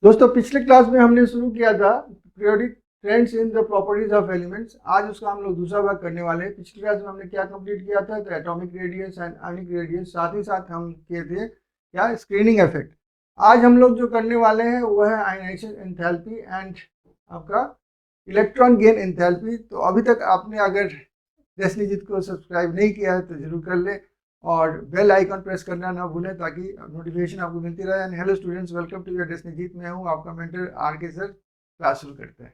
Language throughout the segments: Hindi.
दोस्तों पिछले क्लास में हमने शुरू किया था periodic trends in the properties of elements. आज उसका हम लोग दूसरा भाग करने वाले हैं। पिछली क्लास में हमने क्या कंप्लीट किया था? तो atomic radius and ionic radius, साथ ही साथ हम किए थे क्या, स्क्रीनिंग इफेक्ट। आज हम लोग जो करने वाले हैं वो है आयनाइजेशन एंथैल्पी एंड आपका इलेक्ट्रॉन गेन एंथैल्पी। तो अभी तक आपने अगर डेस्नीजीत को सब्सक्राइब नहीं किया है तो जरूर कर ले और बेल आइकन प्रेस करना ना भूलें ताकि नोटिफिकेशन आपको मिलती रहे। And hello students, welcome to your डेस्नीजीत। मैं हूं आपका mentor R K sir. Class शुरू करते हैं।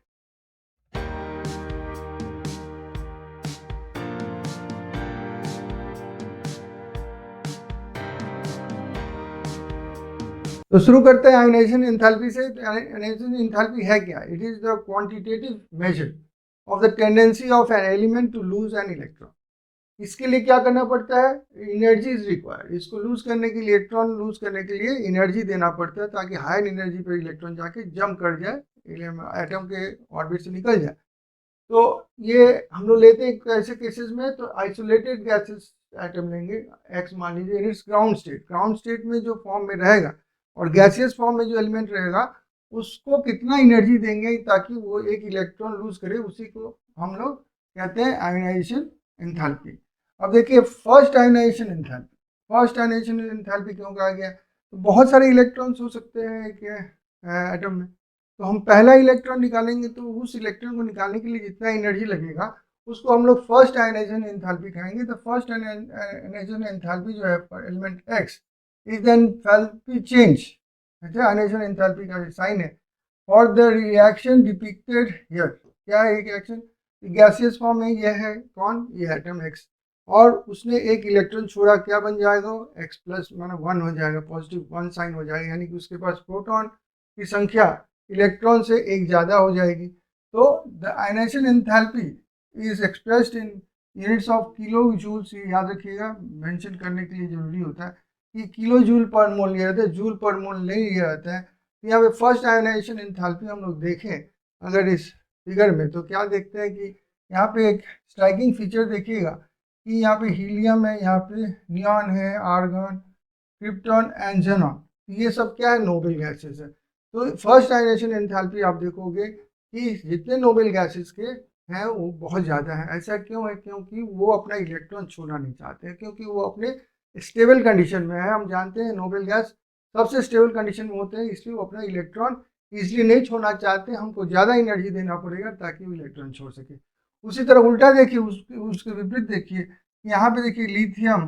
तो शुरू करते हैं आयनाइजेशन एंथैल्पी से। आयनाइजेशन एंथैल्पी है क्या? It is the quantitative measure of the tendency of an element to lose an electron. इसके लिए क्या करना पड़ता है? Energy is required. इसको लूज करने के लिए, इलेक्ट्रॉन लूज करने के लिए एनर्जी देना पड़ता है ताकि हाई एनर्जी पर इलेक्ट्रॉन जाके जंप कर जाए, एटम के ऑर्बिट से निकल जाए। तो ये हम लोग लेते हैं ऐसे केसेस में। तो आइसोलेटेड गैसेस एटम लेंगे, एक्स मान लीजिए, it's ground state. Ground state में जो फॉर्म में रहेगा और गैसियस फॉर्म में जो एलिमेंट रहेगा उसको कितना एनर्जी देंगे ताकि वो एक इलेक्ट्रॉन लूज करे, उसी को हम लोग कहते हैं आयनाइजेशन एंथैल्पी। अब देखिए first ionisation enthalpy. First ionisation enthalpy क्यों कहा गया? तो बहुत सारे इलेक्ट्रॉन्स हो सकते हैं एक एटम में। तो हम पहला इलेक्ट्रॉन निकालेंगे तो उस इलेक्ट्रॉन को निकालने के लिए जितना एनर्जी लगेगा उसको हम लोग फर्स्ट आयनाइजेशन एंथैल्पी कहेंगे। तो फर्स्ट आयनाइजेशन एंथैल्पी जो है element x is the enthalpy change. अच्छा, आयनाइजेशन एंथैल्पी का साइन है। और द रिएक्शन डिपिक्टेड हियर, क्या है रिएक्शन? गैसियस फॉर्म में यह है कौन? ये एटम एक्स, और उसने एक इलेक्ट्रॉन छोड़ा, क्या बन जाएगा? एक्स प्लस माना 1 हो जाएगा, पॉजिटिव 1 साइन हो जाएगा, यानी कि उसके पास प्रोटॉन की संख्या इलेक्ट्रॉन से एक ज़्यादा हो जाएगी। तो the ionisation enthalpy is expressed in units of kilo joules. ये याद रखिएगा, मेंशन करने के लिए जरूरी होता है कि किलो जूल पर मोल लिया जाता है, जूल पर मोल नहीं लिया जाता है। यहाँ पे फर्स्ट आयनाइजेशन एंथैल्पी हम लोग देखें अगर इस फिगर में, तो क्या देखते हैं कि यहाँ पे एक स्ट्राइकिंग फीचर देखिएगा कि यहाँ पे हीलियम है, यहाँ पे नियॉन है, आर्गन, क्रिप्टॉन एंड ज़ेनॉन। ये सब क्या है? नोबल गैसेस है। तो फर्स्ट आयनाइजेशन एंथैल्पी आप देखोगे कि जितने नोबल गैसेस के हैं वो बहुत ज़्यादा है। ऐसा क्यों है? क्योंकि वो अपना इलेक्ट्रॉन छोड़ना नहीं चाहते हैं, क्योंकि वो अपने स्टेबल कंडीशन में है। हम जानते हैं नोबल गैस सबसे स्टेबल कंडीशन में होते हैं, इसलिए वो अपना इलेक्ट्रॉन ईजिली नहीं छोड़ना चाहते। हमको ज़्यादा एनर्जी देना पड़ेगा ताकि वो इलेक्ट्रॉन छोड़ सके। उसी तरह उल्टा देखिए, उसके विपरीत देखिए, यहाँ पे देखिए lithium,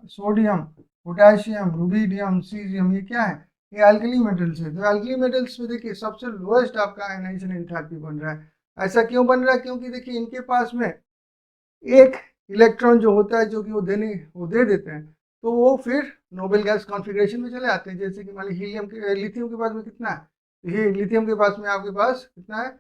sodium, potassium, rubidium, caesium, ये क्या है? ये अल्कली मेटल्स है। तो अल्कली मेटल्स में देखिए सबसे लोएस्ट आपका आयनाइजेशन एंथैल्पी बन रहा है। ऐसा क्यों बन रहा है? क्योंकि देखिए इनके पास में एक इलेक्ट्रॉन जो होता है, जो कि वो दे देते हैं, तो वो फिर नोबल गैस कॉन्फ़िगरेशन में चले आते हैं। जैसे कि मान लीजिए हीलियम के, लिथियम के पास में कितना है? तो ये लिथियम के पास में आपके पास कितना है?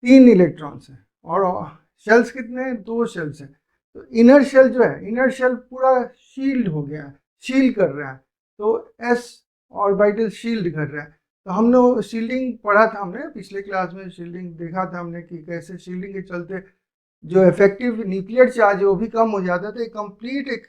3 इलेक्ट्रॉन्स हैं। और शेल्स कितने हैं? 2 शेल्स हैं। तो इनर शेल जो है, इनर शेल पूरा शील्ड हो गया है, शील्ड कर रहा है। तो एस ऑर्बिटल शील्ड कर रहा है। तो हमने शील्डिंग पढ़ा था, हमने पिछले क्लास में शील्डिंग देखा था हमने कि कैसे शील्डिंग के चलते जो इफेक्टिव न्यूक्लियर चार्ज है वो भी कम हो जाता है। तो एक कंप्लीट एक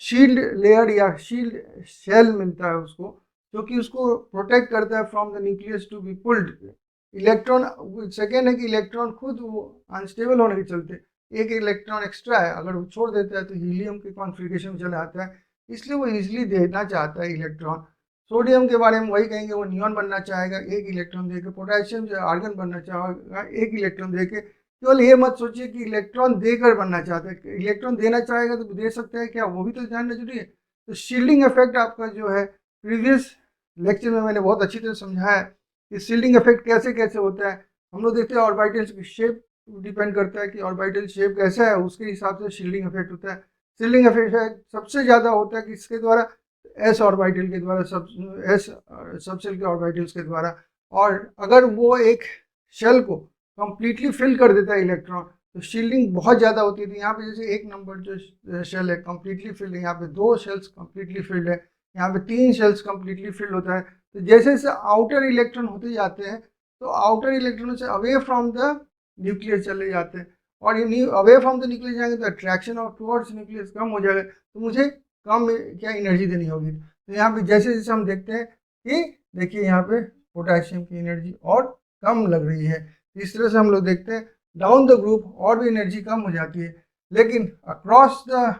शील्ड लेयर या शील्ड शेल मिलता है उसको, जो कि उसको प्रोटेक्ट करता है from the nucleus to be pulled. Electron, second है कि इलेक्ट्रॉन खुद वो अनस्टेबल होने के चलते एक इलेक्ट्रॉन एक्स्ट्रा है, अगर वो छोड़ देता है तो हीलियम के कॉन्फ़िगरेशन में चला आता है, इसलिए वो इजीली देना चाहता है इलेक्ट्रॉन। सोडियम के बारे में वही कहेंगे, वो नियॉन बनना चाहेगा एक इलेक्ट्रॉन देके। पोटेशियम जो आर्गन बनना चाहेगा एक इलेक्ट्रॉन देके। केवल ये मत सोचिए कि इलेक्ट्रॉन देकर बनना चाहता है, इलेक्ट्रॉन देना चाहेगा तो दे सकता है क्या, वो भी तो जानना जरूरी है। तो शील्डिंग इफेक्ट आपका जो है, प्रीवियस लेक्चर में मैंने बहुत अच्छी तरह समझाया है कि शील्डिंग इफेक्ट कैसे कैसे होता है। हम लोग देखते हैं ऑर्बिटल्स की शेप डिपेंड करता है कि ऑर्बिटल शेप कैसा है, उसके हिसाब से शील्डिंग इफेक्ट होता है। शील्डिंग इफेक्ट सबसे ज़्यादा होता है किसके द्वारा? एस ऑर्बिटल के द्वारा, एस सबशेल के ऑर्बिटल्स के द्वारा। और अगर वो एक शेल को कंप्लीटली फिल कर देता है इलेक्ट्रॉन तो शील्डिंग बहुत ज़्यादा होती है। तो यहाँ पे जैसे एक नंबर जो शेल है कंप्लीटली फिल्ड है, यहाँ पे 2 शेल्स कंप्लीटली फिल्ड है, यहाँ पे 3 शेल्स कंप्लीटली फिल्ड होता है। तो जैसे जैसे आउटर इलेक्ट्रॉन होते जाते हैं तो आउटर इलेक्ट्रॉन से अवे फ्रॉम द न्यूक्लियस चले जाते हैं, और ये अवे फ्रॉम द न्यूक्लियस जाएंगे तो अट्रैक्शन ऑफ टुवर्ड्स न्यूक्लियस कम हो जाएगा, तो मुझे कम क्या एनर्जी देनी होगी। तो यहाँ पे जैसे जैसे हम देखते हैं कि देखिए यहाँ पे पोटेशियम की एनर्जी और कम लग रही है। इस तरह से हम लोग देखते हैं डाउन द ग्रुप और भी एनर्जी कम हो जाती है, लेकिन अक्रॉस द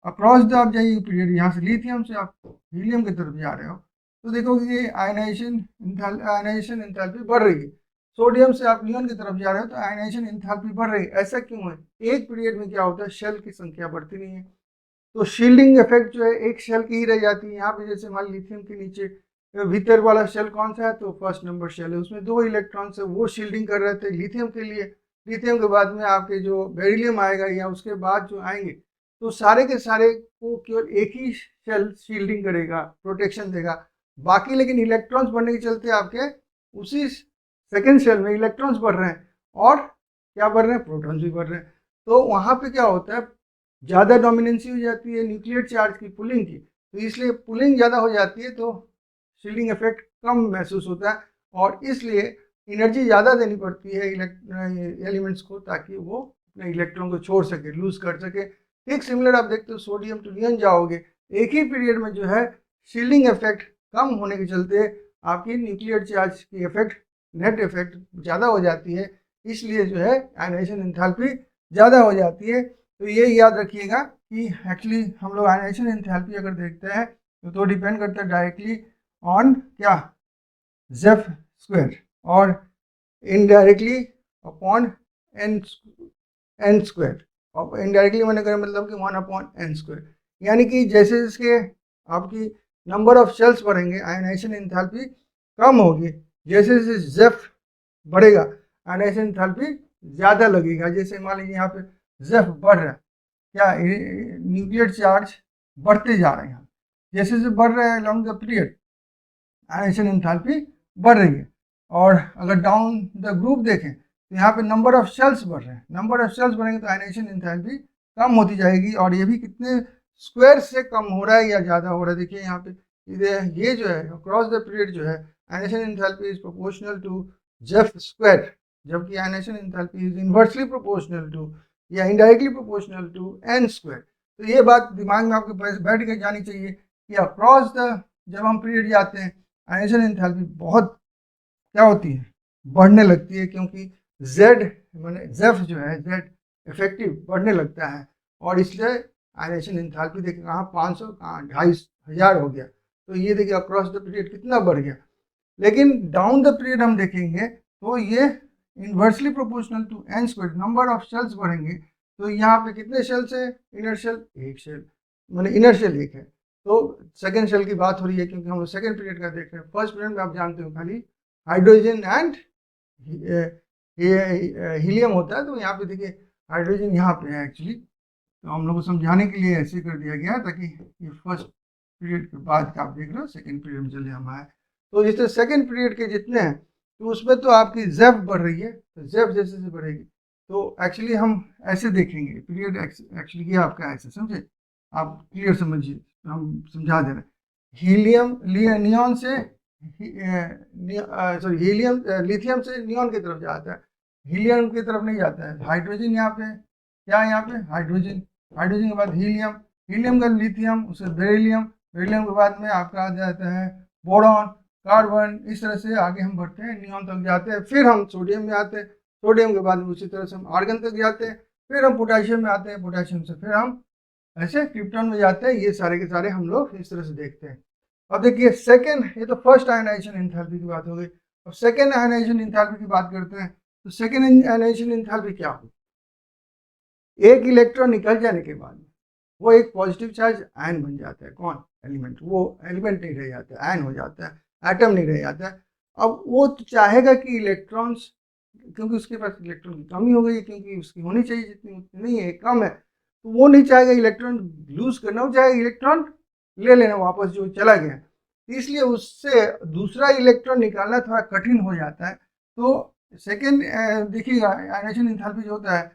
आप जाइए पीरियड, यहाँ से लिथियम से आप हीलियम की तरफ जा रहे हो तो देखोगे कि आयनाइजेशन एंथैल्पी बढ़ रही है। सोडियम से आप नियॉन की तरफ जा रहे हो तो आयनाइजेशन एंथैल्पी बढ़ रही है। ऐसा क्यों है? एक पीरियड में क्या होता है, शेल की संख्या बढ़ती नहीं है, तो शील्डिंग इफेक्ट जो है एक शेल की ही रह जाती है। यहाँ पे जैसे मान लिथियम के नीचे भीतर वाला शेल कौन सा है, तो फर्स्ट नंबर शेल है, उसमें 2 इलेक्ट्रॉन से वो शील्डिंग कर रहे थे लिथियम के लिए। लिथियम के बाद में आपके जो बेरिलियम आएगा या उसके बाद जो आएंगे तो सारे के सारे को केवल एक ही शेल शील्डिंग करेगा, प्रोटेक्शन देगा। बाकी लेकिन इलेक्ट्रॉन्स बढ़ने के चलते आपके उसी सेकेंड शेल में इलेक्ट्रॉन्स बढ़ रहे हैं और क्या बढ़ रहे हैं, प्रोटॉन्स भी बढ़ रहे हैं। तो वहाँ पे क्या होता है, ज़्यादा डोमिनेंसी हो जाती है न्यूक्लियर चार्ज की, पुलिंग की, तो इसलिए पुलिंग ज़्यादा हो जाती है तो शील्डिंग इफेक्ट कम महसूस होता है और इसलिए एनर्जी ज़्यादा देनी पड़ती है एलिमेंट्स को ताकि वो अपने इलेक्ट्रॉन को छोड़ सके, लूज कर सके। ठीक सिमिलर आप देखते हो सोडियम टू नियॉन जाओगे, एक ही पीरियड में जो है शील्डिंग इफेक्ट कम होने के चलते आपकी न्यूक्लियर चार्ज की इफेक्ट, नेट इफेक्ट ज़्यादा हो जाती है, इसलिए जो है आयनाइजेशन एंथैल्पी ज़्यादा हो जाती है। तो ये याद रखिएगा कि एक्चुअली हम लोग आयनाइजेशन एंथैल्पी अगर देखते हैं तो डिपेंड करता है डायरेक्टली ऑन क्या, जेफ स्क्वायर, और इनडायरेक्टली अपॉन एन स्क्वायर। और इनडायरेक्टली मैंने कहा मतलब कि 1/n स्क्वायर, यानी कि जैसे जैसे आपकी नंबर ऑफ शेल्स बढ़ेंगे आयनाइजेशन एंथैल्पी कम होगी, जैसे जैसे जेफ बढ़ेगा आयनाइजेशन एंथैल्पी ज़्यादा लगेगा। जैसे मान लीजिए यहाँ पे जेफ बढ़ रहा है, क्या न्यूक्लियर चार्ज बढ़ते जा रहे हैं, जैसे जैसे बढ़ रहा है long the period ionisation enthalpy बढ़ रही है। और अगर डाउन द ग्रुप देखें तो यहाँ पे नंबर ऑफ शेल्स बढ़ रहे हैं, नंबर ऑफ शेल्स बढ़ेंगे तो आयनाइजेशन एंथैल्पी कम होती जाएगी। और ये भी कितने स्क्वायर से कम हो रहा है या ज़्यादा हो रहा है, देखिए यहाँ पे ये जो है अक्रॉस द पीरियड जो है ionization enthalpy is proportional to zeff square, जबकि ionization enthalpy is inversely proportional to या indirectly proportional to n square. तो ये बात दिमाग में आपके बैठ के जानी चाहिए कि अक्रॉस द जब हम पीरियड जाते हैं आयनाइजेशन एंथैल्पी बहुत क्या होती है, बढ़ने लगती है, क्योंकि जेड माने जेफ जो है जेड इफेक्टिव बढ़ने लगता है और इसलिए आयनाइजेशन एंथैल्पी देखिए कहाँ 500 कहाँ 2500 हो गया। तो ये देखिए अक्रॉस द पीरियड कितना बढ़ गया। लेकिन डाउन द पीरियड हम देखेंगे तो ये inversely proportional to n square, number of shells बढ़ेंगे तो यहाँ पे कितने शेल्स है, इनर शेल एक शेल, माने इनर शेल एक है। तो सेकेंड शेल की बात हो रही है क्योंकि हम लोग सेकेंड पीरियड का देख रहे हैं। फर्स्ट पीरियड में आप जानते हो खाली हाइड्रोजन एंड हीलियम होता है, तो यहाँ पे देखिए हाइड्रोजन यहाँ पे है एक्चुअली, तो हम लोग को समझाने के लिए ऐसे कर दिया गया ताकि ये फर्स्ट पीरियड के बाद का आप देख रहे हो सेकेंड पीरियड में चले हम आए। तो जैसे सेकेंड पीरियड के जितने हैं तो उसमें तो आपकी जेफ बढ़ रही है, तो जेफ जैसे जैसे बढ़ेगी तो एक्चुअली हम ऐसे देखेंगे पीरियड एक्चुअली ये आपका ऐसे समझे, आप क्लियर समझिए, हम समझा दे रहे हैं। हीलियम नियॉन से सॉरी हीलियम लिथियम से नियॉन की तरफ जाता है, हीलियम की तरफ नहीं जाता है। हाइड्रोजन यहाँ पे क्या है, यहाँ पे हाइड्रोजन, हाइड्रोजन के बाद हीलियम, हीलियम का लिथियम, उससे बेरिलियम, बेरिलियम के बाद में आपका आ जाता है बोरॉन, कार्बन, इस तरह से आगे हम बढ़ते हैं नियॉन तक जाते हैं, फिर हम सोडियम में आते हैं, सोडियम के बाद में उसी तरह से हम आर्गन तक जाते हैं, फिर हम पोटेशियम में आते हैं, पोटेशियम से फिर हम ऐसे क्रिप्टॉन में जाते हैं। ये सारे के सारे हम लोग इस तरह से देखते हैं। अब देखिए सेकेंड, ये तो फर्स्ट आयनाइजेशन एंथैल्पी की बात हो गई। अब सेकेंड आयनाइजेशन एंथैल्पी की बात करते हैं। तो सेकेंड आयनाइजेशन एंथैल्पी क्या हो, एक इलेक्ट्रॉन निकल जाने के बाद वो एक पॉजिटिव चार्ज आयन बन जाता है। कौन, एलिमेंट, वो एलिमेंट नहीं रह जाता, आयन हो जाता है, एटम नहीं रह जाता है। अब वो तो चाहेगा कि इलेक्ट्रॉन्स, क्योंकि उसके पास इलेक्ट्रॉन की कमी हो गई, क्योंकि उसकी होनी चाहिए जितनी उतनी नहीं है, कम है, तो वो नहीं चाहेगा इलेक्ट्रॉन लूज करना, वो चाहेगा इलेक्ट्रॉन ले लेना वापस जो चला गया, इसलिए उससे दूसरा इलेक्ट्रॉन निकालना थोड़ा कठिन हो जाता है। तो सेकेंड देखिएगा आयनाइजेशन एंथैल्पी जो होता है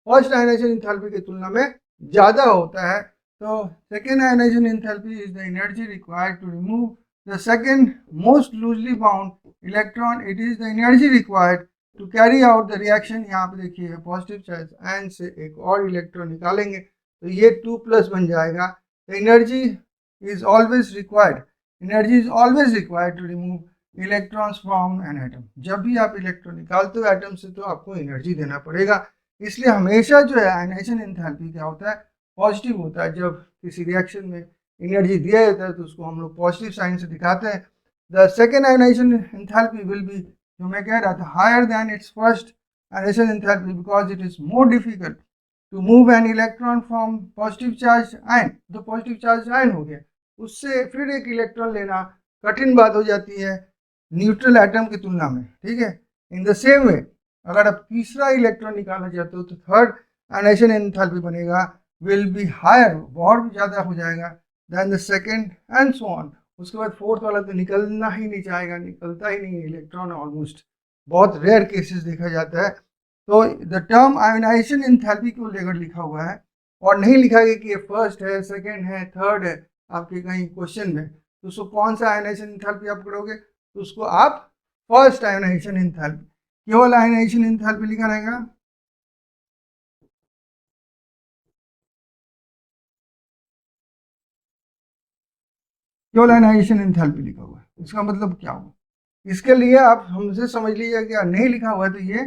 फर्स्ट आयनाइजेशन एंथैल्पी की तुलना में ज़्यादा होता है। तो second ionisation enthalpy is the energy required to remove the second most loosely bound electron, it is the energy required to carry out the reaction. यहाँ पे देखिए पॉजिटिव चार्ज आयन से एक और इलेक्ट्रॉन निकालेंगे तो ये 2+ बन जाएगा। The energy is always required, energy is always required to remove electrons from an atom. जब भी आप इलेक्ट्रॉन निकालते हो एटम से तो आपको एनर्जी देना पड़ेगा। इसलिए हमेशा जो है आयनाइजेशन एंथैल्पी क्या होता है, पॉजिटिव होता है। जब किसी रिएक्शन में एनर्जी दिया जाता है तो उसको हम लोग पॉजिटिव साइन से दिखाते हैं। The second ionisation enthalpy will be, जो मैं कह रहा था, higher than its first ionisation enthalpy because it is more difficult to move an electron from positive charge ion. तो पॉजिटिव चार्ज आयन हो गया, उससे फिर एक इलेक्ट्रॉन लेना कठिन बात हो जाती है न्यूट्रल एटम की तुलना में, ठीक है। इन द सेम वे अगर आप तीसरा इलेक्ट्रॉन निकालना चाहते हो तो थर्ड आयनाइजेशन एंथैल्पी बनेगा विल बी हायर, बहुत भी ज़्यादा हो जाएगा then the second and so on. उसके बाद फोर्थ वाला तो निकलना ही नहीं चाहेगा, निकलता ही नहीं है इलेक्ट्रॉन, ऑलमोस्ट बहुत रेयर केसेस देखा जाता है। तो द टर्म आयनाइजेशन एंथैल्पी को लेकर लिखा हुआ है और नहीं लिखा गया कि ये फर्स्ट है, सेकेंड है, थर्ड है आपके कहीं क्वेश्चन में। तो उसको कौन सा आयनाइजेशन एंथैल्पी आप करोगे, तो उसको आप फर्स्ट आयनाइजेशन एंथैल्पी, केवल आयनाइजेशन एंथैल्पी लिखा रहेगा। केवल आयनाइजेशन एंथैल्पी लिखा हुआ है, इसका मतलब क्या हुआ, इसके लिए आप हमसे समझ लीजिए कि नहीं लिखा हुआ है तो ये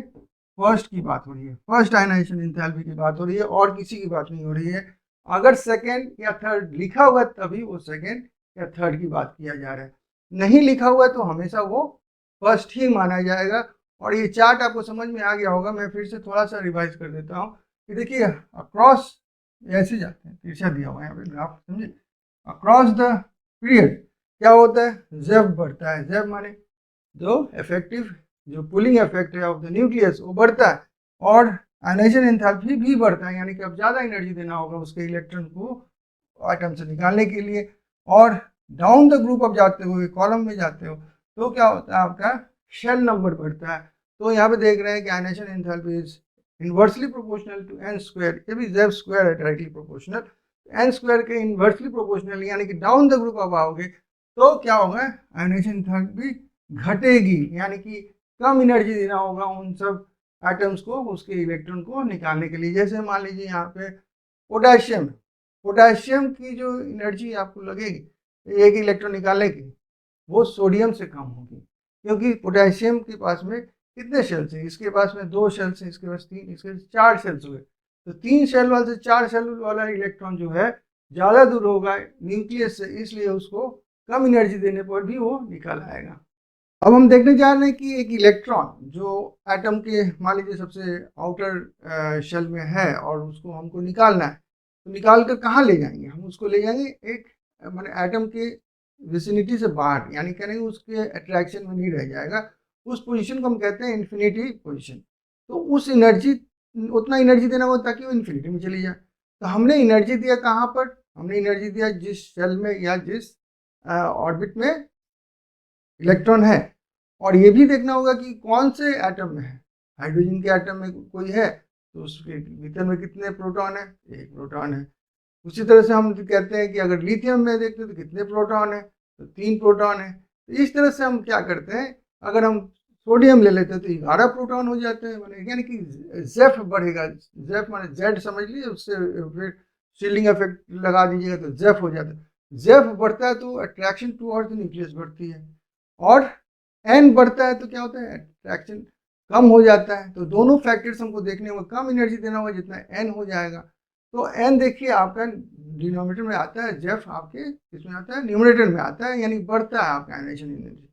फर्स्ट की बात हो रही है, फर्स्ट आयनाइजेशन एंथैल्पी की बात हो रही है और किसी की बात नहीं हो रही है। अगर सेकेंड या थर्ड लिखा हुआ है तभी वो सेकेंड या थर्ड की बात किया जा रहा है, नहीं लिखा हुआ है तो हमेशा वो फर्स्ट ही माना जाएगा। और ये चार्ट आपको समझ में आ गया होगा, मैं फिर से थोड़ा सा रिवाइज कर देता हूँ कि देखिए अक्रॉस ऐसे जाते हैं, तिरछा दिया हुआ है यहाँ पे ग्राफ, समझे। अक्रॉस द पीरियड क्या होता है, जेब बढ़ता है, जेब माने जो इफेक्टिव जो पुलिंग इफेक्ट है ऑफ द न्यूक्लियस वो बढ़ता है और आयनाइजेशन एंथैल्पी भी बढ़ता है, यानी कि अब ज़्यादा एनर्जी देना होगा उसके इलेक्ट्रॉन को एटम से निकालने के लिए। और डाउन द ग्रुप अब जाते हो, कॉलम में जाते हो तो क्या होता है, आपका शेल नंबर बढ़ता है। तो यहाँ पे देख रहे हैं कि ionisation enthalpy is inversely proportional to n square, ये भी जेब स्क्वायर है डायरेक्टली प्रोपोर्शनल, एन स्क्वायर के इनवर्सली प्रोपोर्शनल, यानी कि डाउन द ग्रुप अब आओगे तो क्या होगा, आयनाइजेशन एंथैल्पी घटेगी, यानी कि कम एनर्जी देना होगा उन सब एटम्स को उसके इलेक्ट्रॉन को निकालने के लिए। जैसे मान लीजिए यहाँ पे पोटेशियम, पोटेशियम की जो एनर्जी आपको लगेगी एक इलेक्ट्रॉन निकालने की वो सोडियम से कम होगी, क्योंकि पोटेशियम के पास में कितने शेल्स हैं, इसके पास में 2 शेल्स हैं, इसके पास 3, इसके 4 शेल्स हुए, तो 3 शेल वाले से 4 शेल वाला इलेक्ट्रॉन जो है ज़्यादा दूर होगा न्यूक्लियस से, इसलिए उसको कम एनर्जी देने पर भी वो निकल आएगा। अब हम देखने जा रहे हैं कि एक इलेक्ट्रॉन जो एटम के मान लीजिए सबसे आउटर शेल में है और उसको हमको निकालना है, तो निकाल कर कहाँ ले जाएंगे, हम उसको ले जाएंगे एक माने एटम के विसिनिटी से बाहर, यानी कह रहे हैं उसके अट्रैक्शन में नहीं रह जाएगा, उस पोजीशन को हम कहते हैं इन्फिनिटी पोजीशन। तो उस एनर्जी उतना एनर्जी देना होगा ताकि वो इन्फिनिटी में चली जाए। तो हमने एनर्जी दिया कहाँ पर, हमने एनर्जी दिया जिस शेल में या जिस ऑर्बिट में इलेक्ट्रॉन है। और ये भी देखना होगा कि कौन से एटम में है, हाइड्रोजन के एटम में कोई है तो उसके भीतर में कितने प्रोटॉन है, एक प्रोटॉन है। उसी तरह से हम कहते हैं कि अगर लिथियम में देखते हैं तो कितने प्रोटॉन है, तो 3 प्रोटॉन है। तो इस तरह से हम क्या करते हैं, अगर हम सोडियम ले लेते हैं तो 11 प्रोटॉन हो जाते हैं, माने यानी कि जेफ बढ़ेगा, जेफ माने जेड समझ लीजिए, उससे फिर शील्डिंग इफेक्ट लगा दीजिएगा तो जेफ हो जाता है। जेफ बढ़ता है तो अट्रैक्शन टुवर्ड्स द न्यूक्लियस बढ़ती है, और एन बढ़ता है तो क्या होता है, अट्रैक्शन कम हो जाता है। तो दोनों फैक्टर्स हमको देखने होंगे, कम एनर्जी देना होगा जितना एन हो जाएगा। तो एन देखिए आपका डिनोमिनेटर में आता है, जेफ आपके इसमें आता है न्यूमरेटर में आता है, यानी बढ़ता है आपका आयनाइजेशन एनर्जी।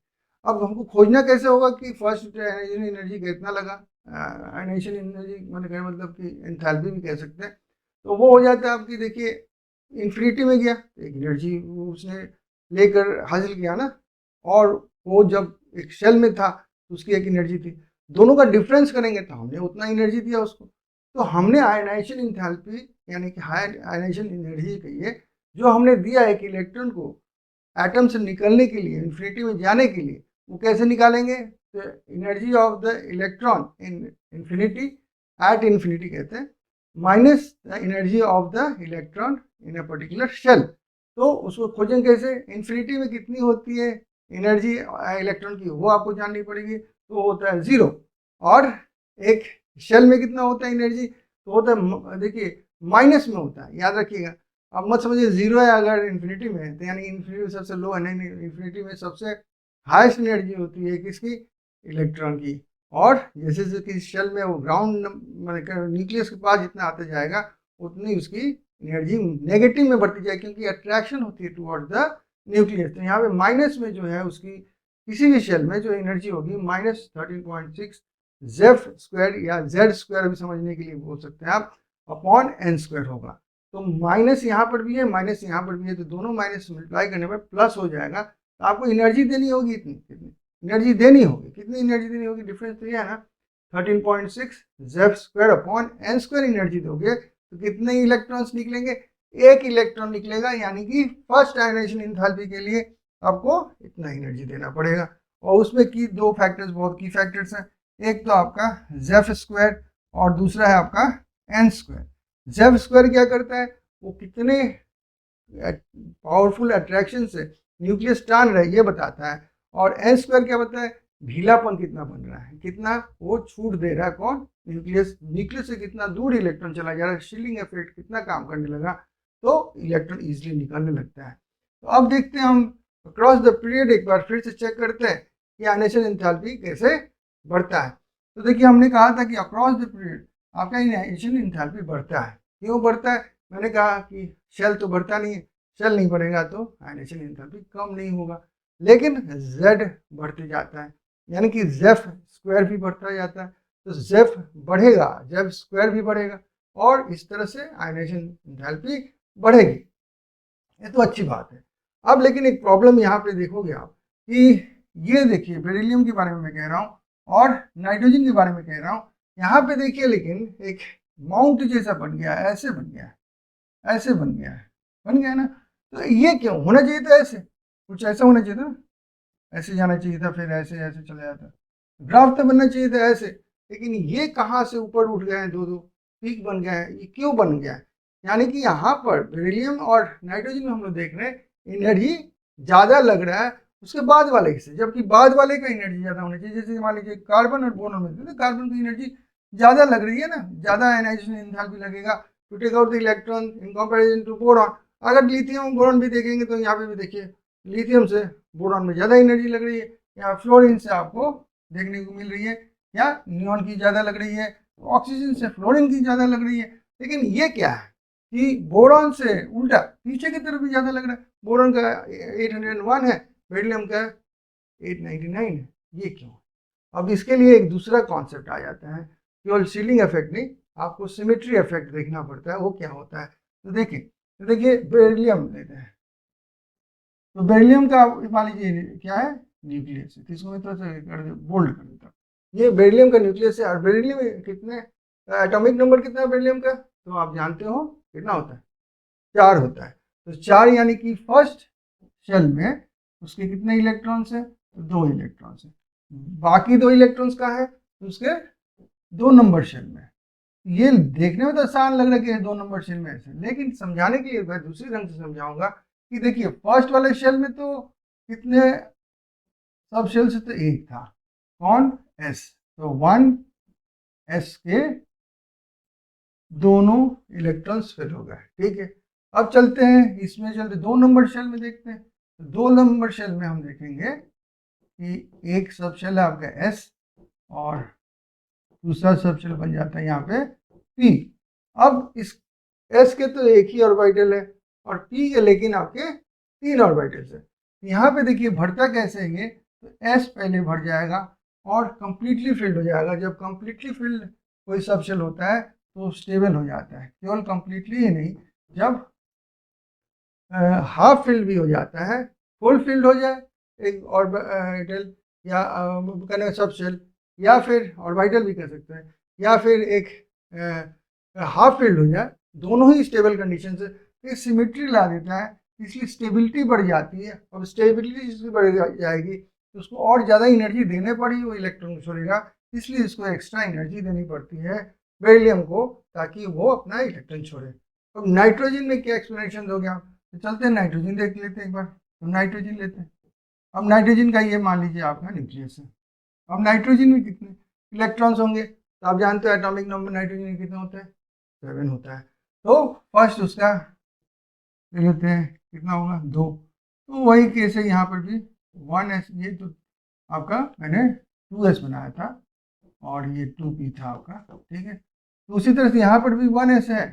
अब हमको खोजना कैसे होगा कि फर्स्ट आयनाइजेशन एनर्जी कितना लगा, आयनाइजेशन एनर्जी मतलब कि एंथैल्पी भी कह सकते हैं। तो वो हो जाता है आपकी, देखिए इन्फिनिटी में गया, एक एनर्जी उसने लेकर हासिल किया ना, और वो जब एक शेल में था तो उसकी एक एनर्जी थी, दोनों का डिफरेंस करेंगे तो हमने उतना एनर्जी दिया उसको। तो हमने आयनाइजेशन एंथैल्पी यानी कि हाई आयनाइजेशन एनर्जी कहिए जो हमने दिया एक इलेक्ट्रॉन को एटम से निकलने के लिए, इन्फिनिटी में जाने के लिए, वो कैसे निकालेंगे, तो energy of the electron in infinity, at infinity कहते हैं, minus the energy of the electron in a particular shell. तो उसको खोजें कैसे, इन्फिनिटी में कितनी होती है एनर्जी इलेक्ट्रॉन की, वो आपको जाननी पड़ेगी, तो होता है 0। और एक शेल में कितना होता है एनर्जी, तो होता है देखिए माइनस में होता है, याद रखिएगा। अब मत समझिए 0 है अगर इन्फिनिटी में है तो यानी इन्फिनिटी में सबसे लो है, नहीं, इन्फिनिटी में सबसे हाईएस्ट एनर्जी होती है किसकी, इलेक्ट्रॉन की। और जैसे जैसे कि शेल में वो ग्राउंड न्यूक्लियस के पास जितना आता जाएगा उतनी उसकी एनर्जी नेगेटिव में बढ़ती जाएगी, क्योंकि अट्रैक्शन होती है टुवर्ड्स द न्यूक्लियस। तो यहाँ पे माइनस में जो है उसकी किसी भी शेल में जो एनर्जी होगी -13.6 जेफ स्क्वायर या जेड स्क्वायर भी समझने के लिए बोल सकते हैं आप, अपॉन एन स्क्वायर होगा। तो माइनस यहाँ पर भी है, माइनस यहाँ पर भी है, तो दोनों माइनस मल्टीप्लाई करने पर प्लस हो जाएगा। तो आपको एनर्जी देनी होगी इतनी, कितनी एनर्जी देनी होगी, कितनी एनर्जी देनी होगी, डिफरेंस तो ये है ना, 13.6 Zeff square upon n square energy दोगे तो कितने इलेक्ट्रॉन्स निकलेंगे, एक इलेक्ट्रॉन निकलेगा। यानी कि फर्स्ट आयनाइजेशन एंथैल्पी के लिए आपको इतना एनर्जी देना पड़ेगा। और उसमें की दो फैक्टर्स बहुत की फैक्टर्स हैं, एक तो आपका जेफ स्क्वायर और दूसरा है आपका एन स्क्वायर। जेफ स्क्वायर क्या करता है, वो कितने पावरफुल अट्रैक्शन से न्यूक्लियस टान रहा है ये बताता है। और एन स्क्वायर क्या बताता है, ढीलापन कितना बन रहा है, कितना वो छूट दे रहा है कौन, न्यूक्लियस, न्यूक्लियस से कितना दूर इलेक्ट्रॉन चला जा रहा है, शील्डिंग इफेक्ट कितना काम करने लगा, तो इलेक्ट्रॉन इजीली निकलने लगता है। तो अब देखते हैं हम अक्रॉस द पीरियड, एक बार फिर से चेक करते हैं कि आयनाइजेशन एंथैल्पी कैसे बढ़ता है। तो देखिए हमने कहा था कि अक्रॉस द पीरियड आपका आयनाइजेशन एंथैल्पी बढ़ता है। क्यों बढ़ता है, मैंने कहा कि शेल तो बढ़ता नहीं है, शेल नहीं बढ़ेगा तो आयनाइजेशन एंथैल्पी कम नहीं होगा, लेकिन Z बढ़ते जाता है, यानी कि जेफ स्क्वायर भी बढ़ता जाता है। तो जेफ बढ़ेगा, जेफ स्क्वायर भी बढ़ेगा, और इस तरह से आयनाइजेशन एंथैल्पी बढ़ेगी। ये तो अच्छी बात है। अब लेकिन एक प्रॉब्लम यहाँ पे देखोगे आप कि ये देखिए बेरिलियम के बारे में मैं कह रहा हूँ और नाइट्रोजन के बारे में कह रहा हूँ, यहाँ पे देखिए लेकिन एक माउंट जैसा बन गया है, ऐसे बन गया है, ऐसे बन गया है, बन गया है ना। तो ये क्यों होना चाहिए था, ऐसे कुछ ऐसा होना चाहिए था, ऐसे जाना चाहिए था, फिर ऐसे ऐसे चला जाता, ग्राफ तो बनना चाहिए था ऐसे। लेकिन ये कहाँ से ऊपर उठ गए हैं, दो दो पीक बन गए हैं, ये क्यों बन गया है। यानी कि यहाँ पर बेरिलियम और नाइट्रोजन में हम लोग देख रहे हैं एनर्जी ज़्यादा लग रहा है उसके बाद वाले से, जबकि बाद वाले का एनर्जी ज़्यादा होना चाहिए। जैसे मान लीजिए कार्बन और बोरॉन में तो कार्बन की एनर्जी ज़्यादा लग रही है ना, ज़्यादा आयनाइजेशन एंथैल्पी लगेगा to take out the electron in comparison to boron. अगर लिथियम और बोरॉन भी देखेंगे तो यहाँ पे भी देखिए लिथियम से बोरॉन में ज़्यादा एनर्जी लग रही है, या फ्लोरीन से आपको देखने को मिल रही है, या नियॉन की ज़्यादा लग रही है, ऑक्सीजन से फ्लोरीन की ज़्यादा लग रही है। लेकिन ये क्या है कि बोरॉन से उल्टा पीछे की तरफ भी ज़्यादा लग रहा है, बोरॉन का 801 है, बेरिलियम का 899 है, ये क्यों। अब इसके लिए एक दूसरा कॉन्सेप्ट आ जाता है, केवल शील्डिंग इफेक्ट नहीं, आपको सिमेट्री इफेक्ट देखना पड़ता है, वो क्या होता है। तो देखिए बेरिलियम लेते हैं, तो बेरिलियम का मान लीजिए क्या है, न्यूक्लियस है, तो इसको मैं थोड़ा सा बोल्ड कर देता हूँ। ये बेरिलियम का न्यूक्लियस है, और बेरिलियम कितने एटॉमिक नंबर कितना है बेरिलियम का, तो आप जानते हो कितना होता है, 4 होता है। तो 4 यानी कि फर्स्ट शेल में उसके कितने इलेक्ट्रॉन्स हैं, तो 2 इलेक्ट्रॉन्स हैं। बाकी 2 इलेक्ट्रॉन्स कहाँ है, तो उसके 2 नंबर शेल में। ये देखने में तो आसान लग रहा है कि 2 नंबर शेल में ऐसे, लेकिन समझाने के लिए मैं दूसरे ढंग से समझाऊंगा कि देखिए फर्स्ट वाले शेल में तो कितने सब शेल से तो एक था, कौन, एस, तो 1 एस के दोनों इलेक्ट्रॉन्स फिल हो गए, ठीक है। अब चलते हैं इसमें, चलते 2 नंबर शेल में देखते हैं। तो 2 नंबर शेल में हम देखेंगे कि एक सब शेल है आपका एस, और दूसरा सब शेल बन जाता है यहाँ पे पी। अब इस एस के तो एक ही ऑर्बिटल है, और पी के लेकिन आपके 3 ऑर्बिटल्स है। यहाँ पे देखिए भरता कैसे है ये, तो एस पहले भर जाएगा और कंप्लीटली फिल्ड हो जाएगा। जब कंप्लीटली फिल्ड कोई सब शेल होता है तो स्टेबल हो जाता है, केवल कंप्लीटली ही नहीं, जब हाफ फिल्ड भी हो जाता है, फुल फिल्ड हो जाए एक ऑर्बिटल या कहने सब शेल, या फिर ऑर्बिटल भी कह सकते हैं, या फिर एक हाफ फिल्ड हो जाए, दोनों ही स्टेबल कंडीशन से, तो सिमेट्री ला देता है, इसलिए स्टेबिलिटी बढ़ जाती है। अब स्टेबिलिटी जिसकी बढ़ जाएगी तो उसको और ज़्यादा एनर्जी देने पड़ी, वो इलेक्ट्रॉन को छोड़ेगा, इसलिए इसको एक्स्ट्रा एनर्जी देनी पड़ती है बेरिलियम को, ताकि वो अपना इलेक्ट्रॉन छोड़े। अब नाइट्रोजन में क्या एक्सप्लेनेशन दोगे आप, तो चलते हैं नाइट्रोजन देख लेते हैं एक बार। तो नाइट्रोजन लेते हैं, अब नाइट्रोजन का ये मान लीजिए आपका न्यूक्लियस है। अब नाइट्रोजन में कितने इलेक्ट्रॉन्स होंगे, तो आप जानते हो एटॉमिक नंबर नाइट्रोजन में कितना होता है, 7 होता है। तो फर्स्ट उसका ले लेते हैं, कितना होगा, 2। तो वही केस है यहाँ पर भी, 1s, ये तो आपका मैंने 2s बनाया था और ये 2p था आपका, ठीक है। तो उसी तरह से यहाँ पर भी 1s है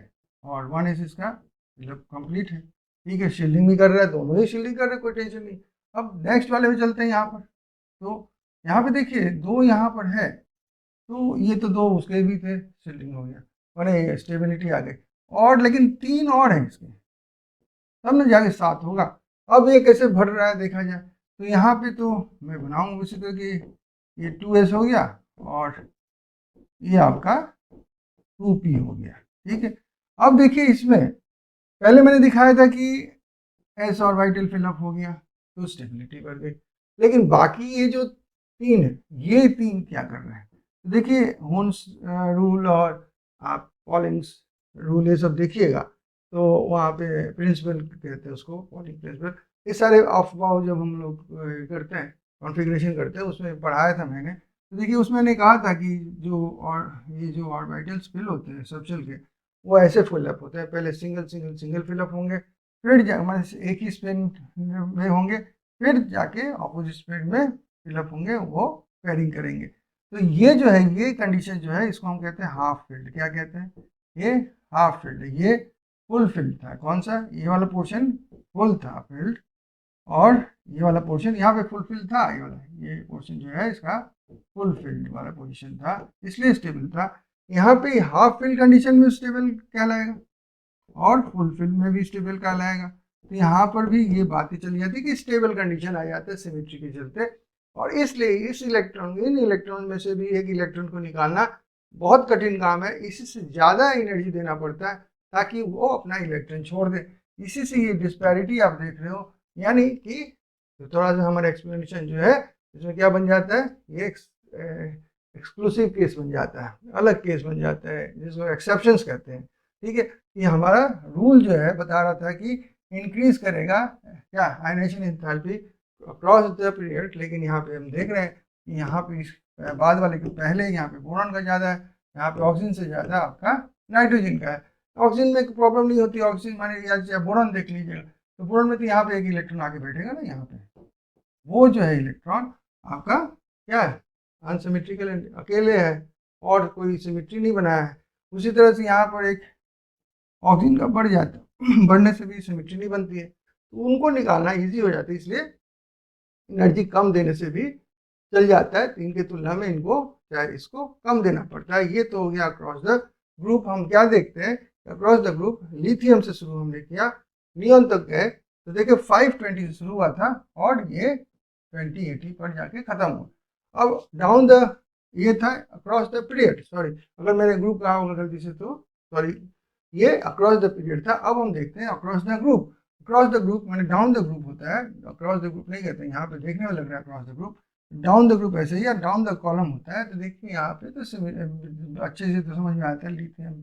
और 1s इसका मतलब कंप्लीट है, ठीक है। शील्डिंग भी कर रहा है, दोनों ही शील्डिंग कर रहे हैं, कोई टेंशन नहीं। अब नेक्स्ट वाले में चलते हैं यहाँ पर। तो यहाँ पे देखिए 2 यहाँ पर है, तो ये तो 2 उसके भी थे, शील्डिंग हो गया, मैंने स्टेबिलिटी आ गई। और लेकिन 3 और हैं इसके, तब ना जाके 7 होगा। अब ये कैसे भर रहा है देखा जाए, तो यहाँ पे तो मैं बनाऊंगा उसी तरह की, ये 2s हो गया और ये आपका 2p हो गया, ठीक है। अब देखिए इसमें पहले मैंने दिखाया था कि s ऑर्बिटल फिलअप हो गया तो स्टेबिलिटी बढ़ गई, लेकिन बाकी ये जो 3 है, ये 3 क्या कर रहे हैं, तो देखिए होन्स रूल और आप पॉलिंग्स रूल ये सब देखिएगा, तो वहाँ पे प्रिंसिपल कहते हैं उसको, पॉलिंग प्रिंसिपल। ये सारे अफवाह जब हम लोग करते हैं, कॉन्फ़िगरेशन करते हैं, उसमें पढ़ाया था मैंने। तो देखिए उसमें मैंने कहा था कि जो और ये जो ऑर्बिटल्स फिल होते हैं सबशेल के, वो ऐसे फिलअप होते हैं, पहले सिंगल सिंगल सिंगल फिलअप होंगे, फिर मतलब एक ही स्पिन में होंगे, फिर जाके अपोजिट स्पिन में फिलअप होंगे, वो पेयरिंग करेंगे। तो ये जो है, ये कंडीशन जो है, इसको हम कहते हैं हाफ फिल्ड। क्या कहते हैं, ये हाफ फिल्ड। ये फुल फिल्ड था, कौन सा, ये वाला पोर्शन फुल था फिल्ड, और ये वाला पोर्शन यहाँ पे फुल फिल्ड था, ये वाला, ये पोर्शन जो है इसका फुल फिल्ड वाला पोजीशन था, इसलिए स्टेबल था। यहाँ पे हाफ फिल्ड कंडीशन में स्टेबल कहलाएगा और फुल फिल्ड में भी स्टेबल कहलाएगा। तो यहाँ पर भी ये बातें चली जाती है कि स्टेबल कंडीशन आ जाता है सिमेट्री के चलते, और इसलिए इस इलेक्ट्रॉन, इन इलेक्ट्रॉन में से भी एक इलेक्ट्रॉन को निकालना बहुत कठिन काम है, इसी से ज़्यादा एनर्जी देना पड़ता है ताकि वो अपना इलेक्ट्रॉन छोड़ दे। इसी से ये डिस्पैरिटी आप देख रहे हो, यानी कि तो थोड़ा सा हमारा एक्सप्लेनेशन जो है इसमें क्या बन जाता है, ये एक्सक्लूसिव केस बन जाता है, अलग केस बन जाता है, जिसको एक्सेप्शंस कहते हैं, ठीक है। ये हमारा रूल जो है बता रहा था कि इंक्रीज करेगा क्या, ionisation enthalpy across the period, लेकिन यहाँ पे हम देख रहे हैं कि यहाँ पे बाद वाले के पहले यहाँ पे बोरॉन का ज़्यादा है, यहाँ पे ऑक्सीजन से ज़्यादा आपका नाइट्रोजन का है। ऑक्सीजन में प्रॉब्लम नहीं होती, ऑक्सीजन माने या बोरॉन देख लीजिएगा, तो बोरॉन में तो यहाँ पे एक इलेक्ट्रॉन आके बैठेगा ना, यहाँ पे वो जो है इलेक्ट्रॉन आपका क्या है, अनसिमेट्रिकल, अकेले है और कोई सिमेट्री नहीं बनाया है। उसी तरह से यहाँ पर एक ऑक्सीजन का बढ़ जाता है, बढ़ने से भी सिमेट्री नहीं बनती है, तो उनको निकालना इजी हो जाता है, इसलिए एनर्जी कम देने से भी चल जाता है। 3 की तुलना में इनको चाहे इसको कम देना पड़ता है। ये तो हो गया अक्रॉस द ग्रुप। हम क्या देखते हैं, अक्रॉस द ग्रुप लिथियम से शुरू हमने किया, नियॉन तक गए, तो देखिए 520 से शुरू हुआ था और ये 2080 पर जाके खत्म हुआ। अब डाउन द, ये था अक्रॉस द पीरियड, सॉरी अगर मैंने ग्रुप कहा होगा गलती से तो सॉरी, ये अक्रॉस द पीरियड था। अब हम देखते हैं across the group. Across the group मैंने डाउन द ग्रुप होता है, अक्रॉस द ग्रुप नहीं कहते, यहाँ पे देखने में लग रहा है across the group, down the group ऐसे ही, या डाउन द कॉलम होता है। तो देखिए यहाँ पे तो अच्छे से तो समझ में आता है, lithium,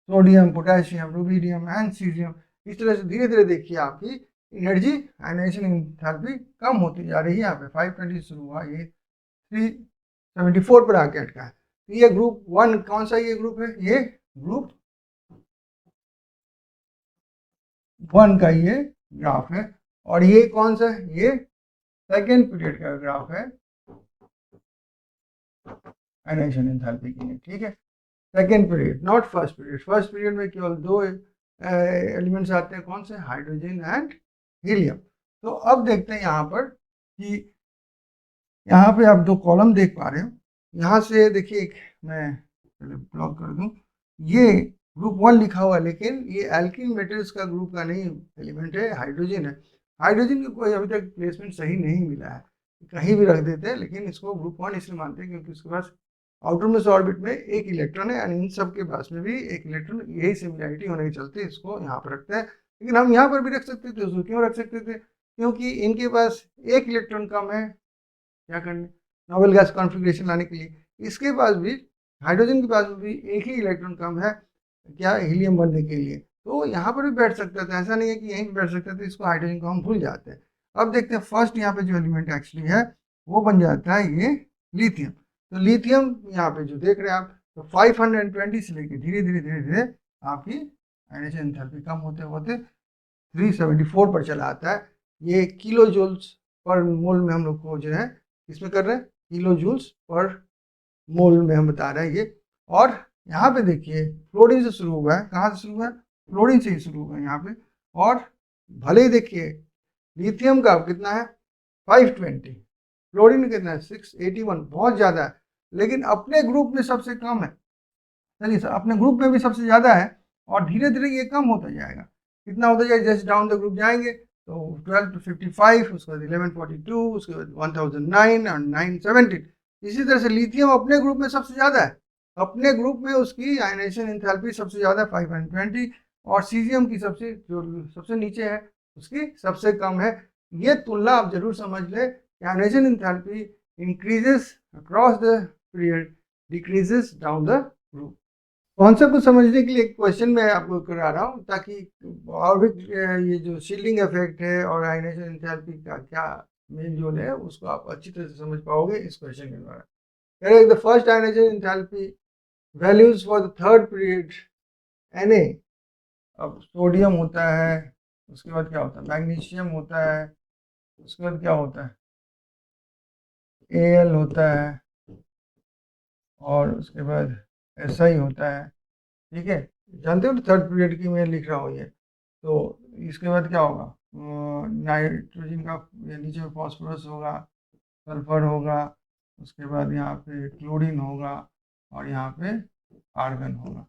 sodium, potassium, rubidium and caesium, इस तरह से धीरे धीरे देखिए आपकी एनर्जी, आयनाइजेशन एंथैल्पी कम होती जा रही है। यहाँ पे 520 शुरू हुआ, ये 374 पर आके अटका है। तो ये ग्रुप 1 कौन सा ये ग्रुप है, ये ग्रुप 1 का ये ग्राफ है, और ये कौन सा है, ये सेकेंड पीरियड का ग्राफ है आयनाइजेशन एंथैल्पी के लिए, ठीक है। Second period, not first period. First period में केवल 2 एलिमेंट्स आते हैं, कौन से, हाइड्रोजन एंड हीलियम। तो अब देखते हैं यहाँ पर कि यहाँ पे आप 2 कॉलम देख पा रहे हो, यहाँ से देखिए एक मैं पहले ब्लॉक कर दूं, ये ग्रुप 1 लिखा हुआ है, लेकिन ये एल्किन मेटल्स का ग्रुप का नहीं एलिमेंट है, हाइड्रोजन है। हाइड्रोजन को कोई अभी तक प्लेसमेंट सही नहीं मिला है, कहीं भी रख देते हैं, लेकिन इसको ग्रुप 1 इसलिए मानते हैं क्योंकि उसके पास आउटर मोस्ट ऑर्बिट में एक इलेक्ट्रॉन है, और इन सब के पास में भी एक इलेक्ट्रॉन, यही सिमिलैरिटी होने के चलते इसको यहाँ पर रखते हैं। लेकिन हम यहाँ पर भी रख सकते थे, उसको क्यों रख सकते थे, क्योंकि इनके पास एक इलेक्ट्रॉन कम है, क्या करने, नोबेल गैस कॉन्फ़िगरेशन लाने के लिए। इसके पास भी, हाइड्रोजन के पास भी एक ही इलेक्ट्रॉन कम है, क्या, हीलियम बनने के लिए, तो यहाँ पर भी बैठ सकता था, ऐसा नहीं है कि यहीं पर बैठ सकता था, इसको हाइड्रोजन को हम भूल जाते हैं। अब देखते हैं फर्स्ट यहाँ पे जो एलिमेंट एक्चुअली है वो बन जाता है ये लिथियम। तो लिथियम यहाँ पे जो देख रहे हैं आप, तो 520 से लेके धीरे धीरे धीरे धीरे आपकी आयनाइजेशन एंथैल्पी कम होते होते 374 पर चला आता है। ये किलो जूल्स पर मोल में हम लोग खोज रहे हैं, इसमें कर रहे हैं किलो जूल्स पर मोल में हम बता रहे हैं ये। और यहाँ पे देखिए फ्लोरीन से शुरू हुआ है, कहाँ से शुरू हुआ है, फ्लोरीन से ही शुरू हुआ है यहाँ पे। और भले ही देखिए लिथियम का कितना है 520, फ्लोरीन कितना है 681, बहुत ज़्यादा है, लेकिन अपने ग्रुप में सबसे कम है। चलिए सर, अपने ग्रुप में भी सबसे ज़्यादा है और धीरे धीरे ये कम होता जाएगा। कितना होता जाएगा, जैसे डाउन द ग्रुप जाएंगे तो 12 to 55, उसके बाद 1142, उसके बाद 1009 और 917। इसी तरह से लिथियम अपने ग्रुप में सबसे ज़्यादा है, अपने ग्रुप में उसकी आयनाइजेशन एंथैल्पी सबसे ज़्यादा है 520, और सीजियम की सबसे जो सबसे नीचे है उसकी सबसे कम है। ये तुलना आप जरूर समझ ले कि ionisation enthalpy increases across the period, decreases down the group. Concept को समझने के लिए एक क्वेश्चन मैं आपको करा रहा हूँ, ताकि और भी ये जो शील्डिंग इफेक्ट है और आयनाइजेशन एंथैल्पी का क्या मेल जोल है उसको आप अच्छी तरह से समझ पाओगे इस क्वेश्चन के द्वारा। कह रहे the first ionisation enthalpy values for the third period Na। अब सोडियम होता है, उसके बाद क्या होता है, मैग्नीशियम होता है, उसके बाद क्या होता है, Al होता है, और उसके बाद Si होता है। ठीक है, जानते हो थर्ड पीरियड की मैं लिख रहा हूँ ये। तो इसके बाद क्या होगा, नाइट्रोजन का नीचे में फॉस्फोरस होगा, सल्फर होगा, उसके बाद यहाँ पे क्लोरीन होगा, और यहाँ पे आर्गन होगा।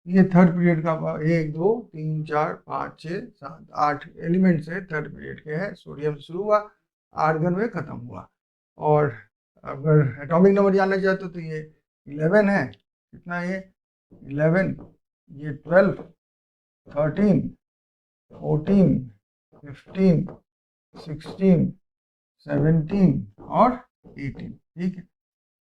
ये थर्ड पीरियड का 1 2 3 4 5 6 7 8 एलिमेंट्स है, थर्ड पीरियड के हैं। सोडियम से शुरू हुआ, आर्गन में खत्म हुआ। और अगर एटॉमिक नंबर जानना चाहते हो तो ये 11 है, कितना ये 11, ये 12, 13, 14, 15, 16, 17 और 18। ठीक है,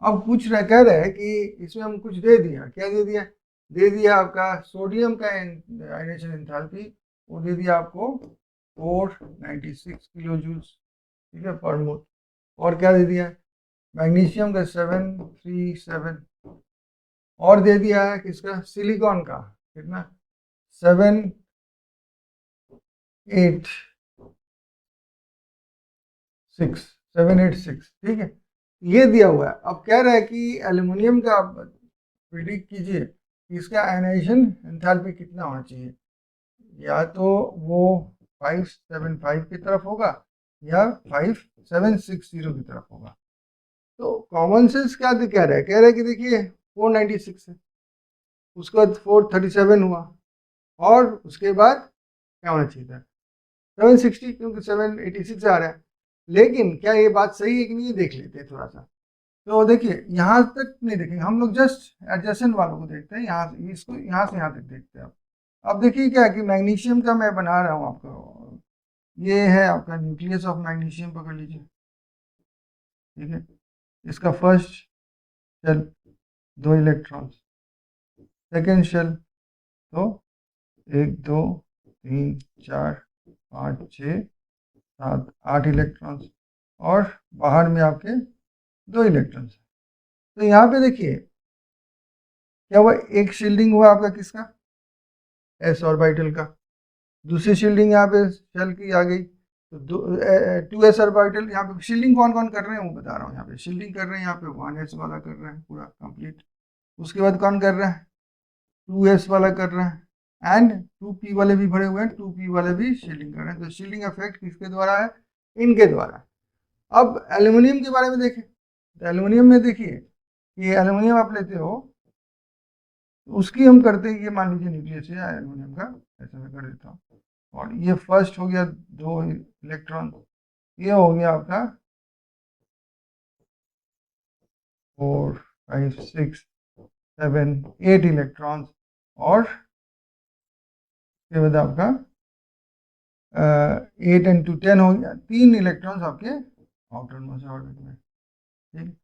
अब कह रहे हैं कि इसमें हम कुछ दे दिया, क्या दे दिया, दे दिया आपका सोडियम का आयनाइजेशन एंथैल्पी, वो दे दिया आपको 496 किलो जूल्स, ठीक है, पर मोल। और क्या दे दिया, मैग्नीशियम का 737, और दे दिया है किसका, सिलिकॉन का कितना 786, ठीक है, ये दिया हुआ है। अब कह रहा है कि एल्युमिनियम का आप प्रिडिक्ट कीजिए कि इसका आयनाइजेशन एंथैल्पी कितना होना चाहिए, या तो वो 575 की तरफ होगा या 5760 की तरफ होगा। तो कॉमन सेंस क्या कह रहा है, कि देखिए 496 है, उसके बाद 437 हुआ, और उसके बाद क्या होना चाहिए था 760, क्योंकि 786 आ रहा है। लेकिन क्या ये बात सही है कि नहीं, देख लेते हैं थोड़ा सा। तो देखिए यहाँ तक नहीं देखेंगे हम लोग, जस्ट एडजेसेंट वालों को देखते हैं, यहाँ इसको यहाँ से यहाँ तक देखते हैं। अब देखिए क्या है कि मैग्नीशियम का मैं बना रहा हूँ आपको, ये है आपका न्यूक्लियस ऑफ मैग्नीशियम, पकड़ लीजिए, ठीक है। इसका first shell 2 electron, second shell तो 1 2 3 4 5 6 7 8 इलेक्ट्रॉन्स, और बाहर में आपके 2 इलेक्ट्रॉन्स। तो यहाँ पे देखिए क्या हुआ, एक शील्डिंग हुआ आपका किसका, एस ऑर्बिटल का, दूसरी शील्डिंग यहाँ पे शेल की आ गई, तो 2s ऑर्बिटल। यहाँ पे शील्डिंग कौन कौन कर रहे हैं वो बता रहा हूँ, यहाँ पे शील्डिंग कर रहे हैं, यहाँ पे 1s वाला कर रहे हैं पूरा कंप्लीट। उसके बाद कौन कर रहा है, 2s वाला कर रहा है, एंड 2p वाले भी भरे हुए हैं, 2p वाले भी शील्डिंग कर रहे हैं। तो शील्डिंग इफेक्ट किसके द्वारा है, इनके द्वारा। अब एल्यूमिनियम के बारे में देखें, तो एल्यूमिनियम में देखिए ये एल्यूमिनियम आप लेते हो, उसकी हम करते हैं, ये मान लीजिए न्यूक्लियस है एल्यूमिनियम का, ऐसा मैं कर देता हूँ, और ये फर्स्ट हो गया 2 इलेक्ट्रॉन, ये हो गया आपका 4 5 6 7 8 इलेक्ट्रॉन्स, और उसके बाद आपका 8 and 2 10 हो गया, 3 इलेक्ट्रॉन्स आपके आउटर मोस्ट ऑर्बिट में, ठीक।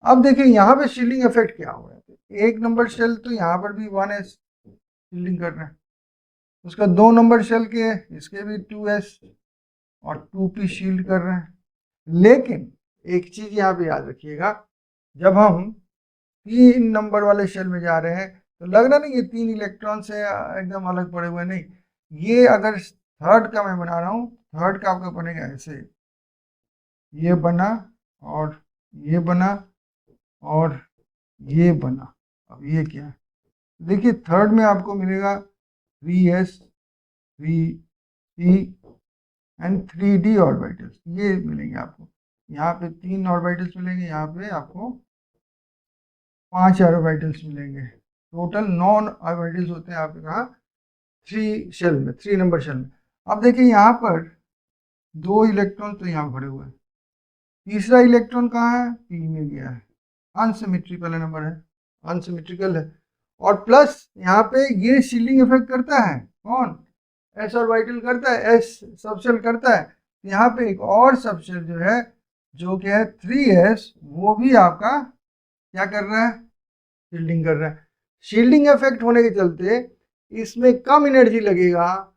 अब देखिए यहाँ पे शील्डिंग इफेक्ट क्या हो रहा है, एक नंबर शेल तो यहाँ पर भी 1s शील्डिंग कर रहे हैं, उसका 2 नंबर शेल के इसके भी 2s और 2p शील्ड कर रहे हैं। लेकिन एक चीज यहाँ पे याद रखिएगा, जब हम 3 नंबर वाले शेल में जा रहे हैं तो लग रहा नहीं ये 3 इलेक्ट्रॉन से एकदम अलग पड़े हुए, नहीं, ये अगर थर्ड का मैं बना रहा हूँ, थर्ड का आपका बनेगा ऐसे, ये बना और ये बना और ये बना। अब ये क्या है, देखिए थर्ड में आपको मिलेगा 3s 3p and 3d orbitals, ये मिलेंगे आपको। यहाँ पे 3 ऑर्बिटल्स मिलेंगे, यहाँ पे आपको 5 ऑर्बिटल्स मिलेंगे। टोटल 9 ऑर्बिटल्स होते हैं आपके कहाँ, 3 शेल में, 3 नंबर शेल में। अब देखिए यहाँ पर 2 इलेक्ट्रॉन तो यहाँ भरे हुए हैं, तीसरा इलेक्ट्रॉन कहाँ है, p में गया है, अनसिमेट्री पहला नंबर है, अनसिमेट्रिकल है। और प्लस यहाँ पे ये शील्डिंग इफेक्ट करता है कौन, एस ऑर्बिटल करता है, एस सबशेल करता है। यहाँ पे एक और सबशेल जो है, जो कि है 3s, वो भी आपका क्या कर रहा है, शील्डिंग कर रहा है। शील्डिंग इफेक्ट होने के चलते इसमें कम एनर्जी लगेगा,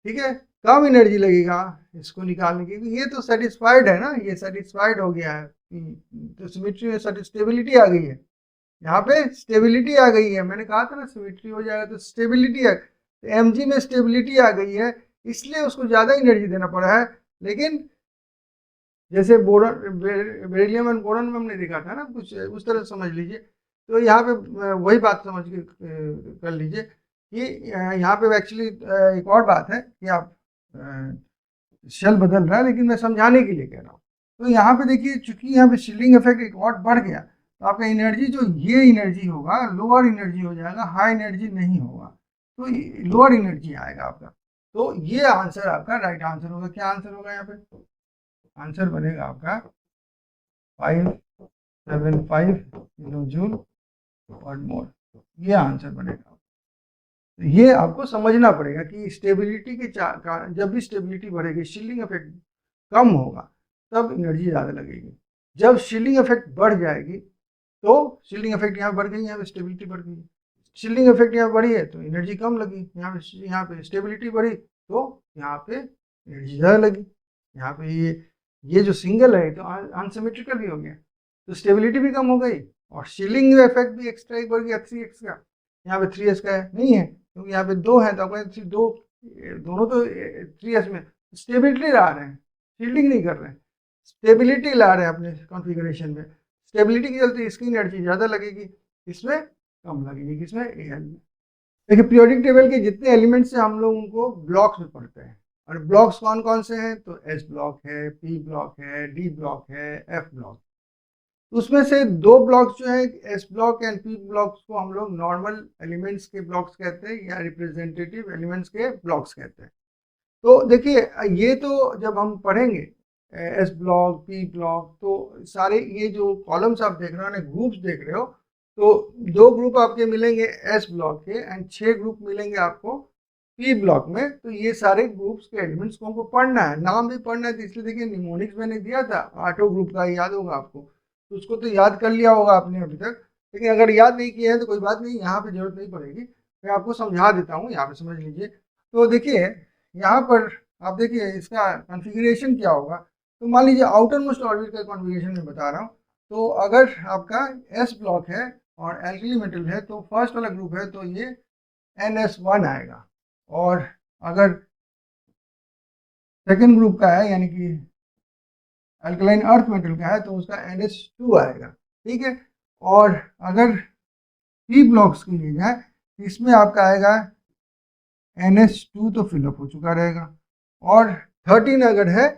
ठीक है, कम एनर्जी लगेगा इसको निकालने की। ये तो सेटिस्फाइड है ना, ये सेटिस्फाइड हो गया है, तो सिमेट्री में स्टेबिलिटी आ गई है, यहाँ पे स्टेबिलिटी आ गई है। मैंने कहा था ना सिमेट्री हो जाएगा तो स्टेबिलिटी है, तो mg में स्टेबिलिटी आ गई है, इसलिए उसको ज़्यादा एनर्जी देना पड़ा है। लेकिन जैसे बोरॉन, बेरिलियम एंड बोरॉन में हमने देखा था ना, कुछ उस तरह समझ लीजिए। तो यहाँ पे वही बात समझ के कर लीजिए कि यहाँ पे एक्चुअली एक और बात है कि आप शेल बदल रहा है, लेकिन मैं समझाने के लिए कह रहा हूँ। तो यहाँ पे देखिए, चूंकि यहाँ पे शील्डिंग इफेक्ट एक और बढ़ गया, तो आपका एनर्जी जो ये एनर्जी होगा लोअर एनर्जी हो जाएगा, हाई एनर्जी नहीं होगा, तो लोअर एनर्जी आएगा आपका। तो ये आंसर आपका राइट आंसर होगा। क्या आंसर होगा यहाँ पे, आंसर बनेगा आपका 575 किलो जूल और मोल, ये आंसर बनेगा। तो ये आपको समझना पड़ेगा कि स्टेबिलिटी के कारण जब भी स्टेबिलिटी बढ़ेगी, शील्डिंग इफेक्ट कम होगा, तब एनर्जी ज़्यादा लगेगी। जब शील्डिंग इफेक्ट बढ़ जाएगी, तो शील्डिंग इफेक्ट यहाँ बढ़ गई, यहाँ पे स्टेबिलिटी बढ़ गई, शील्डिंग इफेक्ट यहाँ बढ़ी है तो एनर्जी कम लगी, यहाँ पे स्टेबिलिटी बढ़ी तो यहाँ पे एनर्जी ज़्यादा लगी। यहाँ पे ये जो सिंगल है तो अनसिमेट्रिकल भी हो गया, तो स्टेबिलिटी भी कम हो गई और शील्डिंग इफेक्ट भी एक्स्ट्रा एक बढ़ गया 3x का, यहाँ पे 3s का है नहीं है, क्योंकि यहाँ पे 2 है तो आपको दोनों तो 3s में स्टेबिलिटी ला रहे हैं, शील्डिंग नहीं कर रहे हैं, स्टेबिलिटी ला रहे हैं अपने कॉन्फ़िगरेशन में। स्टेबिलिटी के चलते इसकी एनर्जी ज़्यादा लगेगी, इसमें कम लगेगी, किसमें, एल में। देखिए पीरियोडिक टेबल के जितने एलिमेंट्स हैं हम लोग उनको ब्लॉक्स में पढ़ते हैं, और ब्लॉक्स कौन कौन से हैं, तो एस ब्लॉक है, पी ब्लॉक है, डी ब्लॉक है, एफ ब्लॉक। उसमें से 2 ब्लॉक्स जो है S block and P blocks को हम लोग नॉर्मल एलिमेंट्स के ब्लॉक्स कहते हैं या रिप्रेजेंटेटिव एलिमेंट्स के ब्लॉक्स कहते हैं। तो देखिए ये तो जब हम पढ़ेंगे एस ब्लॉक, पी ब्लॉक, तो सारे ये जो कॉलम्स आप देख रहे हो ना, ग्रुप्स देख रहे हो, तो 2 ग्रुप आपके मिलेंगे एस ब्लॉक के एंड 6 ग्रुप मिलेंगे आपको पी ब्लॉक में। तो ये सारे ग्रुप्स के एलिमेंट्स को हमको पढ़ना है, नाम भी पढ़ना है, तो इसलिए देखिए निमोनिक्स मैंने दिया था 8 ग्रुप का, याद होगा आपको, तो उसको तो याद कर लिया होगा आपने अभी तक। लेकिन अगर याद नहीं किया है तो कोई बात नहीं, यहाँ पे जरूरत नहीं पड़ेगी, मैं आपको समझा देता हूँ, यहाँ पे समझ लीजिए। तो देखिए यहाँ पर आप देखिए इसका कॉन्फ़िगरेशन क्या होगा। तो मान लीजिए आउटर मोस्ट ऑर्बिट का कॉन्फ़िगरेशन मैं बता रहा हूँ। तो अगर आपका एस ब्लॉक है और एल्कली मेटल है तो फर्स्ट वाला ग्रुप है तो ये NS1 आएगा, और अगर सेकेंड ग्रुप का है यानी कि अल्कलाइन अर्थ मेटल का है तो उसका NH2 आएगा, ठीक है। और अगर पी ब्लॉक्स की ली जाए तो इसमें आपका आएगा NH2 तो फिलअप हो चुका रहेगा, और 13 अगर है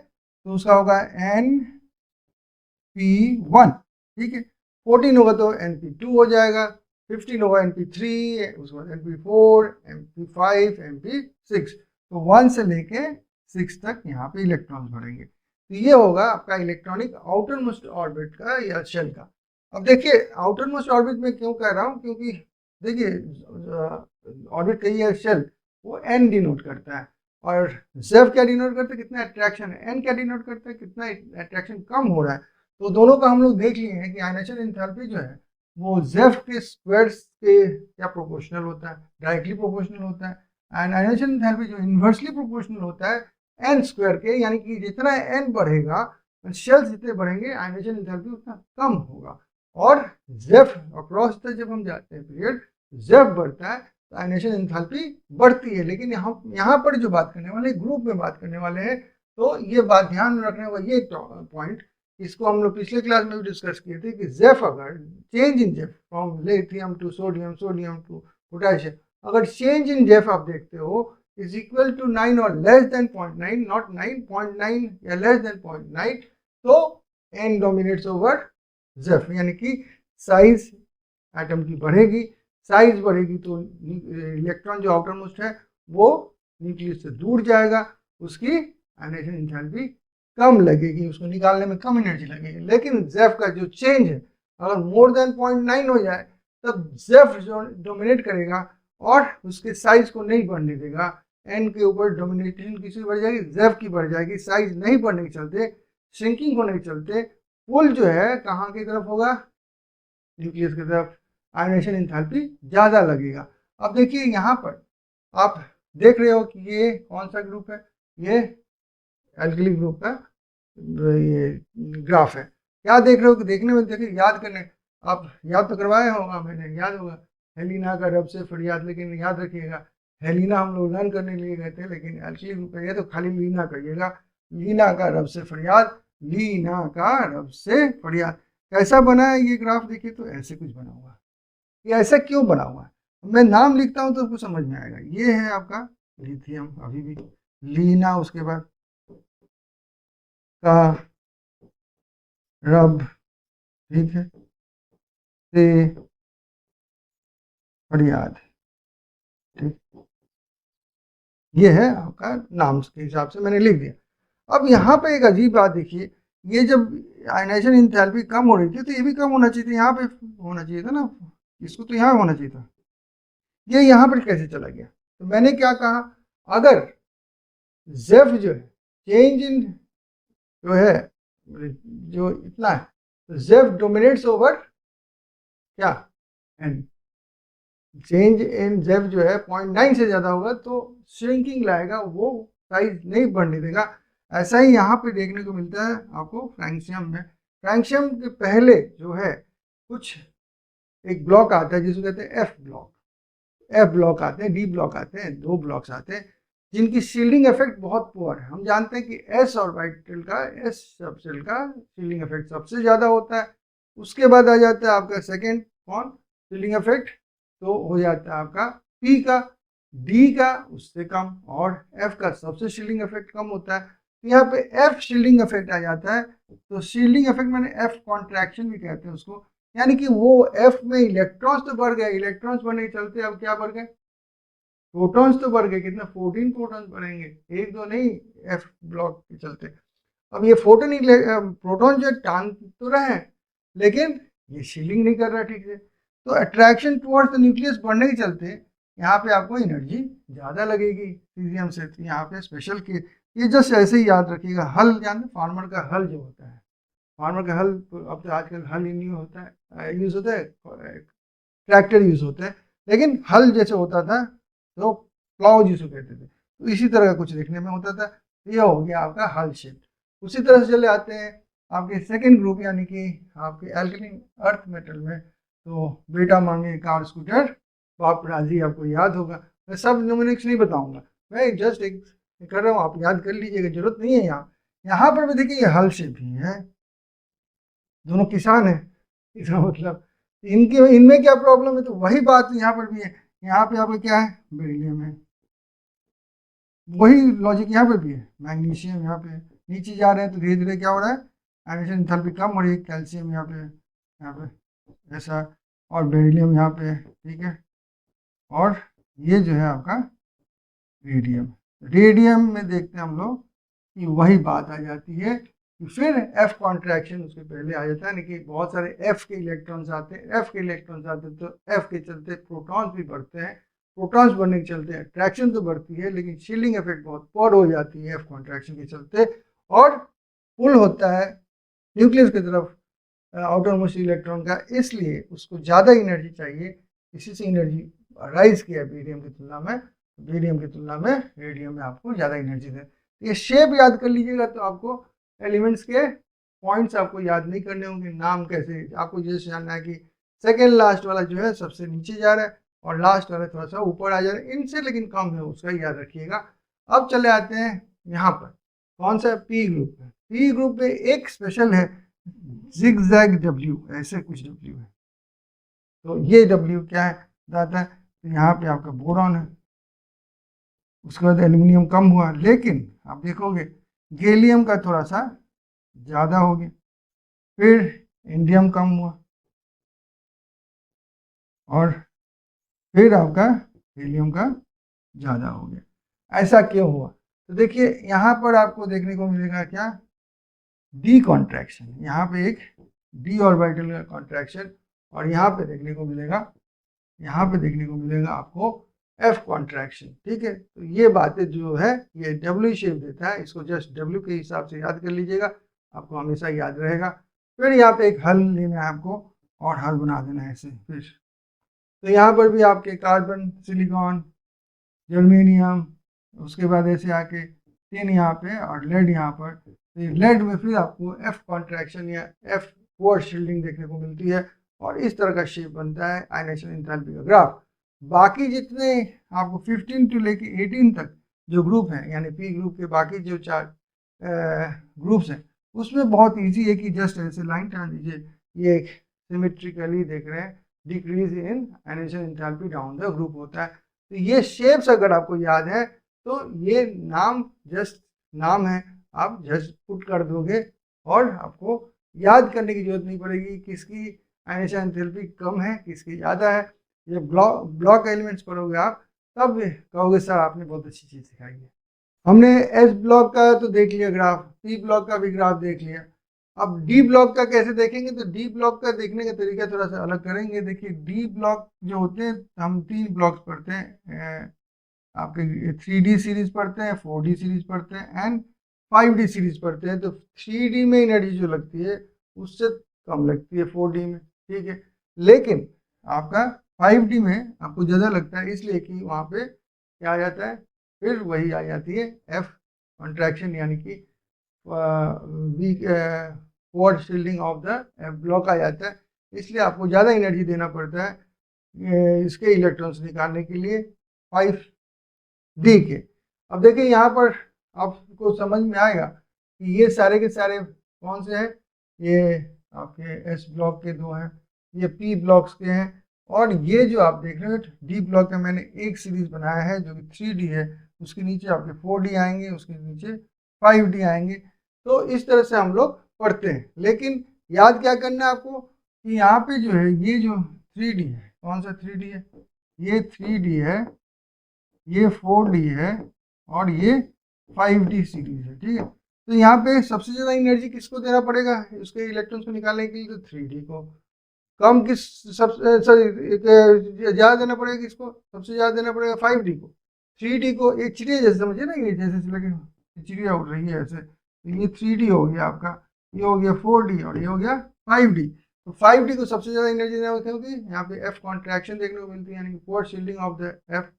तो उसका होगा NP1, ठीक है। 14 होगा तो NP2 हो जाएगा, 15 होगा NP3, उसके बाद NP4, MP5, MP6, तो 1 से लेके 6 तक यहाँ पे इलेक्ट्रॉन्स भरेंगे। तो ये होगा आपका इलेक्ट्रॉनिक आउटर मोस्ट ऑर्बिट का या शेल का। अब देखिए आउटर मोस्ट ऑर्बिट में क्यों कह रहा हूँ, क्योंकि देखिए ऑर्बिट का ये शेल वो n डिनोट करता है, और जेफ क्या डिनोट करता है, कितना अट्रैक्शन है, n क्या डिनोट करता है, कितना अट्रैक्शन कम हो रहा है। तो दोनों का हम लोग देख लिए हैं कि आयनेशन एंथैल्पी जो है वो जेफ के स्क्वायर्स के क्या प्रोपोर्शनल होता है, डायरेक्टली प्रोपोर्शनल होता है, एंड आयनेशन एंथैल्पी जो इन्वर्सली प्रोपोर्शनल होता है n स्क्वायर के, यानी कि जितना n बढ़ेगा, शेल्स जितने बढ़ेंगे आयनेशन एंथैल्पी उतना कम होगा। और जेफ अक्रॉस तक जब हम जाते हैं पीरियड, जेफ बढ़ता है तो आयनेशन एंथैल्पी बढ़ती है। लेकिन यहाँ पर जो बात करने वाले ग्रुप में बात करने वाले हैं तो ये बात ध्यान में रखने वाला ये पॉइंट, इसको हम लोग पिछले क्लास में भी डिस्कस किए थे कि जेफ अगर change in Zeff from lithium to sodium, sodium to potassium, अगर चेंज इन जेफ आप देखते हो इज इक्वल टू 9 और लेस देन 0.9, नॉट 9.9 या लेस देन 0.9, तो एन डोमिनेट्स ओवर जेफ, यानी कि साइज एटम की बढ़ेगी, साइज बढ़ेगी तो इलेक्ट्रॉन जो आउटर मोस्ट है वो न्यूक्लियस से दूर जाएगा, उसकी आयनाइजेशन एंथैल्पी कम लगेगी, उसको निकालने में कम एनर्जी लगेगी। लेकिन जेफ का जो चेंज है अगर मोर देन 0.9 हो जाए तब जेफ डोमिनेट करेगा और उसके साइज को नहीं बढ़ने देगा, एन के ऊपर डोमिनेशन किसी बढ़ जाएगी, जेफ की बढ़ जाएगी, साइज नहीं बढ़ने के चलते, श्रिंकिंग होने के चलते पुल जो है कहाँ की तरफ होगा, न्यूक्लियस की तरफ, आयनाइजेशन एंथैल्पी ज़्यादा लगेगा। अब देखिए यहाँ पर आप देख रहे हो कि ये कौन सा ग्रुप है, ये एल्किली ग्रुप का ये ग्राफ है। क्या देख रहे हो कि देखने में, देखिए याद करने, आप याद तो करवाए होगा, मैंने याद होगा हेलिना का रब से फरियाद, लेकिन याद रखिएगा हेलिना हम लोग लर्न करने लिए गए थे, लेकिन एल्किली ग्रुप है तो खाली लीना करिएगा, लीना का रब से फरियाद, लीना का रब से फरियाद। कैसा बना है ये ग्राफ, देखिए तो ऐसे कुछ बना हुआ है। ये ऐसा क्यों बना हुआ है, मैं नाम लिखता हूँ तो आपको समझ में आएगा। ये है आपका लिथियम, अभी भी लीना, उसके बाद का रब, ठीक है, से फरियाद, ठीक, ये है आपका नाम के हिसाब से मैंने लिख दिया। अब यहाँ पे एक अजीब बात देखिए, ये जब आयनाइजेशन एंथैल्पी कम हो रही थी तो ये भी कम होना चाहिए था, यहाँ पे होना चाहिए था ना, इसको तो यहाँ होना चाहिए था, ये यहाँ पर कैसे चला गया? तो मैंने क्या कहा, अगर जेफ जो है चेंज इन जो है जो इतना है तो जेफ डोमिनेट्स ओवर क्या, एन, चेंज इन जेफ जो है 0.9 से ज़्यादा होगा तो श्रिंकिंग लाएगा, वो साइज नहीं बढ़ने देगा। ऐसा ही यहाँ पे देखने को मिलता है आपको फ्रैंक्शियम में। फ्रैंक्शियम के पहले जो है कुछ एक ब्लॉक आता है जिसको कहते हैं एफ ब्लॉक, एफ ब्लॉक आते हैं, डी ब्लॉक आते हैं, दो ब्लॉक्स आते हैं जिनकी शील्डिंग इफेक्ट बहुत पुअर है। हम जानते हैं कि एस ऑर्बिटल का, एस सबसेल का शील्डिंग इफेक्ट सबसे ज़्यादा होता है। उसके बाद आ जाता है आपका सेकेंड कौन शील्डिंग इफेक्ट, तो हो जाता है आपका पी का, डी का उससे कम, और एफ का सबसे शील्डिंग इफेक्ट कम होता है। तो यहाँ पे एफ शील्डिंग इफेक्ट आ जाता है। तो शील्डिंग इफेक्ट मैंने एफ कॉन्ट्रैक्शन भी कहते हैं उसको, यानी कि वो एफ में इलेक्ट्रॉन्स तो बढ़ गए, इलेक्ट्रॉन्स बढ़ने के चलते अब क्या बढ़ गए, प्रोटॉन्स तो बढ़ गए, कितना 14 प्रोटॉन्स बढ़ेंगे, एक दो नहीं, एफ ब्लॉक के चलते। अब ये 14 प्रोटॉन जो टांग तो रहे हैं लेकिन ये शील्डिंग नहीं कर रहा ठीक से, तो अट्रैक्शन टुवर्ड्स द न्यूक्लियस बढ़ने के चलते यहाँ पे आपको एनर्जी ज़्यादा लगेगी सीजियम से। तो यहाँ पे स्पेशल के ये जस्ट ऐसे ही याद रखिएगा, हल जानते, फार्मर का हल जो होता है, फार्मर का हल, अब तो आजकल हल ही नहीं होता है, यूज़ होता है, ट्रैक्टर यूज़ होता है, लेकिन हल जैसे होता था तो प्लाउ जिसको कहते थे, तो इसी तरह का कुछ देखने में होता था। ये हो गया आपका हल शेप। उसी तरह से चले आते हैं आपके सेकंड ग्रुप, यानी कि आपके एल्कलीन अर्थ मेटल में, तो बेटा मांगे कार स्कूटर बाप राजी, आपको याद होगा। मैं सब न्यूमेरिक्स नहीं बताऊंगा, मैं जस्ट एक कर रहा हूँ, आप याद कर लीजिएगा, जरूरत नहीं है। यहाँ पर भी देखिए ये हल शेप ही है, दोनों किसान है, इसका मतलब इनमें क्या प्रॉब्लम है, तो वही बात यहाँ पर भी है। यहाँ पे आपका क्या है, बेरिलियम है, वही लॉजिक यहाँ पे भी है, मैग्नीशियम यहाँ पे नीचे जा रहे हैं तो धीरे धीरे क्या हो रहा है, आयनाइजेशन एंथैल्पी कम हो रही है, कैल्शियम यहाँ पे ऐसा, और बेरिलियम यहाँ पे, ठीक है, और ये जो है आपका रेडियम। रेडियम में देखते हैं हम लोग कि वही बात आ जाती है कि फिर एफ कॉन्ट्रैक्शन उसके पहले आ जाता है, यानी कि बहुत सारे एफ के इलेक्ट्रॉन्स आते हैं, एफ के इलेक्ट्रॉन्स आते हैं तो एफ के चलते प्रोटॉन्स भी बढ़ते हैं, प्रोटॉन्स बढ़ने के चलते अट्रैक्शन तो बढ़ती है लेकिन शील्डिंग इफेक्ट बहुत पुअर हो जाती है एफ कॉन्ट्रैक्शन के चलते, और पुल होता है न्यूक्लियस की तरफ आउटर मोस्ट इलेक्ट्रॉन का, इसलिए उसको ज़्यादा एनर्जी चाहिए, इसी से एनर्जी राइज किया बेरियम की तुलना में, बेरियम की तुलना में रेडियम में आपको ज़्यादा एनर्जी दे। ये शेप याद कर लीजिएगा तो आपको एलिमेंट्स के पॉइंट्स आपको याद नहीं करने होंगे, नाम कैसे, आपको जैसे जानना है कि सेकेंड लास्ट वाला जो है सबसे नीचे जा रहा है और लास्ट वाला थोड़ा सा ऊपर आ जा रहा है, इनसे लेकिन कम है, उसका याद रखिएगा। अब चले आते हैं यहाँ पर, कौन सा पी ग्रुप है। पी ग्रुप में एक स्पेशल है जिगजैग डब्ल्यू, ऐसे कुछ डब्ल्यू है। तो ये डब्ल्यू क्या है बताता है, तो यहाँ पे आपका बोरॉन है। उसके बाद एल्यूमिनियम कम हुआ, लेकिन आप देखोगे गैलियम का थोड़ा सा ज़्यादा हो गया, फिर इंडियम कम हुआ, और फिर आपका हीलियम का ज़्यादा हो गया। ऐसा क्यों हुआ? तो देखिए यहाँ पर आपको देखने को मिलेगा क्या, डी कॉन्ट्रैक्शन, यहाँ पे एक डी ऑर्बिटल का कॉन्ट्रैक्शन, और यहाँ पे देखने को मिलेगा, यहाँ पे देखने को मिलेगा आपको एफ कॉन्ट्रैक्शन। ठीक है, तो ये बातें जो है ये डब्ल्यू शेप देता है, इसको जस्ट डब्ल्यू के हिसाब से याद कर लीजिएगा, आपको हमेशा याद रहेगा। फिर यहाँ पे एक हल लेना है आपको और हल बना देना है ऐसे। फिर तो यहाँ पर भी आपके कार्बन, सिलिकॉन, जर्मेनियम, उसके बाद ऐसे आके टिन यहाँ पे और लेड यहाँ पर। तो लेड में फिर आपको एफ कॉन्ट्रैक्शन या एफ फोर्स शील्डिंग देखने को मिलती है, और इस तरह का शेप बनता है आयनाइजेशन एंथैल्पी का ग्राफ। बाकी जितने आपको 15 टू लेके 18 तक जो ग्रुप हैं, यानी पी ग्रुप के बाकी जो 4 ग्रुप्स हैं, उसमें बहुत इजी है कि जस्ट ऐसे लाइन टान दीजिए, ये एक सिमेट्रिकली देख रहे हैं decrease in ionisation enthalpy down the group होता है। तो ये शेप्स अगर आपको याद है तो ये नाम जस्ट नाम है, आप जस्ट पुट कर दोगे और आपको याद करने की जरूरत नहीं पड़ेगी किसकी आयनाइजेशन एंथैल्पी कम है किसकी ज़्यादा है। जब ब्लॉक एलिमेंट्स पढ़ोगे आप तब कहोगे सर आपने बहुत अच्छी चीज़ सिखाई है। हमने एस ब्लॉक का तो देख लिया ग्राफ, पी ब्लॉक का भी ग्राफ देख लिया। अब डी ब्लॉक का कैसे देखेंगे, तो डी ब्लॉक का देखने का तरीका थोड़ा सा अलग करेंगे। देखिए डी ब्लॉक जो होते हैं, हम 3 ब्लॉक्स पढ़ते हैं, आपके 3D सीरीज पढ़ते हैं, 4D सीरीज पढ़ते हैं एंड 5D सीरीज पढ़ते हैं। तो 3D में एनर्जी जो लगती है उससे कम लगती है 4D में, ठीक है। लेकिन आपका 5D में आपको ज़्यादा लगता है, इसलिए कि वहाँ पे क्या आ जाता है, फिर वही आ जाती है एफ कॉन्ट्रैक्शन, यानी कि weak force shielding of the F block आ जाता है। इसलिए आपको ज़्यादा एनर्जी देना पड़ता है इसके इलेक्ट्रॉन्स निकालने के लिए 5D के। अब देखिए यहाँ पर आपको समझ में आएगा कि ये सारे के सारे कौन से हैं, ये आपके एस ब्लॉक के 2 हैं, ये पी ब्लॉक्स के हैं, और ये जो आप देख रहे हो डी ब्लॉक का मैंने एक सीरीज बनाया है जो कि 3D है, उसके नीचे आपके 4D आएंगे, उसके नीचे 5D आएंगे। तो इस तरह से हम लोग पढ़ते हैं। लेकिन याद क्या करना है आपको कि यहाँ पे जो है ये जो 3D है, कौन सा 3D है, ये 3D है, ये 4D है, और ये 5D सीरीज है, ठीक है। तो यहाँ पे सबसे ज़्यादा एनर्जी किसको देना पड़ेगा उसके इलेक्ट्रॉन्स को निकालने के लिए, तो 3D को। कम किस सबसे ज़्यादा देना पड़ेगा किसको, सबसे ज़्यादा देना पड़ेगा 5D को। 3D को एक चिड़िया जैसे समझिए ना, ये जैसे लगे चिड़िया उड़ रही है ऐसे, तो ये 3D हो गया आपका, ये हो गया 4D और ये हो गया 5D। तो 5D को सबसे ज़्यादा एनर्जी देना क्योंकि यहाँ पे एफ कॉन्ट्रैक्शन देखने को मिलती है, यानी force shielding of the F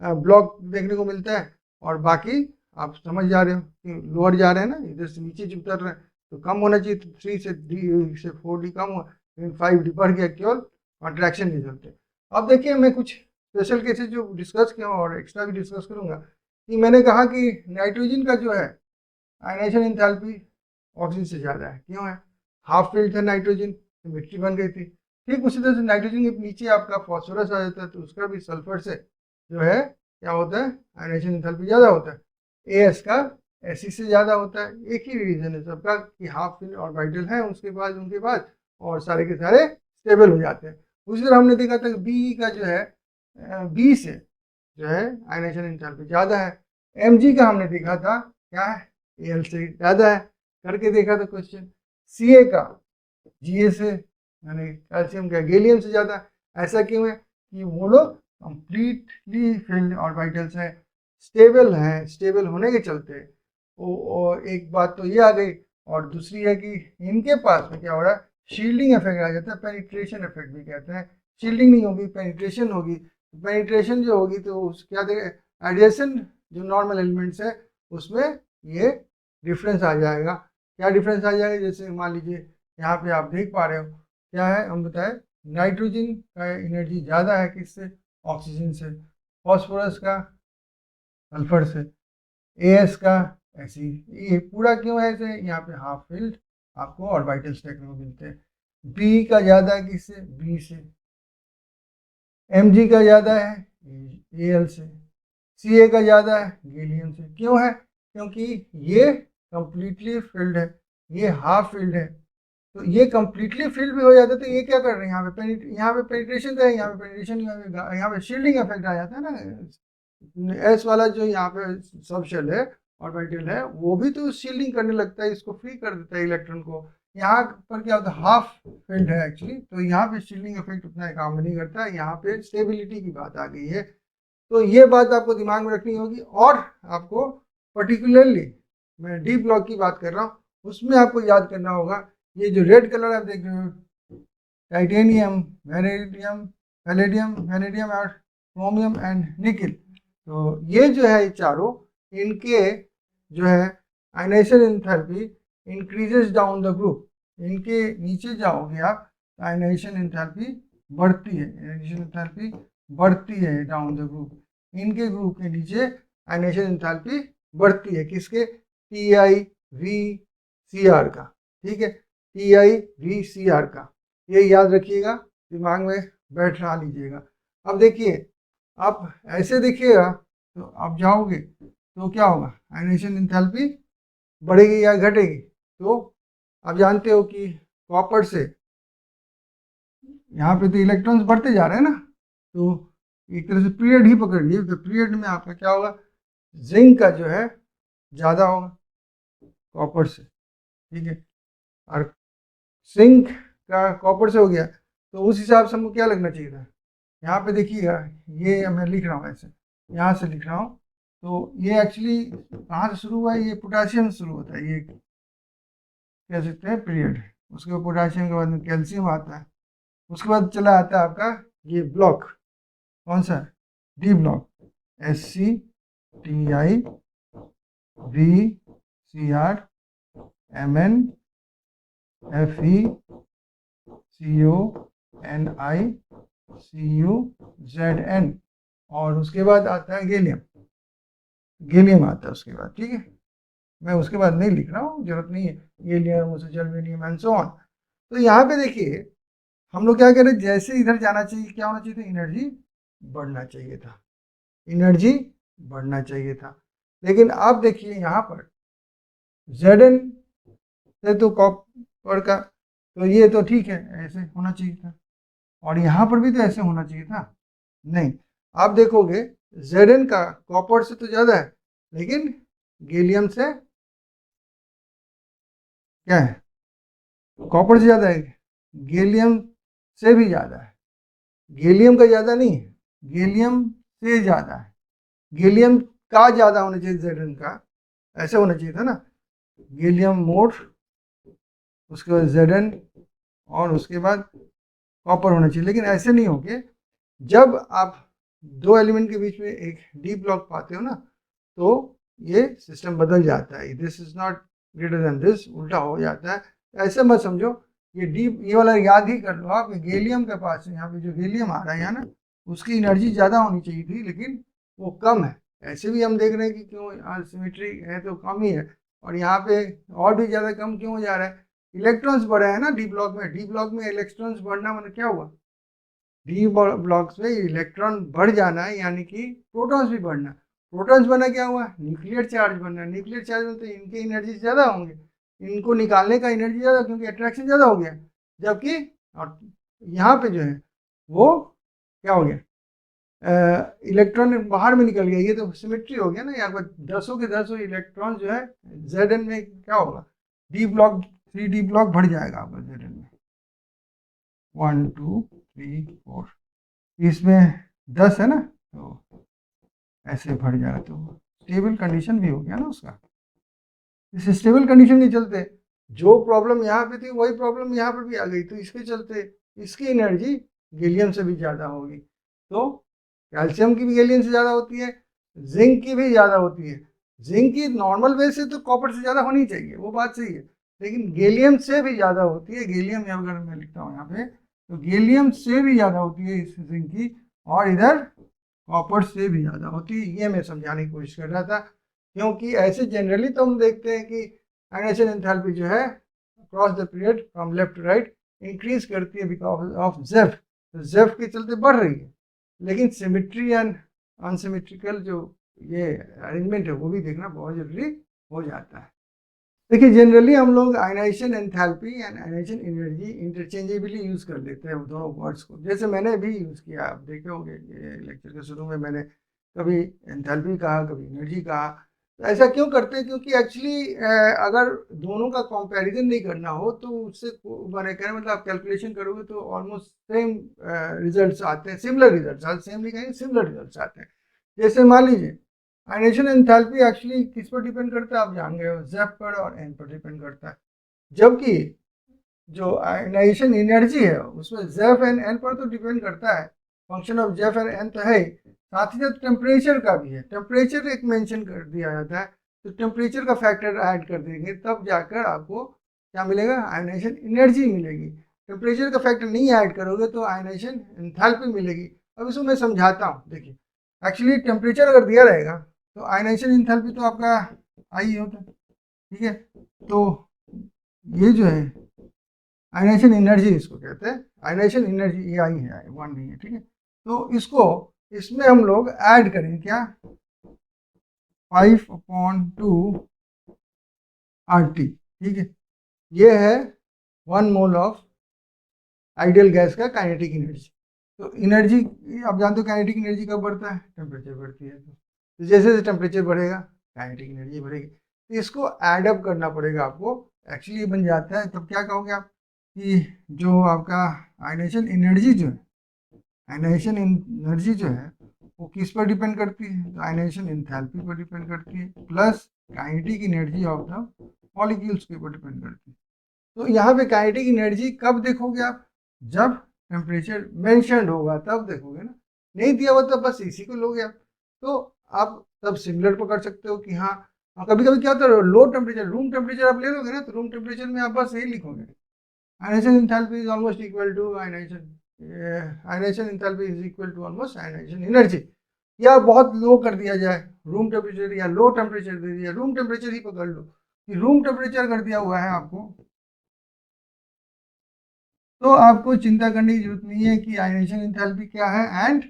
block देखने को मिलता है। और बाकी आप समझ जा रहे हो कि लोअर जा रहे हैं ना, इधर से नीचे उतर रहे हैं, तो कम होना चाहिए। तो 3 से D से 4D कम हुआ, लेकिन 5D बढ़ गया केवल कॉन्ट्रैक्शन के चलते। अब देखिए मैं कुछ स्पेशल केसेस जो डिस्कस किया और एक्स्ट्रा भी डिस्कस करूँगा, कि मैंने कहा कि नाइट्रोजन का जो है आयनाइजेशन एंथैल्पी ऑक्सीजन से ज़्यादा है। क्यों है, हाफ फिल्ड था नाइट्रोजन तो मिट्टी बन गई थी। ठीक उसी तरह से नाइट्रोजन के नीचे आपका फॉस्फोरस आ जाता है, तो उसका भी सल्फर से जो है क्या होता है, आयनाइजेशन एंथैल्पी ज़्यादा होता है। एस का एसिड से ज़्यादा होता है। एक ही रीज़न है सबका कि हाफ फिल्ड ऑर्बिटल है उनके पास और सारे के सारे स्टेबल हो जाते हैं। उसी तरह हमने देखा था कि बी का जो है बी से जो है आयनाइजेशन एंथैल्पी ज़्यादा है। एम का हमने देखा था क्या है, एल से ज़्यादा है, करके देखा था क्वेश्चन। सी का जी से यानी कैल्शियम का गैलियम से ज़्यादा। ऐसा क्यों है कि वो लोग कंप्लीटली फिल्ड ऑर्बिटल्स हैं, स्टेबल हैं, स्टेबल होने के चलते और एक बात तो ये आ गई, और दूसरी है कि इनके पास में क्या हो रहा है, शील्डिंग इफेक्ट आ जाता है, पेनिट्रेशन इफेक्ट भी कहते हैं। शील्डिंग नहीं होगी, पेनिट्रेशन होगी। पेनिट्रेशन जो होगी तो क्या देगा, एडजेसेंट जो नॉर्मल एलिमेंट्स है उसमें ये डिफरेंस आ जाएगा। क्या डिफरेंस आ जाएगा, जैसे मान लीजिए यहाँ पे आप देख पा रहे हो क्या है, हम बताएं नाइट्रोजन का एनर्जी ज़्यादा है किससे, ऑक्सीजन से। फॉस्फोरस का सल्फर से। एस का ऐसी ये पूरा क्यों है ऐसे, यहाँ पे हाफ फील्ड आपको ऑर्बिटल्स देखने को मिलते हैं। बी का ज़्यादा है किससे, बी से। एम जी का ज़्यादा है ए एल से। सी ए का ज़्यादा है गैलियम से। क्यों है, क्योंकि ये कंप्लीटली फील्ड है, ये हाफ फील्ड है। तो ये कंप्लीटली फील्ड भी हो जाता है तो ये क्या कर रहे हैं, यहाँ पे पेनिट्रेशन है, यहाँ पे पेनिट्रेशन, यहाँ पे शील्डिंग इफेक्ट आ जाता है ना। एस वाला जो यहाँ पे सब शेल है ऑर्बिटल है वो भी तो शील्डिंग करने लगता है, इसको फ्री कर देता है इलेक्ट्रॉन को। यहाँ पर क्या होता है, हाफ फील्ड है एक्चुअली, तो यहाँ पे शील्डिंग इफेक्ट उतना काम नहीं करता है। यहाँ पे स्टेबिलिटी की बात आ गई है, तो ये बात आपको दिमाग में रखनी होगी। और आपको पर्टिकुलरली मैं डी ब्लॉक की बात कर रहा हूँ, उसमें आपको याद करना होगा ये जो रेड कलर आप देख रहे हो, टाइटेनियम, वेनेडियम, वेनेडियम और क्रोमियम एंड निकल, तो ये जो है चारों, इनके जो है ionization enthalpy increases down the group. इनके नीचे जाओगे आप, आयनाइजेशन एंथैल्पी बढ़ती है, आयनाइजेशन एंथैल्पी बढ़ती है डाउन द ग्रुप। इनके ग्रुप के नीचे आयनाइजेशन एंथैल्पी बढ़ती है, किसके, T I V C R का, ठीक है, T I V C R का, ये याद रखिएगा, दिमाग में बैठा लीजिएगा। अब देखिए, आप ऐसे देखिएगा तो आप जाओगे तो क्या होगा, आयनाइजेशन एंथैल्पी बढ़ेगी या घटेगी। तो आप जानते हो कि कॉपर से यहाँ पे तो इलेक्ट्रॉन्स बढ़ते जा रहे हैं ना, तो एक तरह से पीरियड ही पकड़िए, तो पीरियड में आपका क्या होगा, जिंक का जो है ज़्यादा होगा कॉपर से, ठीक है। और जिंक का कॉपर से हो गया तो उस हिसाब से हमको क्या लगना चाहिए था, यहाँ पे देखिएगा, ये मैं लिख रहा हूँ ऐसे, यहाँ से लिख रहा हूँ, तो ये एक्चुअली कहाँ से शुरू हुआ है, ये पोटासियम से शुरू होता है, ये कह सकते हैं पीरियड। उसके बाद पोटासियम के बाद में कैल्शियम आता है, उसके बाद चला आता है आपका ये ब्लॉक, कौन सा, D block, S C T I V C R M N F E C O N I C U Z N, और उसके बाद आता है गैलियम, गैलियम आता है उसके बाद, ठीक है। मैं उसके बाद नहीं लिख रहा हूँ, जरूरत नहीं है, gallium, germanium and so on. तो यहाँ पे देखिए हम लोग क्या कह रहे हैं, जैसे इधर जाना चाहिए, क्या होना चाहिए था, एनर्जी बढ़ना चाहिए था, एनर्जी बढ़ना चाहिए था। लेकिन आप देखिए यहाँ पर Zn से तो कॉपर का, तो ये तो ठीक है, ऐसे होना चाहिए था, और यहाँ पर भी तो ऐसे होना चाहिए था, नहीं। आप देखोगे Zn का कॉपर से तो ज़्यादा है, लेकिन गैलियम से क्या है, कॉपर से ज़्यादा है, गैलियम से भी ज़्यादा है, गैलियम का ज़्यादा नहीं है, गैलियम से ज़्यादा है, गैलियम का ज़्यादा होना चाहिए Zn का, ऐसे होना चाहिए था ना, गैलियम मोर, उसके बाद Zn, और उसके बाद कॉपर होना चाहिए। लेकिन ऐसे नहीं हो गया, जब आप दो एलिमेंट के बीच में एक डी ब्लॉक पाते हो ना, तो ये सिस्टम बदल जाता है, this is not greater than this, उल्टा हो जाता है। ऐसे मत समझो, ये वाला याद ही कर लो आप, गैलियम के पास यहाँ पे जो गैलियम आ रहा है यहाँ ना, उसकी एनर्जी ज़्यादा होनी चाहिए थी, लेकिन वो कम है। ऐसे भी हम देख रहे हैं कि क्यों यहाँ सिमेट्री है तो कम ही है, और यहाँ पे और भी ज़्यादा कम क्यों हो जा रहा है, इलेक्ट्रॉन्स बढ़े हैं ना डी ब्लॉक में। डी ब्लॉक में इलेक्ट्रॉन्स बढ़ना मतलब क्या हुआ, डी ब्लॉक्स में इलेक्ट्रॉन बढ़ जाना है, यानी कि प्रोटॉन्स भी बढ़ना। प्रोटॉन्स बना क्या हुआ, न्यूक्लियर चार्ज बनना। न्यूक्लियर चार्ज में तो इनकी एनर्जी ज़्यादा होंगे, इनको निकालने का एनर्जी ज़्यादा, क्योंकि अट्रैक्शन ज़्यादा हो गया। जबकि और यहाँ पे जो है वो क्या हो गया, इलेक्ट्रॉन बाहर में निकल गया, ये तो सिमेट्री हो गया ना। यहाँ पर दसों के दसों इलेक्ट्रॉन जो है Zn में क्या होगा, डी ब्लॉक 3D ब्लॉक बढ़ जाएगा आपका Zn में, 1 2 3 4, इसमें 10 है ना, तो ऐसे बढ़ जाएगा, तो स्टेबल कंडीशन भी हो गया ना उसका। इस स्टेबल कंडीशन के चलते जो प्रॉब्लम यहाँ पे थी वही प्रॉब्लम यहाँ पर भी आ गई, तो इसके चलते इसकी एनर्जी गैलियम से भी ज़्यादा होगी। तो कैल्शियम की भी गैलियम से ज़्यादा होती है, जिंक की भी ज़्यादा होती है। जिंक की नॉर्मल बेस से तो कॉपर से ज़्यादा होनी चाहिए, वो बात सही है, लेकिन गैलियम से भी ज़्यादा होती है। गैलियम अगर मैं लिखता हूँ यहाँ पे, तो गैलियम से भी ज़्यादा होती है इस जिंक की, और इधर कॉपर से भी ज़्यादा होती है। ये मैं समझाने की कोशिश कर रहा था। क्योंकि ऐसे जनरली तो हम देखते हैं कि आयनाइजेशन एंथैल्पी जो है across the period from left to right increase करती है बिकॉज ऑफ जेफ, तो जेफ के चलते बढ़ रही है। लेकिन सिमेट्री एंड अनसिमेट्रिकल जो ये अरेंजमेंट है वो भी देखना बहुत जरूरी हो जाता है। देखिए जनरली हम लोग ionisation enthalpy and ionisation energy interchangeably use कर लेते हैं दोनों वर्ड्स को, जैसे मैंने भी यूज किया, आप देखे होंगे ये लेक्चर के शुरू में मैंने कभी एंथैल्पी कहा कभी एनर्जी कहा। तो ऐसा क्यों करते हैं, क्योंकि एक्चुअली अगर दोनों का कंपैरिजन नहीं करना हो तो उससे मैंने कहना मतलब आप कैलकुलेशन करोगे तो ऑलमोस्ट सेम रिजल्ट्स आते हैं, सिमिलर रिजल्ट्स, सेम नहीं कहेंगे सिमिलर रिजल्ट्स आते हैं। जैसे मान लीजिए आयनाइजेशन एंथैल्पी एक्चुअली किस पर डिपेंड करता है, आप जान गए हो, जेफ पर और एन पर डिपेंड करता है। जबकि जो आयनाइजेशन एनर्जी है उसमें जेफ एंड एन पर तो डिपेंड करता है, function of Zeff and n तो है, साथ ही साथ टेम्परेचर का भी है। टेम्परेचर एक मेंशन कर दिया जाता है, तो टेम्परेचर का फैक्टर ऐड कर देंगे तब जाकर आपको क्या मिलेगा, आयनाइजेशन एनर्जी मिलेगी। टेम्परेचर का फैक्टर नहीं ऐड करोगे तो आयनाइजेशन एंथैल्पी मिलेगी। अब इसको मैं समझाता हूँ। देखिए एक्चुअली टेम्परेचर अगर दिया रहेगा तो आयनाइजेशन एंथैल्पी तो आपका आई होता है, ठीक है। तो ये जो है आयनाइजेशन एनर्जी इसको कहते हैं, आयनाइजेशन एनर्जी ये आई है, वन नहीं है, ठीक है। तो इसको इसमें हम लोग ऐड करें क्या, 5/2 RT, ठीक है। ये है 1 मोल ऑफ आइडियल गैस का काइनेटिक एनर्जी। तो एनर्जी आप जानते हो काइनेटिक एनर्जी कब बढ़ता है, टेम्परेचर बढ़ती है, तो जैसे जैसे टेम्परेचर बढ़ेगा काइनेटिक एनर्जी बढ़ेगी। तो इसको ऐड अप करना पड़ेगा आपको, एक्चुअली ये बन जाता है। तब क्या कहोगे आप कि जो आपका आयनाइजेशन एनर्जी जो है, आयनाइजेशन एनर्जी जो है वो किस पर डिपेंड करती है, तो आयनाइजेशन एंथैल्पी पर डिपेंड करती है, plus kinetic energy of the molecules के ऊपर डिपेंड करती है। तो यहाँ पे काइनेटिक एनर्जी कब देखोगे आप, जब टेम्परेचर मेंशन्ड होगा तब देखोगे ना, नहीं दिया हुआ तो बस इसी को लोगे आप। तो आप तब सिमिलर पकड़ सकते हो कि हाँ, कभी कभी क्या होता है लो टेम्परेचर, रूम टेम्परेचर आप ले लोगे ना, तो रूम टेम्परेचर में आप बस यही लिखोगे, ionisation enthalpy is almost equal to ionisation enthalpy is equal to almost ionisation energy. या बहुत लो कर दिया जाए रूम टेम्परेचर, या लो टेम्परेचर दे दिया, रूम टेम्परेचर ही पकड़ लो कि रूम टेम्परेचर कर दिया हुआ है आपको, तो आपको चिंता करने की जरूरत नहीं है कि आयनाइजेशन एंथैल्पी क्या है एंड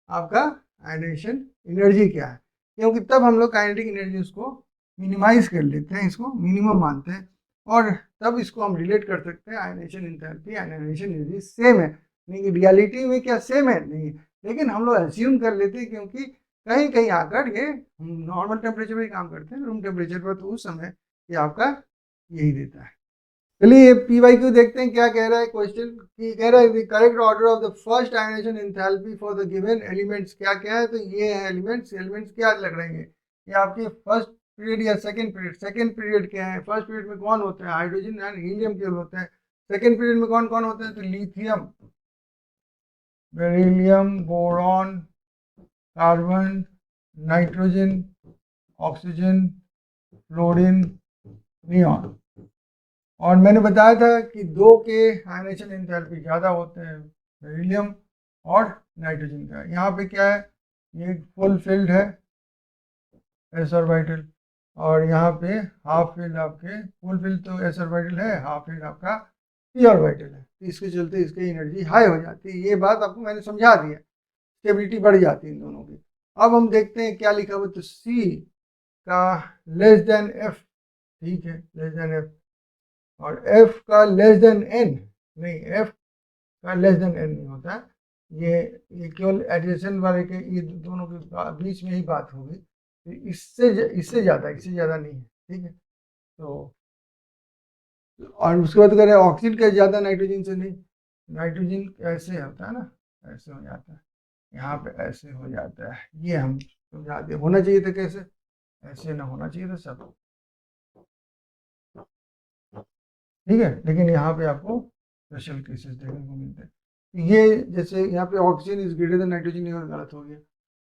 आपका आयनाइजेशन एनर्जी क्या है, क्योंकि तब हम लोग काइनेटिक एनर्जी उसको मिनिमाइज कर लेते हैं, इसको मिनिमम मानते हैं, और तब इसको हम रिलेट कर सकते हैं ionization enthalpy ionisation energy same है। नहीं रियलिटी में क्या सेम है, नहीं, लेकिन हम लोग एज्यूम कर लेते हैं क्योंकि कहीं कहीं आकर ये नॉर्मल टेम्परेचर पर ही काम करते हैं, रूम टेम्परेचर पर तो उस समय ये आपका यही देता है। चलिए PYQ देखते हैं क्या कह रहा है क्वेश्चन, कि कह रहा है the correct order of the first ionisation enthalpy for the given elements क्या क्या है, तो ये है एलिमेंट्स। एलिमेंट्स क्या लग रहे हैं, ये आपके फर्स्ट पीरियड या सेकंड पीरियड। सेकंड पीरियड क्या है, फर्स्ट पीरियड में कौन होते हैं, हाइड्रोजन एंड हीलियम केवल होते हैं। सेकंड पीरियड में कौन कौन होते हैं, तो lithium, beryllium, boron, carbon, nitrogen, oxygen, fluorine, neon. और मैंने बताया था कि दो के आयनाइजेशन एंथैल्पी ज़्यादा होते हैं, बेरिलियम और नाइट्रोजन का। यहाँ पे क्या है, ये फुल फिल्ड है एस ऑर्बिटल, और यहाँ पे हाफ फील्ड आपके, फुल फील्ड तो एस ऑर्बिटल है, हाफ फील्ड आपका पी ऑर्बिटल है। तो इसके चलते इसकी एनर्जी हाई हो जाती है, ये बात आपको मैंने समझा दी है, स्टेबिलिटी बढ़ जाती है इन दोनों की। अब हम देखते हैं क्या लिखा हुआ, तो सी का लेस देन एफ, ठीक है, लेस देन एफ, और एफ का लेस देन एन, नहीं एफ का लेस देन एन नहीं होता है, ये केवल एडिशन वाले के, ये दोनों के बीच में ही बात होगी, तो इससे ज़्यादा नहीं है, ठीक है। तो और उसके बाद कह रहे हैं ऑक्सीजन का ज़्यादा नाइट्रोजन से नहीं, नाइट्रोजन ऐसे होता है ना, ऐसे हो जाता है, यहाँ पे ऐसे हो जाता है, ये हम समझा दिए। होना चाहिए था कैसे, ऐसे ना होना चाहिए था सब, ठीक है, लेकिन यहाँ पे आपको स्पेशल केसेस देखने को मिलते हैं। ये जैसे यहाँ पे oxygen is greater than nitrogen, ये गलत हो गया।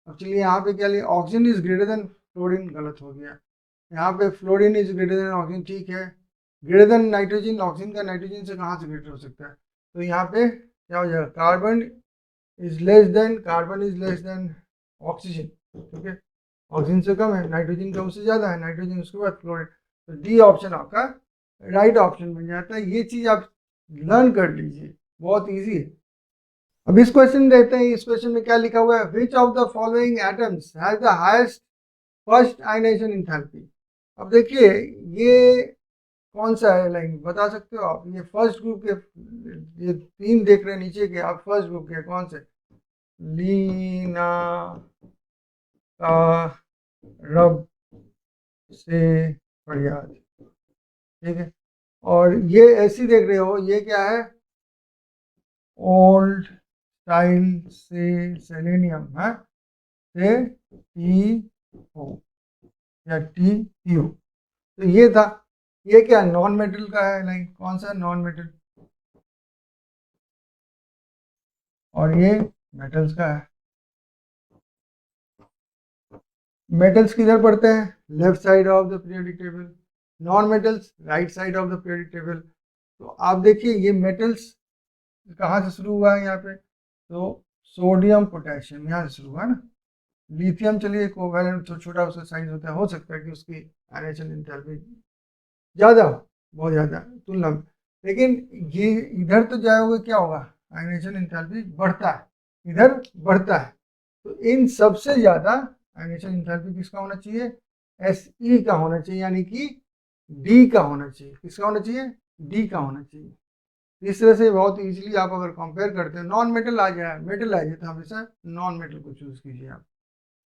अब चलिए यहाँ पे क्या लिया, oxygen is greater than fluorine, गलत हो गया। यहाँ पे fluorine is greater than oxygen, ठीक है, ग्रेटर देन नाइट्रोजन, ऑक्सीजन का नाइट्रोजन से कहाँ से ग्रेटर हो सकता है, तो यहाँ पे क्या हो जाएगा, carbon is less than oxygen, ठीक है। ऑक्सीजन से कम है, नाइट्रोजन का उससे ज़्यादा है, नाइट्रोजन उसके बाद क्लोरीन। तो डी ऑप्शन आपका राइट ऑप्शन बन जाता है। ये चीज़ आप लर्न कर लीजिए, बहुत ईजी है। अब इस क्वेश्चन देखते हैं, इस क्वेश्चन में क्या लिखा हुआ है, which of the following atoms has the highest first ionisation enthalpy. अब देखिए ये कौन सा है लाइन, बता सकते हो आप? ये फर्स्ट ग्रुप के, ये तीन देख रहे हैं नीचे के, आप फर्स्ट ग्रुप के कौन से? लीना का रब से फरियाद, ठीक है। और ये ऐसी देख रहे हो, ये क्या है? ओल्ड स्टाइल से सेलेनियम है, से टी ओ या टी यू। तो ये था, ये क्या नॉन मेटल का है लाइन, कौन सा नॉन मेटल? और ये मेटल्स का है। मेटल्स किधर पड़ते हैं? Left side of the periodic table, non metals right side of the periodic table. तो आप देखिए ये मेटल्स कहाँ से शुरू हुआ है यहाँ पे? तो सोडियम पोटेशियम यहाँ से शुरू हुआ ना। लिथियम चलिए कोवैलेंट तो छोटा उसका साइज होता है, हो सकता है कि उसकी आयनाइजेशन एंथैल्पी ज़्यादा हो, बहुत ज़्यादा तुलना में, लेकिन ये इधर तो जाओगे क्या होगा? आयनाइजेशन एंथैल्पी बढ़ता है, इधर बढ़ता है। तो इन सबसे ज़्यादा आयनाइजेशन एंथैल्पी किसका होना चाहिए? He का होना चाहिए, यानी कि डी का होना चाहिए। किसका होना चाहिए? डी का होना चाहिए। इस तरह से बहुत इजीली आप अगर कंपेयर करते हैं, नॉन मेटल आ जाए, मेटल आ जाए, तो हमेशा नॉन मेटल को चूज कीजिए आप।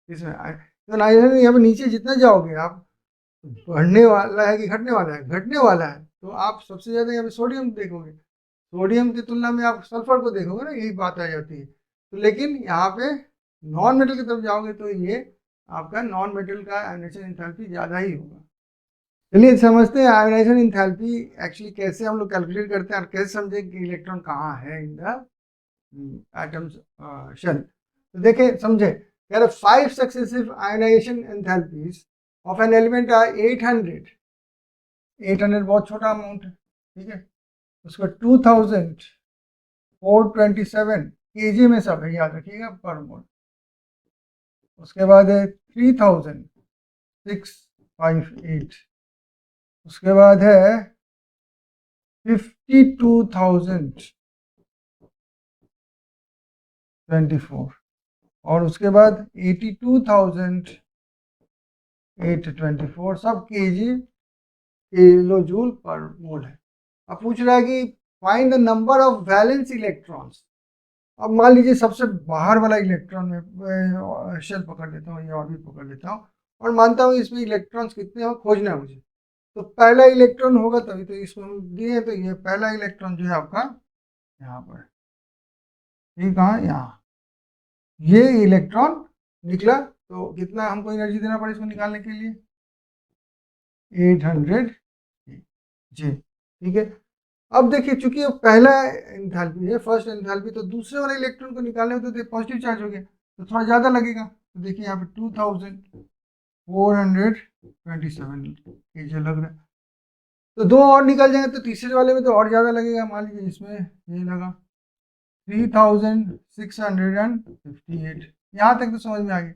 इसमें तो नाइट्रोजन यहाँ पे नीचे जितना जाओगे आप, बढ़ने वाला है कि घटने वाला है? घटने वाला है। तो आप सबसे ज़्यादा यहाँ पे सोडियम देखोगे, सोडियम की तुलना में आप सल्फर को देखोगे ना, यही बात आ जाती है। तो लेकिन यहाँ पे नॉन मेटल की तरफ जाओगे तो ये आपका नॉन मेटल का आयनाइजेशन एंथैल्पी ज़्यादा ही होगा। चलिए समझते हैं आयनाइजेशन एंथैल्पी एक्चुअली कैसे हम लोग कैलकुलेट करते हैं और कैसे समझें कि इलेक्ट्रॉन कहाँ है इन द एटम्स शेल। तो देखें समझे, कह रहे 5 successive ionisation enthalpies of an element are 800। 800 बहुत छोटा अमाउंट है, ठीक है। उसका 2427 kg में सब है, याद रखिएगा, पर मोल। उसके बाद है 3658, उसके बाद है 52,024, और उसके बाद 82,824, सब केजी किलो जूल पर मोल है। अब पूछ रहा है कि find the number of valence electrons. अब मान लीजिए सबसे बाहर वाला इलेक्ट्रॉन में शेल पकड़ लेता हूँ, ये ऑर्बिट पकड़ लेता हूँ, और मानता हूँ इसमें इलेक्ट्रॉन्स कितने हो खोजना है मुझे। तो पहला इलेक्ट्रॉन होगा तभी तो इसको हम दिए, तो ये पहला इलेक्ट्रॉन जो है आपका यहाँ पर, ये कहाँ? यहाँ ये इलेक्ट्रॉन निकला। तो कितना हमको एनर्जी देना पड़ा इसको निकालने के लिए? 800 जी, ठीक है। अब देखिए चूंकि ये पहला एंथैल्पी है, फर्स्ट एंथैल्पी, तो दूसरे वाले इलेक्ट्रॉन को निकालने में तो पॉजिटिव चार्ज हो गया, तो थोड़ा ज़्यादा लगेगा। तो देखिए यहाँ पे 2427 केजी लग रहा है। तो दो और निकल जाएंगे तो तीसरे वाले में तो और ज़्यादा लगेगा। मान लीजिए इसमें ये लगा 3658, यहाँ तक तो समझ में आ गया।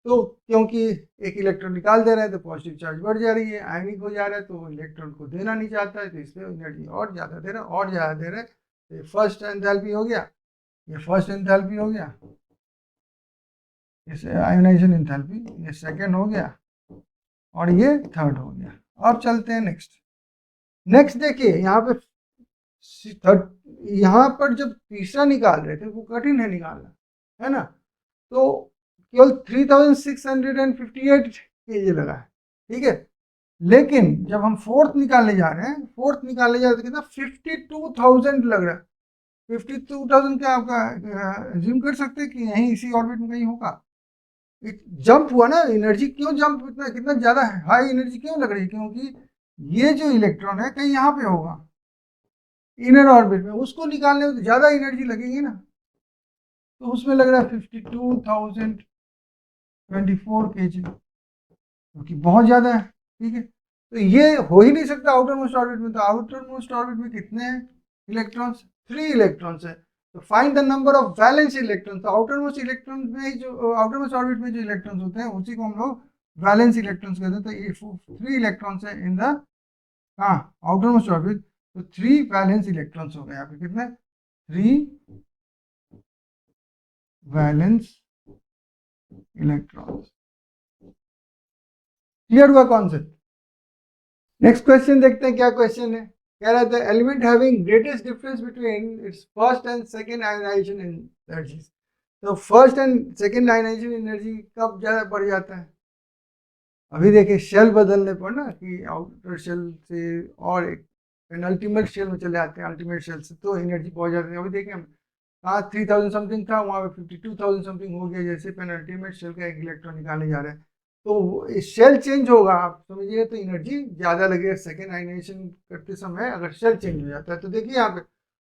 तो क्योंकि एक इलेक्ट्रॉन निकाल दे रहे हैं तो पॉजिटिव चार्ज बढ़ जा रही है, आयनिक हो जा रहा है, तो इलेक्ट्रॉन को देना नहीं चाहता है, तो इसलिए एनर्जी और ज़्यादा दे रहा है, और ज़्यादा दे रहा है। तो ये फर्स्ट एंथैल्पी हो गया, ये फर्स्ट एंथैल्पी हो गया, इस आयोनाइजेशन एंथैल्पी, ये सेकंड हो गया, और ये थर्ड हो गया। अब चलते हैं नेक्स्ट। नेक्स्ट देखिए यहाँ पे यहाँ पर जब तीसरा निकाल रहे थे वो कठिन है निकालना, है ना। तो केवल 3658 केजी लगा है, ठीक है। लेकिन जब हम फोर्थ निकालने जा रहे हैं, फोर्थ निकालने जा रहे हैं तो कितना 52,000 लग रहा है। 52,000 क्या आपका अज्यूम कर सकते हैं कि यहीं इसी ऑर्बिट में कहीं होगा? जंप हुआ ना, एनर्जी क्यों जंप, इतना कितना ज़्यादा हाई एनर्जी क्यों लग रही है? क्योंकि ये जो इलेक्ट्रॉन है कहीं यहाँ पे होगा इनर ऑर्बिट में, उसको निकालने में तो ज़्यादा एनर्जी लगेगी ना। तो उसमें लग रहा है 52,024 केजी, क्योंकि बहुत ज़्यादा है, ठीक है। तो ये हो ही नहीं सकता आउटर मोस्ट ऑर्बिट में। तो आउटर मोस्ट ऑर्बिट में कितने हैं इलेक्ट्रॉन्स? 3 इलेक्ट्रॉन्स है। तो तो find the number of valence electron. तो आउटर मोस्ट इलेक्ट्रॉन में जो आउटर मोस्ट ऑर्बिट में जो इलेक्ट्रॉन्स होते हैं उसी को हम लोग वैलेंस इलेक्ट्रॉन्स कहते हैं। तो ये 3 इलेक्ट्रॉन्स है in the outer most orbit. तो 3 वैलेंस इलेक्ट्रॉन्स हो गए यहाँ पे, कितने 3 वैलेंस इलेक्ट्रॉन्स। क्लियर हुआ कॉन्सेप्ट? नेक्स्ट क्वेश्चन देखते हैं क्या क्वेश्चन है। कह रहा था element having greatest difference between its first and second ionization energy. तो first and second ionization energy कब ज़्यादा बढ़ जाता है? अभी देखिए शेल बदलने पर ना, कि आउटर शेल से और एक पेनल्टीमेट शेल में चले आते हैं, अल्टीमेट शेल से तो एनर्जी बहुत जाती है। अभी देखिए हम कहाँ 3000 समथिंग था, वहाँ पे 52,000 समथिंग हो गया, जैसे पेनल्टीमेट शेल का एक इलेक्ट्रॉन निकालने जा रहे हैं। तो शेल चेंज होगा, आप समझिए, तो एनर्जी ज़्यादा लगेगा सेकेंड आयनाइजेशन करते समय अगर शेल चेंज हो जाता है। तो देखिए यहाँ पे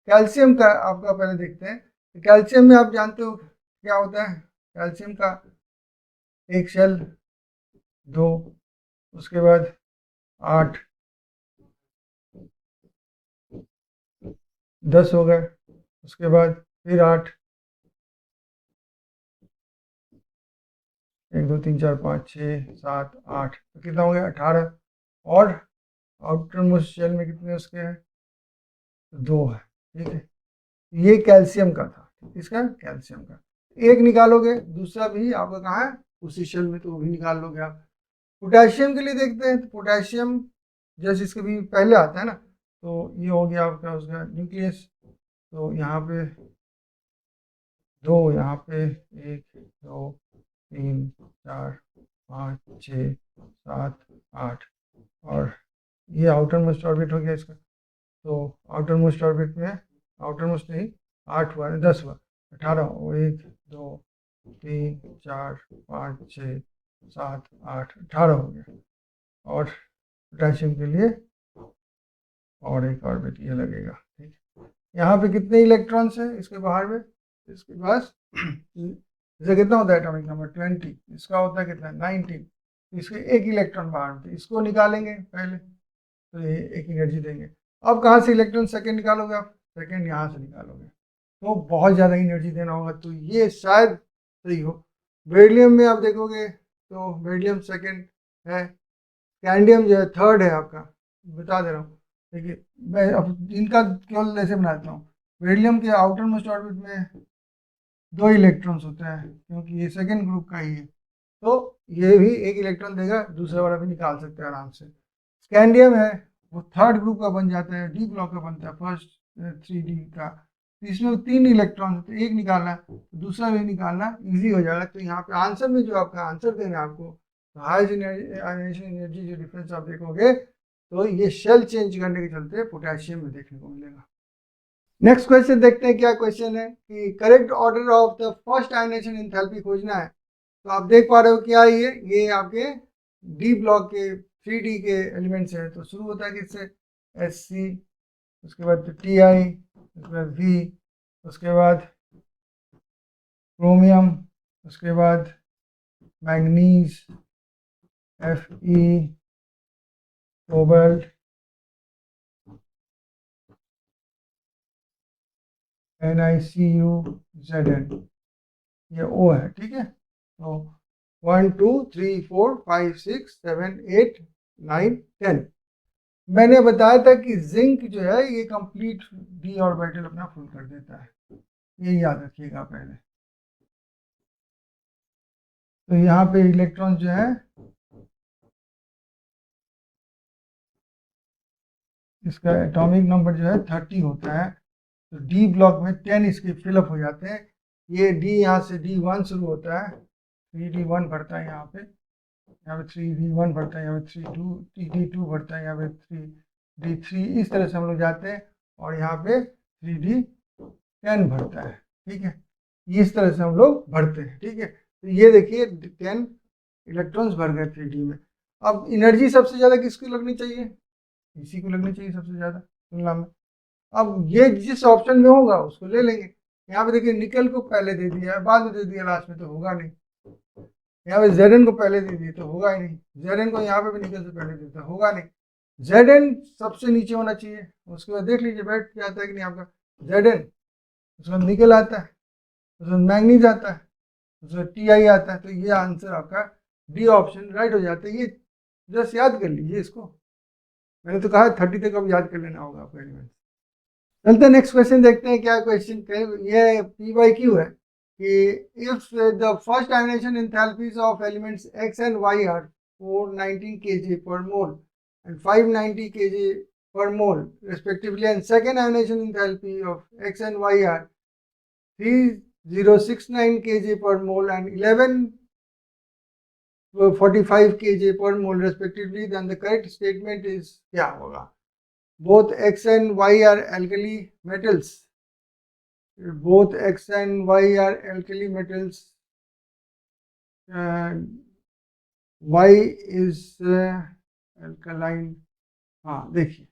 कैल्शियम का आपका पहले देखते हैं। तो कैल्शियम में आप जानते हो क्या होता है, कैल्शियम का एक शेल 2, उसके बाद 8, 10 हो गए, उसके बाद फिर 8, 1 2 3 4 5 6 7 8, तो कितना हो गया 18। और आउटर मोस्ट शेल में कितने उसके हैं, 2 है, ठीक है। ये कैल्शियम का था, इसका कैल्शियम का एक निकालोगे, दूसरा भी आपका कहाँ है उसी शेल में, तो वो भी निकाल लोगे आप। पोटेशियम के लिए देखते हैं। तो पोटेशियम जैसे इसके भी पहले आता है ना, तो ये हो गया आपका उसका न्यूक्लियस। तो यहाँ पे 2, यहाँ पे 1 2 3 4 5 6 7 8, और ये आउटर मोस्ट ऑर्बिट हो गया इसका। तो आउटर मोस्ट ऑर्बिट में, आउटर मोस्ट नहीं 8 हुआ, 10 हुआ, 18, 1 2 3 4 5 6 7 8, 18 हो गया। और पोटेशियम के लिए और एक ऑर्बिट ये लगेगा, ठीक है। यहाँ पे कितने इलेक्ट्रॉन्स हैं इसके बाहर में, इसके पास जैसे कितना होता है एटॉमिक नंबर 20, इसका होता है कितना 19, तो इसके एक इलेक्ट्रॉन बाहर में, तो इसको निकालेंगे पहले, तो ये एक एनर्जी देंगे। अब कहाँ से इलेक्ट्रॉन सेकंड निकालोगे आप, सेकंड यहाँ से निकालोगे, तो बहुत ज़्यादा एनर्जी देना होगा, तो ये शायद सही हो। बेरिलियम में आप देखोगे तो बेरिलियम सेकंड है, कैंडियम जो है थर्ड है आपका, बता दे रहा हूँ। देखिए मैं अब इनका केवल ऐसे बनाता हूँ। बेरिलियम के आउटर मोस्ट ऑर्बिट में 2 इलेक्ट्रॉन्स होते हैं, क्योंकि ये सेकंड ग्रुप का ही है, तो ये भी एक इलेक्ट्रॉन देगा, दूसरा वाला भी निकाल सकते हैं आराम से। स्कैंडियम है वो थर्ड ग्रुप का बन जाता है, डी ब्लॉक का बनता है, फर्स्ट 3D का। तो इसमें 3 इलेक्ट्रॉन होते हैं, एक निकालना दूसरा भी निकालना इजी हो जाएगा। तो यहाँ पे आंसर में जो आपका आंसर देना है आपको, तो हाईएस्ट आयनाइजेशन एनर्जी जो डिफरेंस आप देखोगे, तो ये शेल चेंज करने के चलते पोटेशियम में देखने को मिलेगा। नेक्स्ट क्वेश्चन देखते हैं क्या क्वेश्चन है, कि correct order of the first ionisation enthalpy खोजना है। तो आप देख पा रहे हो क्या ये आपके डी ब्लॉक के 3D के एलिमेंट्स हैं। तो शुरू होता है किससे, Sc, उसके बाद Ti, उसके बाद V, उसके बाद क्रोमियम, उसके बाद manganese, Fe, cobalt, NiCu, Zn, ये O है, ठीक है। तो 1 2 3 4 5 6 7 8 9 10। मैंने बताया था कि जिंक जो है ये कंप्लीट डी ऑर्बिटल अपना फुल कर देता है, ये याद रखिएगा पहले। तो यहाँ पे इलेक्ट्रॉन जो है इसका एटॉमिक नंबर जो है 30 होता है, तो डी ब्लॉक में 10 इसके फिलअप हो जाते हैं। ये डी यहाँ से D1 शुरू होता है, 3D1 भरता है यहाँ पे 3V1 भरता है, यहाँ पे 3D2 भरता है, यहाँ पे 3D3, इस तरह से हम लोग जाते हैं, और यहाँ पे 3D10 भरता है, ठीक है। इस तरह से हम लोग भरते हैं, ठीक है। तो ये देखिए 10 इलेक्ट्रॉन्स भर गए 3D में। अब एनर्जी सबसे ज़्यादा किसको लगनी चाहिए, इसी को लगनी चाहिए सबसे ज़्यादा तुलना में। अब ये जिस ऑप्शन में होगा उसको ले लेंगे। यहाँ पे देखिए निकल को पहले दे दिया है, बाद में दे दिया लास्ट में, तो होगा नहीं। यहाँ पे Zn को पहले दे दिए तो होगा ही नहीं, Zn को यहाँ पे भी निकल से पहले देता होगा नहीं। Zn सबसे नीचे होना चाहिए, उसके बाद देख लीजिए बैठ जाता है कि नहीं आपका Zn। उसमें निकल आता है, उसमें मैंगनीज आता है, उसमें Ti आता है। तो ये आंसर आपका डी ऑप्शन राइट हो जाता है। ये जस्ट याद कर लीजिए इसको, मैंने तो कहा 30 तक अब याद कर लेना होगा आपको एलिमेंट। चलते नेक्स्ट क्वेश्चन देखते हैं क्या क्वेश्चन। ये पी बाई क्यू है कि if the first ionisation enthalpies of elements x and y are 419 kJ per mole and 590 kJ per mole respectively, and second ionization enthalpy of x and y are 3069 kJ per mole and 1145 kJ per mole respectively, then the correct statement is क्या होगा? Both x and y are alkali metals. Both x and y are alkali metals. Y is alkaline. हाँ देखिए,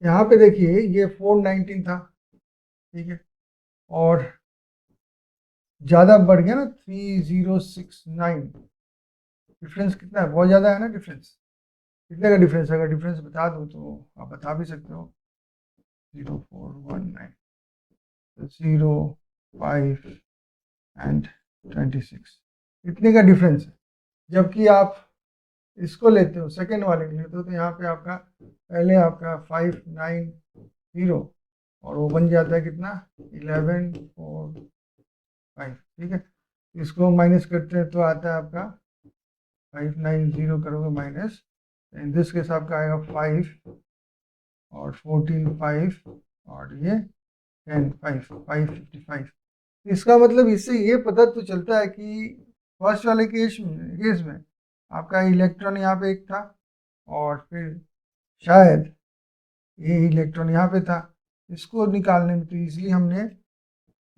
यहाँ पे देखिए ये 419 था, ठीक है, और ज़्यादा बढ़ गया ना 3069। डिफरेंस कितना है? बहुत ज़्यादा है ना डिफरेंस। कितने का डिफरेंस है? अगर डिफरेंस बता दूँ तो आप बता भी सकते हो। 0419 0 5 एंड 26, इतने का डिफरेंस है। जबकि आप इसको लेते हो, सेकेंड वाले के लेते हो, तो यहाँ पे आपका पहले आपका 590 और वो बन जाता है कितना 1145, ठीक है। इसको माइनस करते हैं तो आता है आपका 590 करोगे माइनस, इन दिस केस आपका आएगा 5 और 14 5 और ये 10 5 555। इसका मतलब इससे ये पता तो चलता है कि फर्स्ट वाले केस में आपका इलेक्ट्रॉन यहाँ पे एक था और फिर शायद ये इलेक्ट्रॉन यहाँ पे था। इसको निकालने में तो इसलिए हमने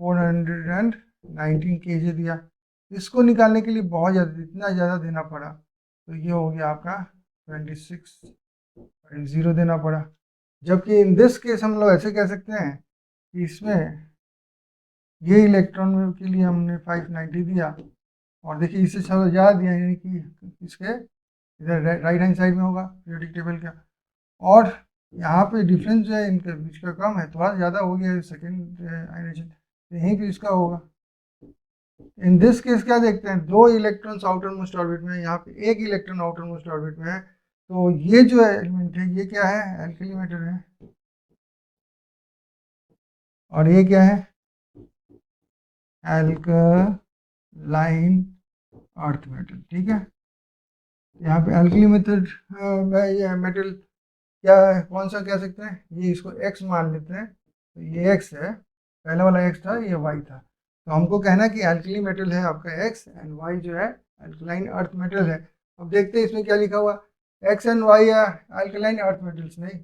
419 kJ दिया। इसको निकालने के लिए बहुत ज़्यादा, इतना ज़्यादा देना पड़ा, तो ये हो गया आपका 26.0 देना पड़ा। जबकि इन दिस केस हम लोग ऐसे कह सकते हैं कि इसमें ये इलेक्ट्रॉन के लिए हमने 590 दिया और देखिए इससे थोड़ा ज़्यादा दिया, यानी कि इसके इधर राइट हैंड साइड में होगा पीरियोडिक टेबल का। और यहाँ पे डिफरेंस जो है इनके बीच का कम है, थोड़ा ज़्यादा हो गया सेकेंड आयोनाइजेशन, तो यहीं पे इसका होगा। इन दिस केस क्या देखते हैं, 2 इलेक्ट्रॉन्स आउटर मोस्ट ऑर्बिट में है, यहाँ पे 1 इलेक्ट्रॉन आउटर मोस्ट ऑर्बिट में है। तो ये जो एलिमेंट है ये क्या है? एल्कली मेटल है। और ये क्या है? एल्कलाइन अर्थ मेटल, ठीक है। यहाँ पे एल्कली मेथड ये मेटल क्या है, कौन सा कह सकते हैं? ये इसको x मान लेते हैं, तो ये x है, पहला वाला x था, ये y था। तो हमको कहना है कि एल्कली मेटल है आपका x एंड y जो है एल्कलाइन अर्थ मेटल है। अब देखते हैं इसमें क्या लिखा हुआ, x एंड y है एल्कलाइन अर्थ मेटल्स, नहीं,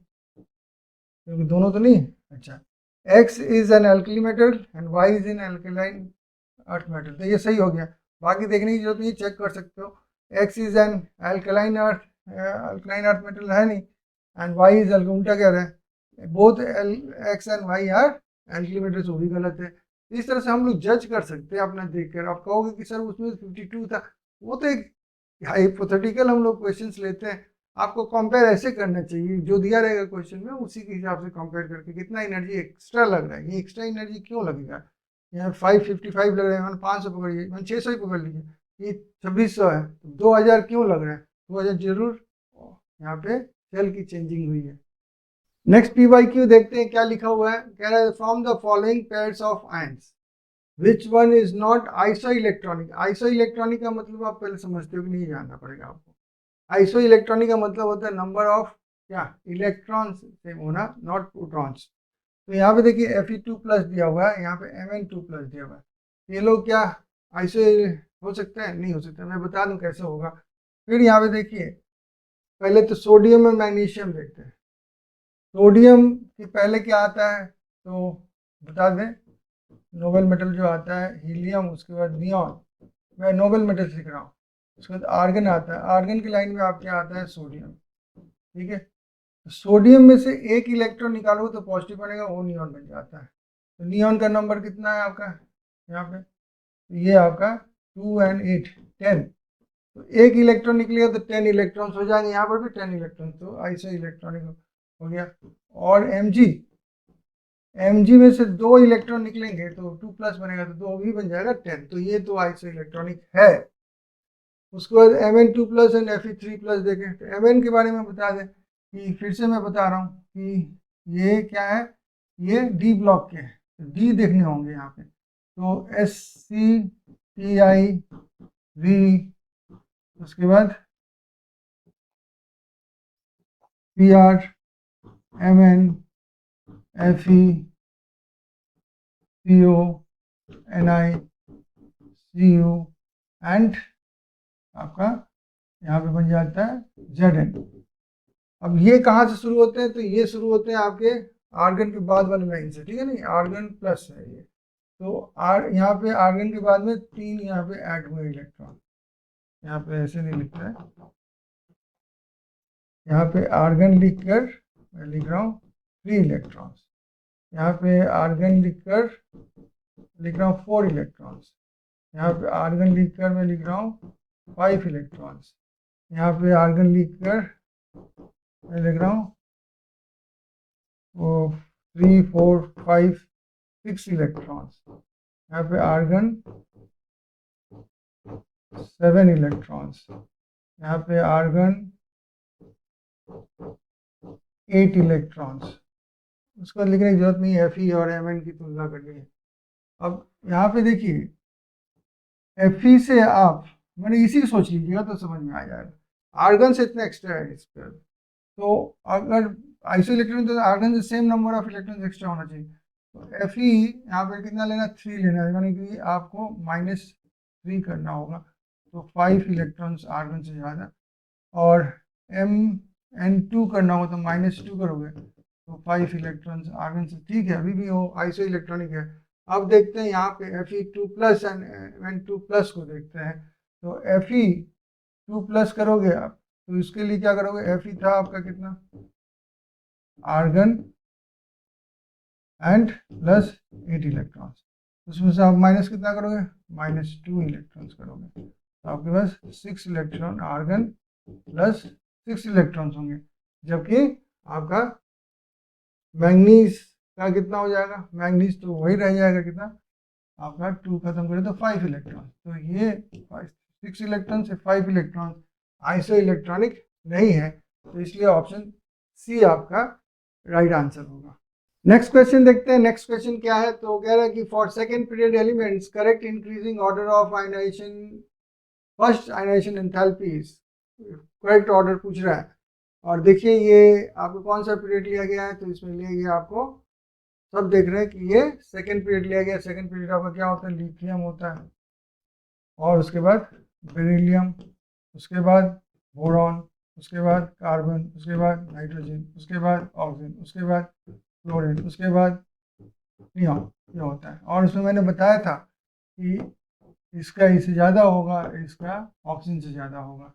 क्योंकि दोनों तो नहीं। अच्छा, x is N alkali metal and y is an alkaline earth metal, तो ये सही हो गया। बाकी देखने की जरूरत नहीं, चेक कर सकते हो। x is an alkaline earth metal है नहीं, एंड y इज उल्टा कह रहा है, both x and y are alkali metals, वो भी गलत है। इस तरह से हम लोग जज कर सकते हैं अपना देखकर। आप कहोगे कि सर उसमें 52 था, वो तो एक हाइपोथेटिकल हम लोग क्वेश्चंस लेते हैं। आपको कंपेयर ऐसे करना चाहिए, जो दिया रहेगा क्वेश्चन में उसी के हिसाब से कंपेयर करके कितना एनर्जी एक्स्ट्रा लग रहा है। ये एक्स्ट्रा एनर्जी क्यों लगेगा? यहाँ 555 लग रहा है, मैंने 500 पकड़िए, मैंने 600 ही पकड़ लीजिए, ये 2600 है, तो 2000 क्यों लग रहा है? 2000 जरूर यहाँ पे सेल की चेंजिंग हुई है। नेक्स्ट पी बाई क्यू देखते हैं क्या लिखा हुआ है। कह रहा है from the following pairs of ions which one is not iso electronic. Iso electronic का मतलब आप पहले समझते हो कि नहीं, जानना पड़ेगा आपको। आइसो इलेक्ट्रॉनिक का मतलब होता है नंबर ऑफ क्या, इलेक्ट्रॉन्स सेम होना, नॉट प्रोटॉन्स। तो यहाँ पे देखिए Fe2+ दिया हुआ है, यहाँ पे Mn2+ दिया हुआ है। ये लोग क्या आइसो हो सकते हैं? नहीं हो सकते। मैं बता दूं कैसे होगा। फिर यहाँ पे देखिए, पहले तो सोडियम और मैग्नीशियम देखते हैं। सोडियम के पहले क्या आता है तो बता दें, नोबल मेटल जो आता है हीलियम, उसके बाद नियॉन, मैं नोबल मेटल लिख रहा हूँ। उसके बाद आर्गन आता है, आर्गन की लाइन में आप क्या आता है सोडियम, ठीक है। सोडियम में से एक इलेक्ट्रॉन निकालो तो पॉजिटिव बनेगा, वो नियॉन बन जाता है। तो नियॉन का नंबर कितना है आपका यहाँ पे, ये आपका 2 and 8 10। तो एक इलेक्ट्रॉन निकलेगा तो 10 इलेक्ट्रॉन्स हो जाएंगे, यहाँ पर भी 10 इलेक्ट्रॉन, तो आइसो इलेक्ट्रॉनिक हो गया। और Mg Mg में से 2 इलेक्ट्रॉन निकलेंगे तो 2 प्लस बनेगा, तो 2 भी बन जाएगा 10, तो ये तो आइसो इलेक्ट्रॉनिक है। उसके बाद Mn2 plus and Fe3 plus देखें, तो Mn के बारे में बता दें कि फिर से मैं बता रहा हूँ कि ये क्या है, ये डी ब्लॉक के हैं, तो डी देखने होंगे यहाँ पे, तो SCTIV, उसके बाद PR, Mn, Fe, CO, Ni, Cu and आपका यहाँ पे बन जाता है Zn। अब ये कहाँ से शुरू होते हैं, तो ये शुरू होते हैं आपके आर्गन के बाद वाले लाइन से, ठीक है नहीं, आर्गन प्लस है ये, तो यहाँ पे आर्गन के बाद में 3 यहाँ पे ऐड हुए इलेक्ट्रॉन, यहाँ पे ऐसे नहीं लिखता है, यहाँ पे आर्गन लिखकर मैं लिख रहा हूँ 3 इलेक्ट्रॉन्स, यहाँ पे आर्गन लिखकर लिख रहा हूँ 4 इलेक्ट्रॉन्स, यहाँ पे आर्गन लिखकर मैं लिख रहा हूँ 5 इलेक्ट्रॉन्स, यहाँ पे आर्गन लिखकर मैं लिख रहा हूँ 3, 4, 5, 6 इलेक्ट्रॉन्स, यहाँ पे आर्गन 7 इलेक्ट्रॉन्स, यहाँ पे आर्गन 8 इलेक्ट्रॉन्स। उसके बाद लिखने की जरूरत नहीं है, Fe और Mn की तुलना करनी है। अब यहाँ पे देखिए Fe से आप मैंने इसी को सोच लीजिएगा तो समझ में आ जाएगा, आर्गन से इतना एक्स्ट्रा है इस पर, तो अगर आइसो इलेक्ट्रॉन तो आर्गन से same number of electron extra होना चाहिए, तो Fe यहाँ पे कितना लेना, 3 लेना है, यानी कि आपको -3 करना होगा, तो 5 इलेक्ट्रॉन्स आर्गन से ज़्यादा, और Mn2 करना होगा तो -2 करोगे तो 5 इलेक्ट्रॉन्स आर्गन से, ठीक है, अभी भी वो आइसो इलेक्ट्रॉनिक है। अब देखते हैं यहाँ पे Fe2 plus and Mn2 plus को देखते हैं, तो Fe2 प्लस करोगे आप, तो इसके लिए क्या करोगे, Fe था आपका कितना, आर्गन एंड प्लस 8 इलेक्ट्रॉन्स, उसमें से आप माइनस कितना करोगे, -2 इलेक्ट्रॉन्स करोगे, तो आपके पास 6 इलेक्ट्रॉन आर्गन प्लस 6 इलेक्ट्रॉन्स होंगे, जबकि आपका मैंगनीज का कितना हो जाएगा, मैंगनीज तो वही रह जाएगा कितना आपका 2 खत्म करें तो 5 इलेक्ट्रॉन, तो ये 6 इलेक्ट्रॉन से 5 इलेक्ट्रॉन आइसो इलेक्ट्रॉनिक नहीं है, तो इसलिए ऑप्शन सी आपका राइट आंसर होगा। नेक्स्ट क्वेश्चन देखते हैं, नेक्स्ट क्वेश्चन क्या है, तो कह रहा है कि for second period elements correct increasing order of ionisation, first ionisation enthalpies, correct order पूछ रहा है, और देखिए ये आपको कौन सा पीरियड लिया गया है, तो इसमें लिया गया आपको सब देख रहे हैं कि ये सेकेंड पीरियड लिया गया, सेकेंड पीरियड आपका क्या होता है, लिथियम होता है, और उसके बाद बेरिलियम, उसके बाद बोरॉन, उसके बाद कार्बन, उसके बाद नाइट्रोजन, उसके बाद ऑक्सीजन, उसके बाद क्लोरीन, उसके बाद नियॉन, ये होता है। और उसमें मैंने बताया था कि इसका इससे ज़्यादा होगा, इसका ऑक्सीजन से ज़्यादा होगा,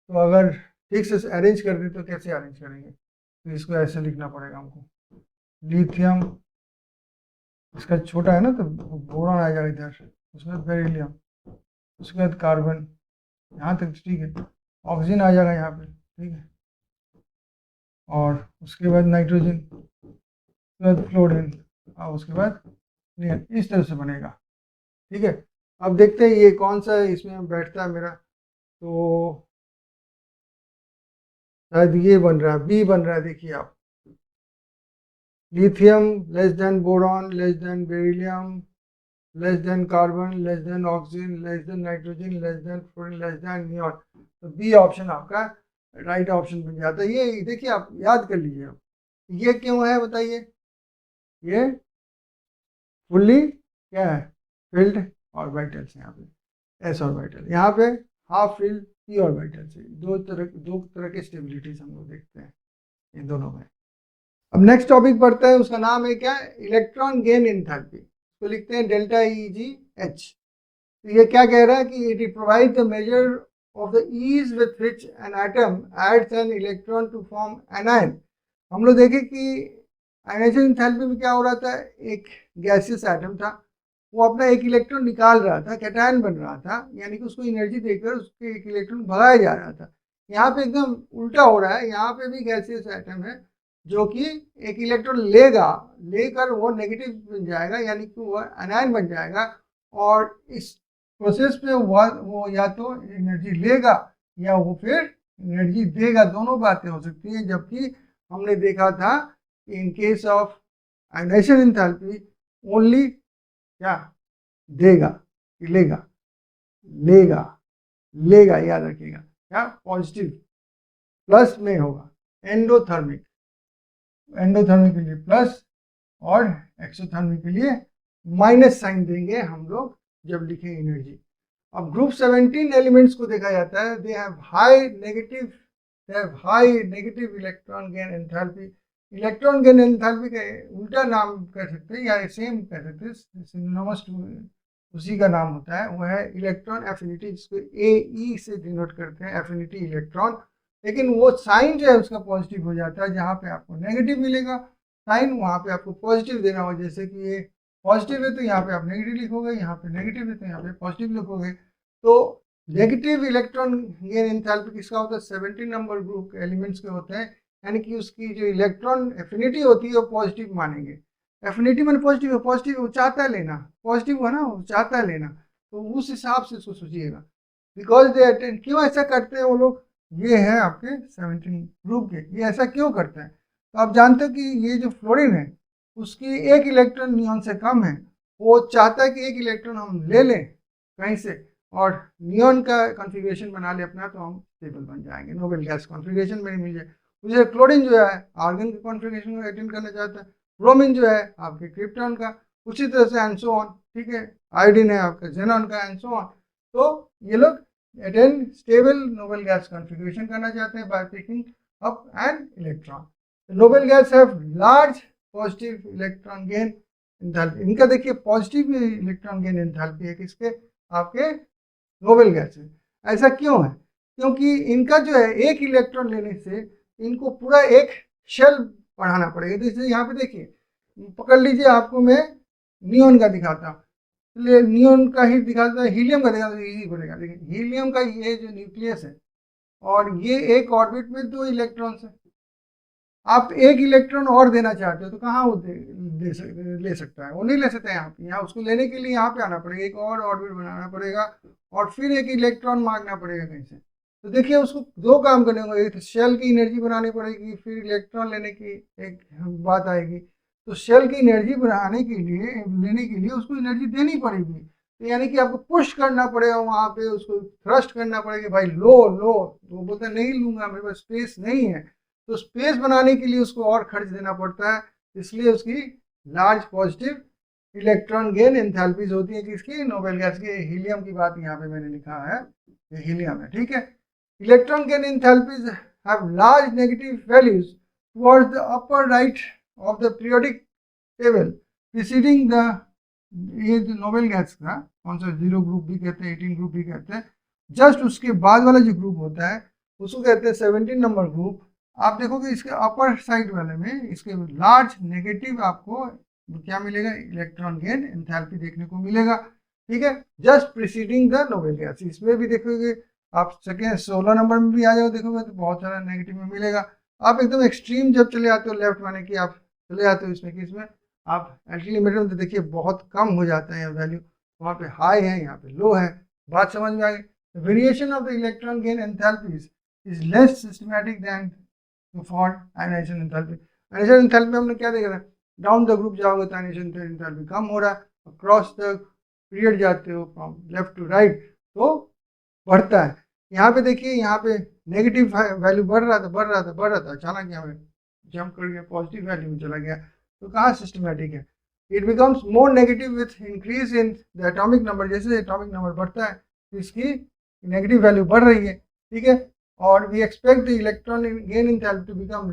तो अगर ठीक से अरेंज कर दें तो कैसे अरेंज करेंगे, तो इसको ऐसे लिखना पड़ेगा हमको, लिथियम इसका छोटा है ना, तो बोरॉन आ जाएगा इधर, उसके बाद बेरिलियम, उसके बाद कार्बन, यहाँ तक ठीक है, ऑक्सीजन आ जाएगा यहाँ पे, ठीक है, और उसके बाद नाइट्रोजन, उसके बाद फ्लोरीन, और उसके बाद नियन, इस तरह से बनेगा, ठीक है। अब देखते हैं ये कौन सा इसमें बैठता है मेरा, तो शायद ये बन रहा है, बी बन रहा है, देखिए आप, lithium less than boron less than beryllium less than carbon less than oxygen less than nitrogen less than fluorine less than neon, तो बी ऑप्शन आपका राइट ऑप्शन बन जाता है। ये देखिए आप याद कर लीजिए, आप ये क्यों है बताइए, ये फुल्ली क्या है, फिल्ड ऑर्बिटल्स, यहाँ पे एस ऑर्बिटल, यहाँ पे हाफ फिल्ड पी ऑर्बिटल से, दो तरह के स्टेबिलिटीज हम लोग देखते हैं इन दोनों में। अब नेक्स्ट टॉपिक पढ़ते हैं, उसका नाम है क्या, इलेक्ट्रॉन गेन एंथैल्पी, तो लिखते हैं डेल्टा EgH। तो ये क्या कह रहा है कि it provide the measure of the ease with which an atom adds an electron to form anion. हम लोग देखें कि आयनाइजेशन एंथैल्पी में क्या हो रहा था, एक गैसियस एटम था, वो अपना एक इलेक्ट्रॉन निकाल रहा था, कैटायन बन रहा था, यानी कि उसको एनर्जी देकर उसके एक इलेक्ट्रॉन भगाया जा रहा था। यहाँ पे एकदम उल्टा हो रहा है, यहाँ पे भी गैसियस एटम है जो कि एक इलेक्ट्रॉन लेकर वो नेगेटिव बन जाएगा, यानी कि वो एनायन बन जाएगा, और इस प्रोसेस में वो या तो एनर्जी लेगा या वो फिर एनर्जी देगा, दोनों बातें हो सकती हैं। जबकि हमने देखा था in case of ionisation enthalpy only क्या देगा, लेगा, लेगा, लेगा, याद रखिएगा, क्या पॉजिटिव प्लस में होगा। एंडोथर्मिक के लिए प्लस और एक्सोथर्मिक के लिए माइनस साइन देंगे हम लोग जब लिखेंगे एनर्जी। अब ग्रुप 17 एलिमेंट्स को देखा जाता है, they have high negative electron gain enthalpy. Electron gain enthalpy का उल्टा नाम कह सकते हैं या सेम कह सकते हैं, सिनोनिमस उसी का नाम होता है, वो है इलेक्ट्रॉन एफिनिटी, जिसको AE से डिनोट करते हैं, एफिनिटी इलेक्ट्रॉन। लेकिन वो साइन जो है उसका पॉजिटिव हो जाता है, जहाँ पे आपको नेगेटिव मिलेगा साइन वहाँ पे आपको पॉजिटिव देना होगा। जैसे कि ये पॉजिटिव है तो यहाँ पे आप नेगेटिव लिखोगे, यहाँ पे नेगेटिव है तो यहाँ पे पॉजिटिव लिखोगे। तो नेगेटिव इलेक्ट्रॉन गेन एंथैल्पी किसका होता है? 17 नंबर ग्रुप के एलिमेंट्स के होते हैं, यानी कि उसकी जो इलेक्ट्रॉन एफिनिटी होती है वो पॉजिटिव मानेंगे। एफिनिटी मैंने पॉजिटिव वो चाहता है लेना, पॉजिटिव है ना, वो चाहता है लेना, तो उस हिसाब से उसको सोचिएगा। बिकॉज दे अटेंड, क्यों ऐसा करते हैं वो लोग? ये है आपके 17 ग्रुप के, ये ऐसा क्यों करते हैं? तो आप जानते हो कि ये जो फ्लोरीन है उसकी एक इलेक्ट्रॉन नियॉन से कम है, वो चाहता है कि एक इलेक्ट्रॉन हम ले लें कहीं से और नियॉन का कॉन्फ़िगरेशन बना ले अपना, तो हम स्टेबल बन जाएंगे, नोबेल गैस कॉन्फ़िगरेशन में मिल जाए। मुझे क्लोरीन जो है आर्गन के कॉन्फ़िगरेशन को अटेंड करना चाहता है, ब्रोमीन जो है आपके क्रिप्टॉन का, उसी तरह से एंड सो ऑन, ठीक है, आयोडीन है आपका जेनॉन का एंड सो ऑन। तो ये लोग attain stable noble gas configuration करना चाहते हैं by picking up an electron. Noble gas have large positive electron gain enthalpy. इनका देखिए पॉजिटिव इलेक्ट्रॉन गेन एंथैल्पी है किसके? आपके नोबेल गैस है। ऐसा क्यों है? क्योंकि इनका जो है एक इलेक्ट्रॉन लेने से इनको पूरा एक शेल बढ़ाना पड़ेगा। जैसे यहाँ पे देखिए, पकड़ लीजिए, आपको मैं नियॉन का दिखाता हूँ, इसलिए नियॉन का ही दिखाता है, हीलियम का दिखाता है, इजी पड़ेगा। देखिए हीलियम का ये जो न्यूक्लियस है और ये एक ऑर्बिट में 2 इलेक्ट्रॉन्स है, आप एक इलेक्ट्रॉन और देना चाहते हो तो कहाँ वो ले सकता है? वो नहीं ले सकता है। यहाँ उसको लेने के लिए यहाँ पे आना पड़ेगा, एक और ऑर्बिट बनाना पड़ेगा और फिर एक इलेक्ट्रॉन मांगना पड़ेगा कहीं से। तो देखिए उसको 2 काम करने होंगे, एक शेल की एनर्जी बनानी पड़ेगी, फिर इलेक्ट्रॉन लेने की एक बात आएगी। तो शेल की एनर्जी बनाने के लिए, लेने के लिए उसको एनर्जी देनी पड़ेगी, तो यानी कि आपको पुश करना पड़ेगा वहाँ पे, उसको थ्रस्ट करना पड़ेगा, भाई लो लो। तो वो बोलता है नहीं लूँगा, मेरे पास स्पेस नहीं है। तो स्पेस बनाने के लिए उसको और खर्च देना पड़ता है, इसलिए उसकी large positive electron gain enthalpies होती है किसकी? नोबेल गैस की। हीलियम की बात यहाँ पे मैंने लिखा है, ये हीलियम है, ठीक है। Electron gain enthalpies have large negative values towards the upper right of the periodic table preceding the, ये जो नोबेल गैस का कौन सा 0 ग्रुप भी कहते हैं, 18 ग्रुप भी कहते हैं, जस्ट उसके बाद वाला जो ग्रुप होता है उसको कहते हैं 17 नंबर ग्रुप। आप देखोगे इसके अपर साइड वाले में इसके लार्ज नेगेटिव आपको क्या मिलेगा? इलेक्ट्रॉन गेन एंथैल्पी देखने को मिलेगा, ठीक है, just preceding the noble gas. इसमें भी देखोगे आप सेकेंड 16 नंबर में भी आ जाओ, देखोगे तो बहुत सारा नेगेटिव में मिलेगा। आप एकदम एक्सट्रीम जब चले आते हो लेफ्ट, माने कि आप चले आते हो इसमें कि इसमें आप एंटीलिमिटर में, तो देखिए बहुत कम हो जाता है वैल्यू, वहाँ पे हाई है, यहाँ पे लो है। बात समझ में आ गई? Variation of the electron gain enthalpies is less systematic than for ionisation enthalpy. Ionisation enthalpy में हमने क्या देखा था? डाउन द ग्रुप जाओगे तो आयनाइजेशन एंथैल्पी कम हो रहा है, अक्रॉस द पीरियड जाते हो फ्रॉम लेफ्ट टू राइट तो बढ़ता है। यहाँ पे देखिए, यहाँ पे नेगेटिव वैल्यू बढ़ रहा था, अचानक यहाँ पे जंप कर गया, पॉजिटिव वैल्यू में चला गया, तो कहाँ सिस्टमैटिक है? It becomes more negative with increase in the atomic number. जैसे एटॉमिक नंबर बढ़ता है तो इसकी नेगेटिव वैल्यू बढ़ रही है, ठीक है। और we expect the electron gain enthalpy to become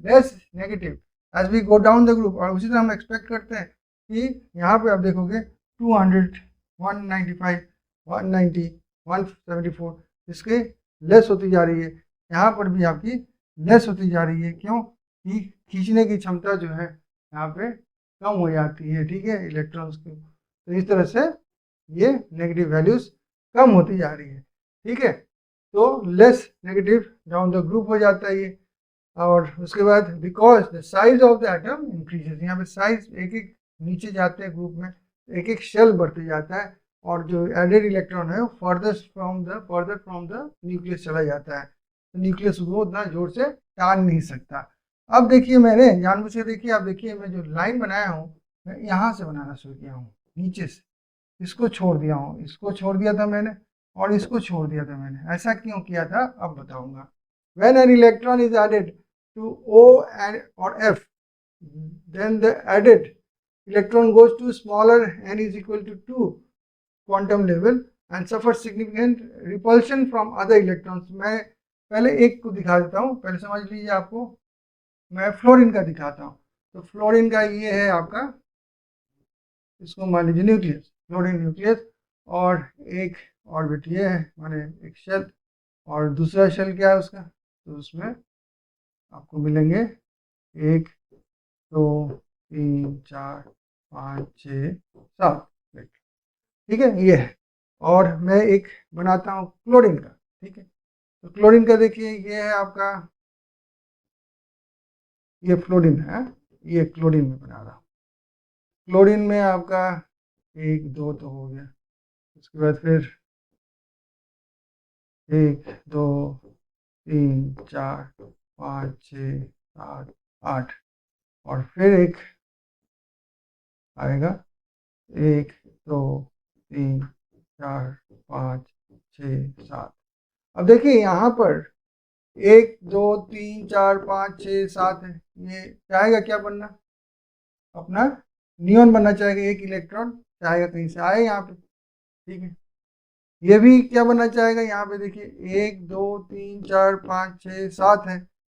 less negative as we go down the group. और उसी तरह हम एक्सपेक्ट करते हैं कि यहाँ पे आप देखोगे 200, 195, 190, 174 इसके लेस होती जा रही है, यहाँ पर भी आपकी लेस होती जा रही है। क्यों? कि खींचने की क्षमता जो है यहाँ पे कम हो जाती है, ठीक है, इलेक्ट्रॉन्स की। तो इस तरह से ये नेगेटिव वैल्यूज कम होती जा रही है, ठीक है। तो less negative down the group हो जाता है ये। और उसके बाद because the size of the atom increases, यहाँ पे साइज एक एक नीचे जाते हैं ग्रुप में, एक एक शेल बढ़ते जाता है और जो एडेड इलेक्ट्रॉन है वो फर्दर फ्रॉम द न्यूक्लियस चला जाता है, तो न्यूक्लियस वो उतना जोर से टान नहीं सकता। अब देखिए मैंने जानबूझ के देखिए, आप देखिए मैं जो लाइन बनाया हूँ मैं यहाँ से बनाना शुरू किया हूँ, नीचे से इसको छोड़ दिया हूँ, इसको छोड़ दिया था मैंने और इसको छोड़ दिया था मैंने। ऐसा क्यों किया था अब बताऊंगा। When an electron is added to O and or F, then the added electron goes to smaller n is equal to 2 quantum level and suffers significant repulsion from other electrons। मैं पहले एक को दिखा देता हूँ, पहले समझ लीजिए आपको, मैं फ्लोरीन का दिखाता हूँ। तो फ्लोरीन का ये है आपका, इसको मान लीजिए न्यूक्लियस, फ्लोरीन न्यूक्लियस, और एक ऑर्बिट ये है माने एक शेल, और दूसरा शेल क्या है उसका, तो उसमें आपको मिलेंगे 1 2 3 4 5 6 7, ठीक है ये है। और मैं एक बनाता हूँ क्लोरीन का, ठीक है। तो क्लोरीन का देखिए ये है आपका, ये फ्लोरीन है, ये क्लोरीन में बना रहा हूँ। क्लोरीन में आपका 1 2 तो हो गया, उसके बाद फिर 1 2 3 4 5 6 7 8 और फिर एक आएगा 1 2 3 4 5 6 7। अब देखिए यहाँ पर 1 2 3 4 5 6 7 है, ये चाहेगा क्या बनना, अपना नियॉन बनना चाहेगा, एक इलेक्ट्रॉन चाहेगा कहीं से आए यहाँ पे, ठीक है। ये भी क्या बनना चाहेगा, यहाँ पे देखिए 1 2 3 4 5 6 7 है,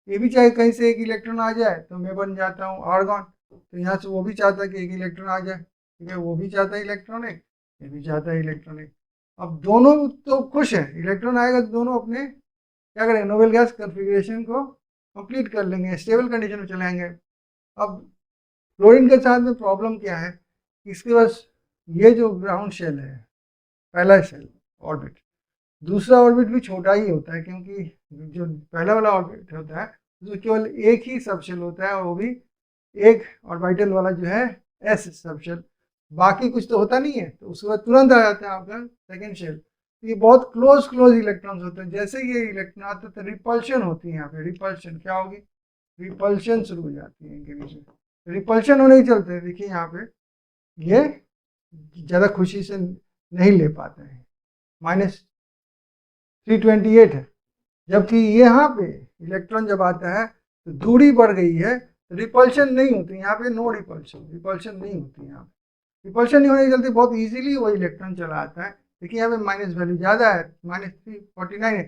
ये भी चाहे कहीं से एक इलेक्ट्रॉन आ जाए तो मैं बन जाता हूँ आर्गन। तो यहाँ से वो भी चाहता है कि एक इलेक्ट्रॉन आ जाए, ठीक है, वो भी चाहता है इलेक्ट्रॉन एक, ये भी चाहता है इलेक्ट्रॉन एक। अब दोनों तो खुश है, इलेक्ट्रॉन आएगा तो दोनों अपने क्या करेंगे, नोबेल गैस कॉन्फ़िगरेशन को कंप्लीट कर लेंगे, स्टेबल कंडीशन में चलाएंगे। अब क्लोरीन के साथ में प्रॉब्लम क्या है, इसके पास ये जो ग्राउंड शेल है, पहला शेल ऑर्बिट, दूसरा ऑर्बिट भी छोटा ही होता है, क्योंकि जो पहला वाला ऑर्बिट होता है उसमें केवल एक ही सबशेल होता है, और वो भी एक ऑर्बिटल वाला जो है एस सबशेल, बाकी कुछ तो होता नहीं है। तो उसके बाद तुरंत आ जाता है आपका सेकेंड शेल। ये बहुत क्लोज इलेक्ट्रॉन्स होते हैं, जैसे ये इलेक्ट्रॉन आते हैं तो रिपल्शन होती है, यहाँ पे रिपल्शन क्या होगी, रिपल्शन शुरू हो जाती है इनके बीच में, रिपल्शन होने ही चलते देखिए यहाँ पे ये ज़्यादा खुशी से नहीं ले पाते हैं, -328 है, जबकि यहाँ पे इलेक्ट्रॉन जब आता है तो दूरी बढ़ गई है, रिपल्शन नहीं होती यहाँ पे, नो रिपल्शन नहीं होती यहाँ पे, रिपल्शन नहीं होने के चलते बहुत इजीली वो इलेक्ट्रॉन चला आता है। देखिए यहाँ पे माइनस वैल्यू ज़्यादा है, -349 है।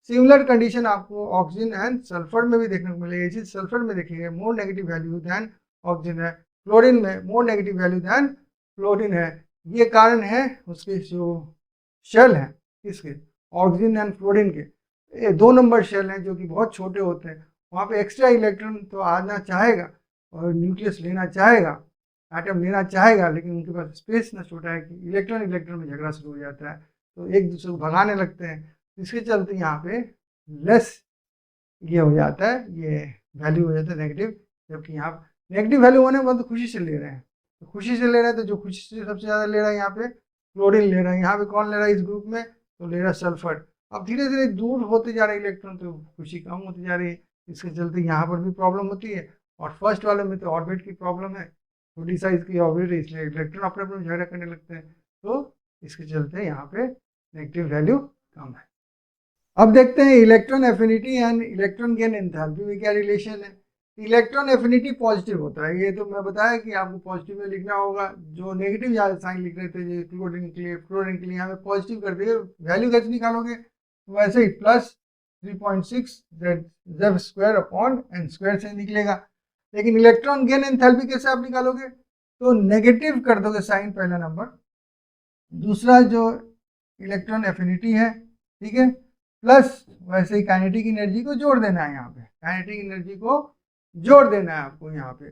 सिमिलर कंडीशन आपको ऑक्सीजन एंड सल्फर में भी देखने को मिलेगी, ये चीज़ सल्फर में देखिए more negative value than oxygen है, क्लोरीन में more negative value than fluorine है। ये कारण है उसके जो शेल हैं, इसके ऑक्सीजन एंड फ्लोरीन के, ये 2 नंबर शेल हैं जो कि बहुत छोटे होते हैं, वहाँ पे एक्स्ट्रा इलेक्ट्रॉन तो आना चाहेगा और न्यूक्लियस लेना चाहेगा, एटम लेना चाहेगा, लेकिन उनके पास स्पेस ना छोटा है कि इलेक्ट्रॉन में झगड़ा शुरू हो जाता है, तो एक दूसरे को भगाने लगते हैं। इसके चलते यहाँ पे लेस ये हो जाता है, ये वैल्यू हो जाता है नेगेटिव, जबकि यहाँ नेगेटिव वैल्यू होने के बाद तो खुशी से ले रहे हैं, तो खुशी से ले रहे हैं, तो जो खुशी से सबसे ज़्यादा ले रहा है यहाँ पे क्लोरीन ले रहा है, यहाँ पे कौन ले रहा है इस ग्रुप में, तो ले रहा है सल्फर। अब धीरे धीरे दूर होते जा रहे इलेक्ट्रॉन, तो खुशी कम होती जा रही है, इसके चलते यहाँ पर भी प्रॉब्लम होती है। और फर्स्ट वाले में तो ऑर्बिट की प्रॉब्लम है, छोटी साइज की ऑर्बिट है, इसलिए इलेक्ट्रॉन अपने अपने झगड़ा करने लगते हैं, तो इसके चलते यहाँ पे नेगेटिव वैल्यू कम है। अब देखते हैं electron affinity and electron gain enthalpy में क्या रिलेशन है। इलेक्ट्रॉन एफिनिटी पॉजिटिव होता है, ये तो मैं बताया कि आपको पॉजिटिव में लिखना होगा, जो नेगेटिव ज़्यादा साइन लिख रहे थे क्लोरीन के लिए, फ्लोरीन के लिए यहाँ पे पॉजिटिव कर दिए, वैल्यू कैसे निकालोगे, वैसे ही +3.6 Z square upon n square से निकलेगा। लेकिन इलेक्ट्रॉन गेन एंथैल्पी कैसे आप निकालोगे, तो नेगेटिव कर दोगे साइन पहला नंबर, दूसरा जो इलेक्ट्रॉन एफिनिटी है, ठीक है, प्लस वैसे ही काइनेटिक एनर्जी को जोड़ देना है, यहाँ पे काइनेटिक एनर्जी को जोड़ देना है आपको यहाँ पे।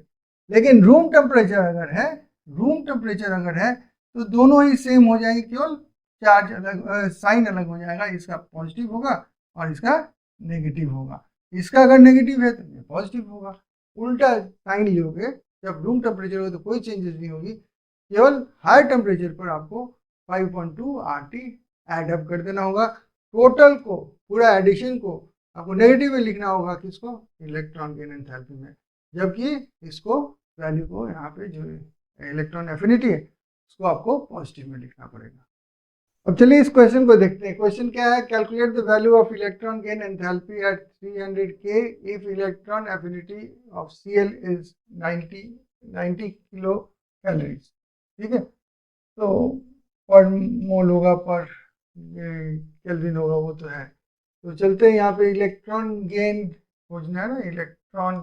लेकिन रूम टेम्परेचर अगर है तो दोनों ही सेम हो जाएंगे, केवल चार्ज अलग, साइन अलग हो जाएगा, इसका पॉजिटिव होगा और इसका नेगेटिव होगा। इसका अगर नेगेटिव है तो ये पॉजिटिव होगा। उल्टा साइन लोगे, जब रूम टेम्परेचर हो तो कोई चेंजेस नहीं होगी, केवल हाई टेम्परेचर पर आपको 5.2 RT एड अप कर देना होगा। टोटल को, पूरा एडिशन को आपको नेगेटिव में लिखना होगा, किसको, इलेक्ट्रॉन गेन एंथैल्पी में, जबकि इसको वैल्यू को यहाँ पे जो इलेक्ट्रॉन एफिनिटी है उसको आपको पॉजिटिव में लिखना पड़ेगा। अब चलिए इस क्वेश्चन को देखते हैं। क्वेश्चन क्या है, calculate the value of electron gain enthalpy at 300 K if electron affinity of Cl is 90 kilo calories. ठीक है, तो पर मोल होगा, पर केल्विन होगा, वो तो है। तो चलते हैं यहाँ पे, इलेक्ट्रॉन गेन खोजना है ना, इलेक्ट्रॉन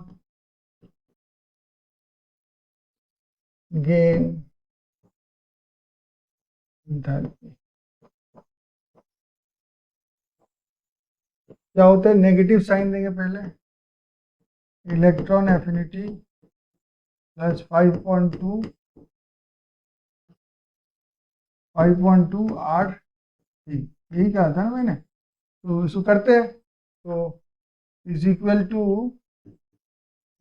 गेन एंथैल्पी क्या होता है, नेगेटिव साइन देंगे पहले, इलेक्ट्रॉन एफिनिटी प्लस 5.2 R यही कहा था ना मैंने। तो इसको करते हैं, तो इज इक्वल टू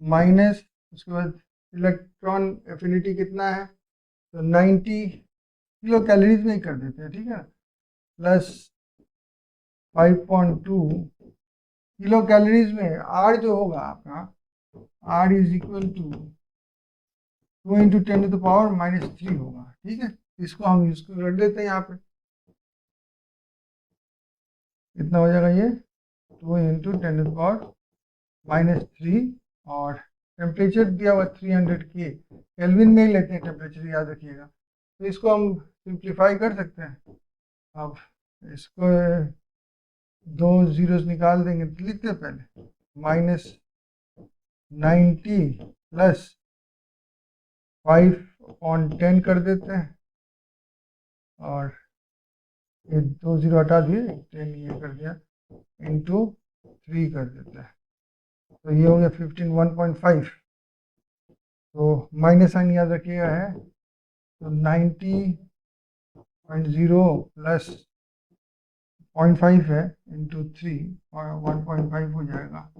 माइनस, उसके बाद इलेक्ट्रॉन एफिनिटी कितना है, तो 90 किलो कैलोरीज में ही कर देते हैं, ठीक है, प्लस 5.2 किलो कैलोरीज में R जो होगा आपका, R is equal to 2 into 10⁻³ होगा। ठीक है, इसको हम यूज कर देते हैं यहाँ पे, कितना हो जाएगा ये, 2 इंटू 10⁻³ और टेम्परेचर दिया हुआ 300 K, केल्विन में ही लेते हैं टेम्परेचर, याद रखिएगा। तो इसको हम सिंप्लीफाई कर सकते हैं। अब इसको 2 जीरोस निकाल देंगे, तो लिखते हैं पहले -90 प्लस 5/10 कर देते हैं, और ये 2 जीरो हटा दिए, 10 ये कर दिया, इंटू 3 कर देता है, तो ये हो गया 15 तो माइनस साइन याद रखिएगा है, तो 90.0 प्लस 0.5 है इंटू 3 और 1.5 हो जाएगा,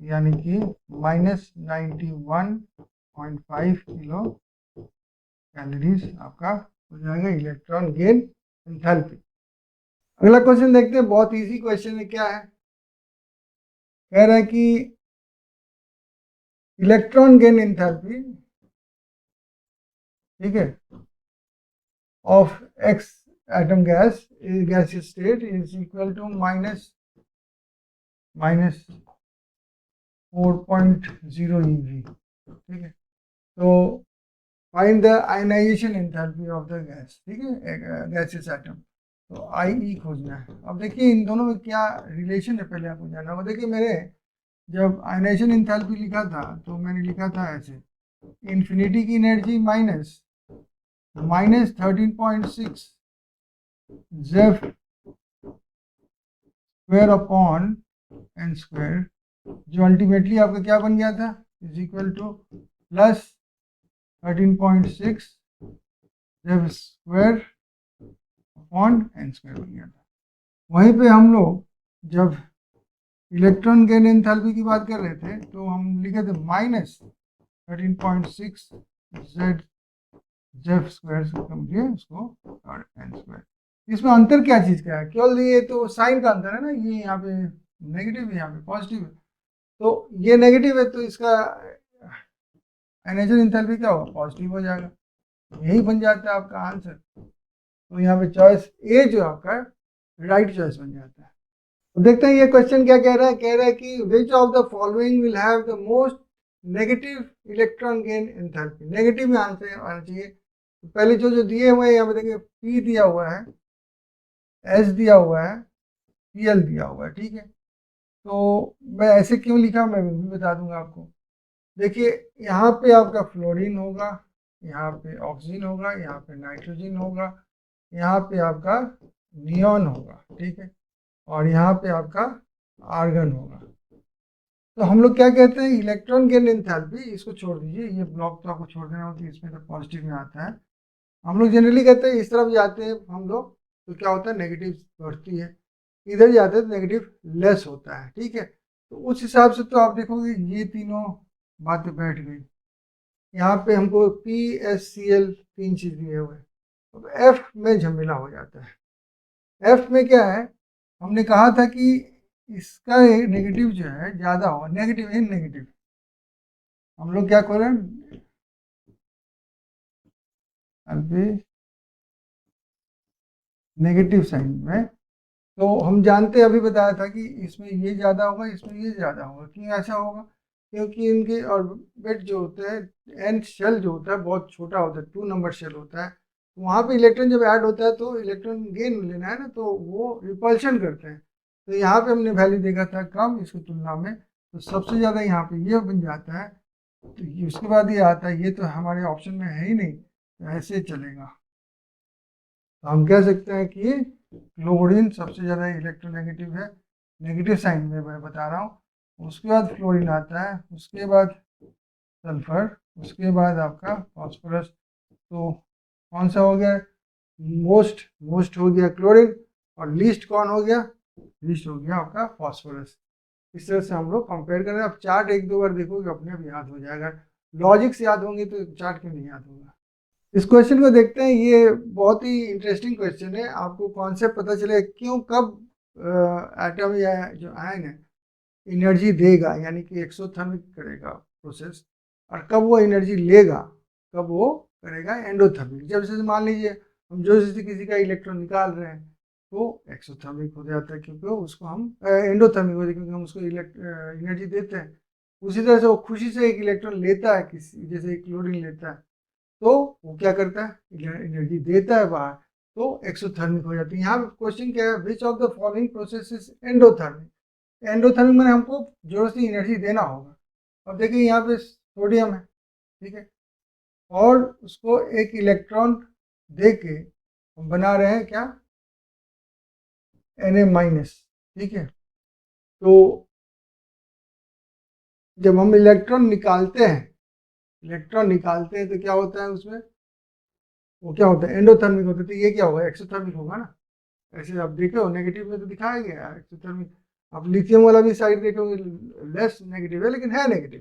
यानी कि -91.5 किलो कैलोरीज आपका हो जाएगा इलेक्ट्रॉन गेन एंथैल्पी। अगला क्वेश्चन देखते हैं, बहुत इजी क्वेश्चन है। क्या है, कह रहा है कि इलेक्ट्रॉन गेन एंथैल्पी, ठीक है, of X atom gas state is equal to minus 4.0 eV। ठीक है, तो find the ionisation enthalpy of the gas. ठीक है, गैसियस एटम, तो IE खोजना है। अब देखिए इन दोनों में क्या रिलेशन है, पहले आपको जानना होगा। देखिए मैंने जब आयनाइजेशन एंथैल्पी लिखा था तो मैंने लिखा था ऐसे, इन्फिनिटी की energy -13.6 Zeff square upon n square, जो अल्टीमेटली आपका क्या बन गया था, is equal to plus 13.6 Zeff square upon n square बन गया था। वहीं पे हम लोग जब इलेक्ट्रॉन गेन एंथैल्पी की बात कर रहे थे तो हम लिखे थे -13.6 जेफ स्क्वायर से समझिए उसको, और एन स्क्वायर। इसमें अंतर क्या चीज़ का है, केवल ये तो साइन का अंतर है ना, ये यहाँ पे नेगेटिव है, यहाँ पे पॉजिटिव है, तो ये नेगेटिव है तो इसका आयनाइजेशन एंथैल्पी क्या होगा, पॉजिटिव हो जाएगा। यही बन जाता है आपका आंसर। तो यहाँ पे चॉइस ए जो आपका राइट चॉइस बन जाता है। तो देखते हैं ये क्वेश्चन क्या कह रहा है। कह रहा है कि विच of the following will have the most negative electron gain enthalpy. Negative में आंसर आना चाहिए। तो पहले जो दिए हुए हैं यहाँ पे देखिए, P दिया हुआ है, S दिया हुआ है, Pl दिया हुआ है। ठीक है, तो मैं ऐसे क्यों लिखा मैं भी बता दूंगा आपको। देखिए यहाँ पे आपका फ्लोरीन होगा, यहाँ पे ऑक्सीजन होगा, यहाँ पे नाइट्रोजन होगा, यहाँ पे आपका नियॉन होगा, ठीक है, और यहाँ पे आपका आर्गन होगा। तो हम लोग क्या कहते हैं, इलेक्ट्रॉन गेन एंथैल्पी, इसको छोड़ दीजिए, ये ब्लॉक तो आपको छोड़ देना होगा, इसमें तो पॉजिटिव में आता है। हम लोग जनरली कहते हैं इस तरफ जाते हैं हम लोग तो क्या होता है, नेगेटिव बढ़ती है, इधर जाते हैं तो नेगेटिव लेस होता है। ठीक है, तो उस हिसाब से तो आप देखोगे ये तीनों बातें बैठ गई। यहाँ पे हमको PSCl 3 चीज दिए हुए, अब एफ में झमेला हो जाता है। एफ में क्या है, हमने कहा था कि इसका नेगेटिव जो है ज़्यादा होगा, नेगेटिव इन नेगेटिव। हम लोग क्या कर रहे हैं, अभी नेगेटिव साइन में, तो हम जानते हैं, अभी बताया था कि इसमें ये ज़्यादा होगा, इसमें ये ज़्यादा होगा। क्यों ऐसा होगा, क्योंकि इनके ऑर्बिट जो होते हैं, एन शेल जो होता है बहुत छोटा होता है, 2 नंबर शेल होता है। वहाँ पे इलेक्ट्रॉन जब ऐड होता है तो इलेक्ट्रॉन गेन लेना है ना, तो वो रिपल्शन करते हैं। तो यहाँ पे हमने वैल्यू देखा था कम इसकी तुलना में, तो सबसे ज़्यादा यहाँ पे ये बन जाता है। तो उसके बाद ये आता है, ये तो हमारे ऑप्शन में है ही नहीं, तो ऐसे चलेगा। तो हम कह सकते हैं कि क्लोरीन सबसे ज़्यादा इलेक्ट्रोनेगेटिव है, नेगेटिव साइन में मैं बता रहा हूँ। उसके बाद फ्लोरीन आता है, उसके बाद सल्फर, उसके बाद आपका फॉस्फोरस। तो कौन सा हो गया, मोस्ट हो गया क्लोरीन, और लीस्ट कौन हो गया, लीस्ट हो गया आपका फॉस्फोरस। इस तरह से हम लोग कंपेयर करें। अब चार्ट 1-2 बार देखोगे अपने आप याद हो जाएगा, लॉजिक से याद होंगे तो चार्ट क्यों नहीं याद होगा। इस क्वेश्चन को देखते हैं, ये बहुत ही इंटरेस्टिंग क्वेश्चन है। आपको कॉन्सेप्ट पता चले क्यों, कब एटम या जो आयन है एनर्जी देगा, यानी कि एक्सोथर्मिक करेगा प्रोसेस, और कब वो एनर्जी लेगा, कब वो करेगा एंडोथर्मिक। जब जैसे मान लीजिए हम जो जैसे किसी का इलेक्ट्रॉन निकाल रहे हैं तो एक्सोथर्मिक हो जाता है, क्योंकि उसको हम एंडोथर्मिक हो जाता है क्योंकि हम उसको एनर्जी देते हैं। उसी तरह से वो खुशी से एक इलेक्ट्रॉन लेता है, किसी जैसे क्लोरीन लेता है, तो वो क्या करता है, एनर्जी देता है बाहर, तो एक्सोथर्मिक हो जाती है। यहाँ पे क्वेश्चन क्या है, which of the following process is endothermic. Endothermic मैंने हमको जोर से एनर्जी देना होगा। अब देखिए यहाँ पे सोडियम है, ठीक है, और उसको एक इलेक्ट्रॉन दे के हम बना रहे हैं क्या, Na-, ठीक है। तो जब हम इलेक्ट्रॉन निकालते हैं तो क्या होता है उसमें, वो क्या होता है, एंडोथर्मिक होता है। तो ये क्या होगा, एक्सोथर्मिक होगा ना। ऐसे आप देखो नेगेटिव में तो दिखाया गया है एक्सोथर्मिक। आप लिथियम वाला भी साइड देखोगे लेस नेगेटिव है, लेकिन है नेगेटिव।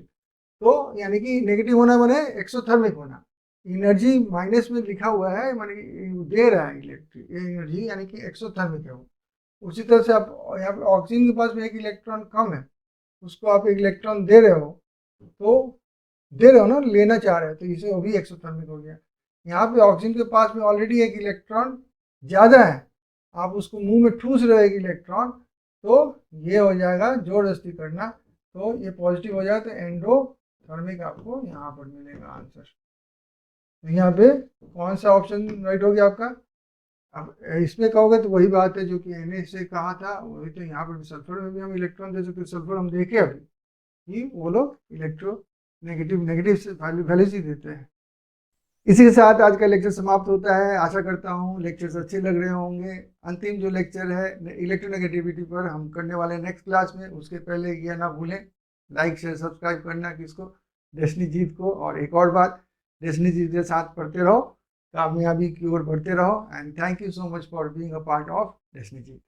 तो यानी कि नेगेटिव होना माने एक्सोथर्मिक होना। एनर्जी माइनस में लिखा हुआ है, माने दे रहा है इलेक्ट्रिक एनर्जी, यानी कि एक्सोथर्मिक है वो। उसी तरह से आप यहाँ पे ऑक्सीजन के पास में एक इलेक्ट्रॉन कम है, उसको आप एक इलेक्ट्रॉन दे रहे हो, तो दे रहे हो ना, लेना चाह रहे हो, तो इसे वो भी एक्सोथर्मिक हो गया। यहाँ पे ऑक्सीजन के पास में ऑलरेडी एक इलेक्ट्रॉन ज़्यादा है, आप उसको मुंह में ठूस रहे हो एक इलेक्ट्रॉन, तो ये हो जाएगा जोरदस्ती करना, तो ये पॉजिटिव हो जाए, तो एंडोथर्मिक आपको यहाँ पर मिलेगा आंसर। तो यहाँ पे कौन सा ऑप्शन राइट हो गया आपका। अब इसमें कहोगे तो वही बात है जो कि Na से कहा था, वही तो यहाँ पर सल्फर में भी हम इलेक्ट्रॉन दे सकते, सल्फर हम देखे अभी कि वो लोग नेगेटिव से वैल्यूज ही देते हैं। इसी के साथ आज का लेक्चर समाप्त होता है। आशा करता हूँ लेक्चर्स अच्छे लग रहे होंगे। अंतिम जो लेक्चर है इलेक्ट्रोनेगेटिविटी पर हम करने वाले नेक्स्ट क्लास में, उसके पहले ये ना भूलें लाइक शेयर सब्सक्राइब करना किसको, डेस्टिनी जीत को। और एक और बात, डेस्टिनी जीत के साथ पढ़ते रहो, कामयाबी की ओर बढ़ते रहो। And thank you so much for being a part of destiny Jeet.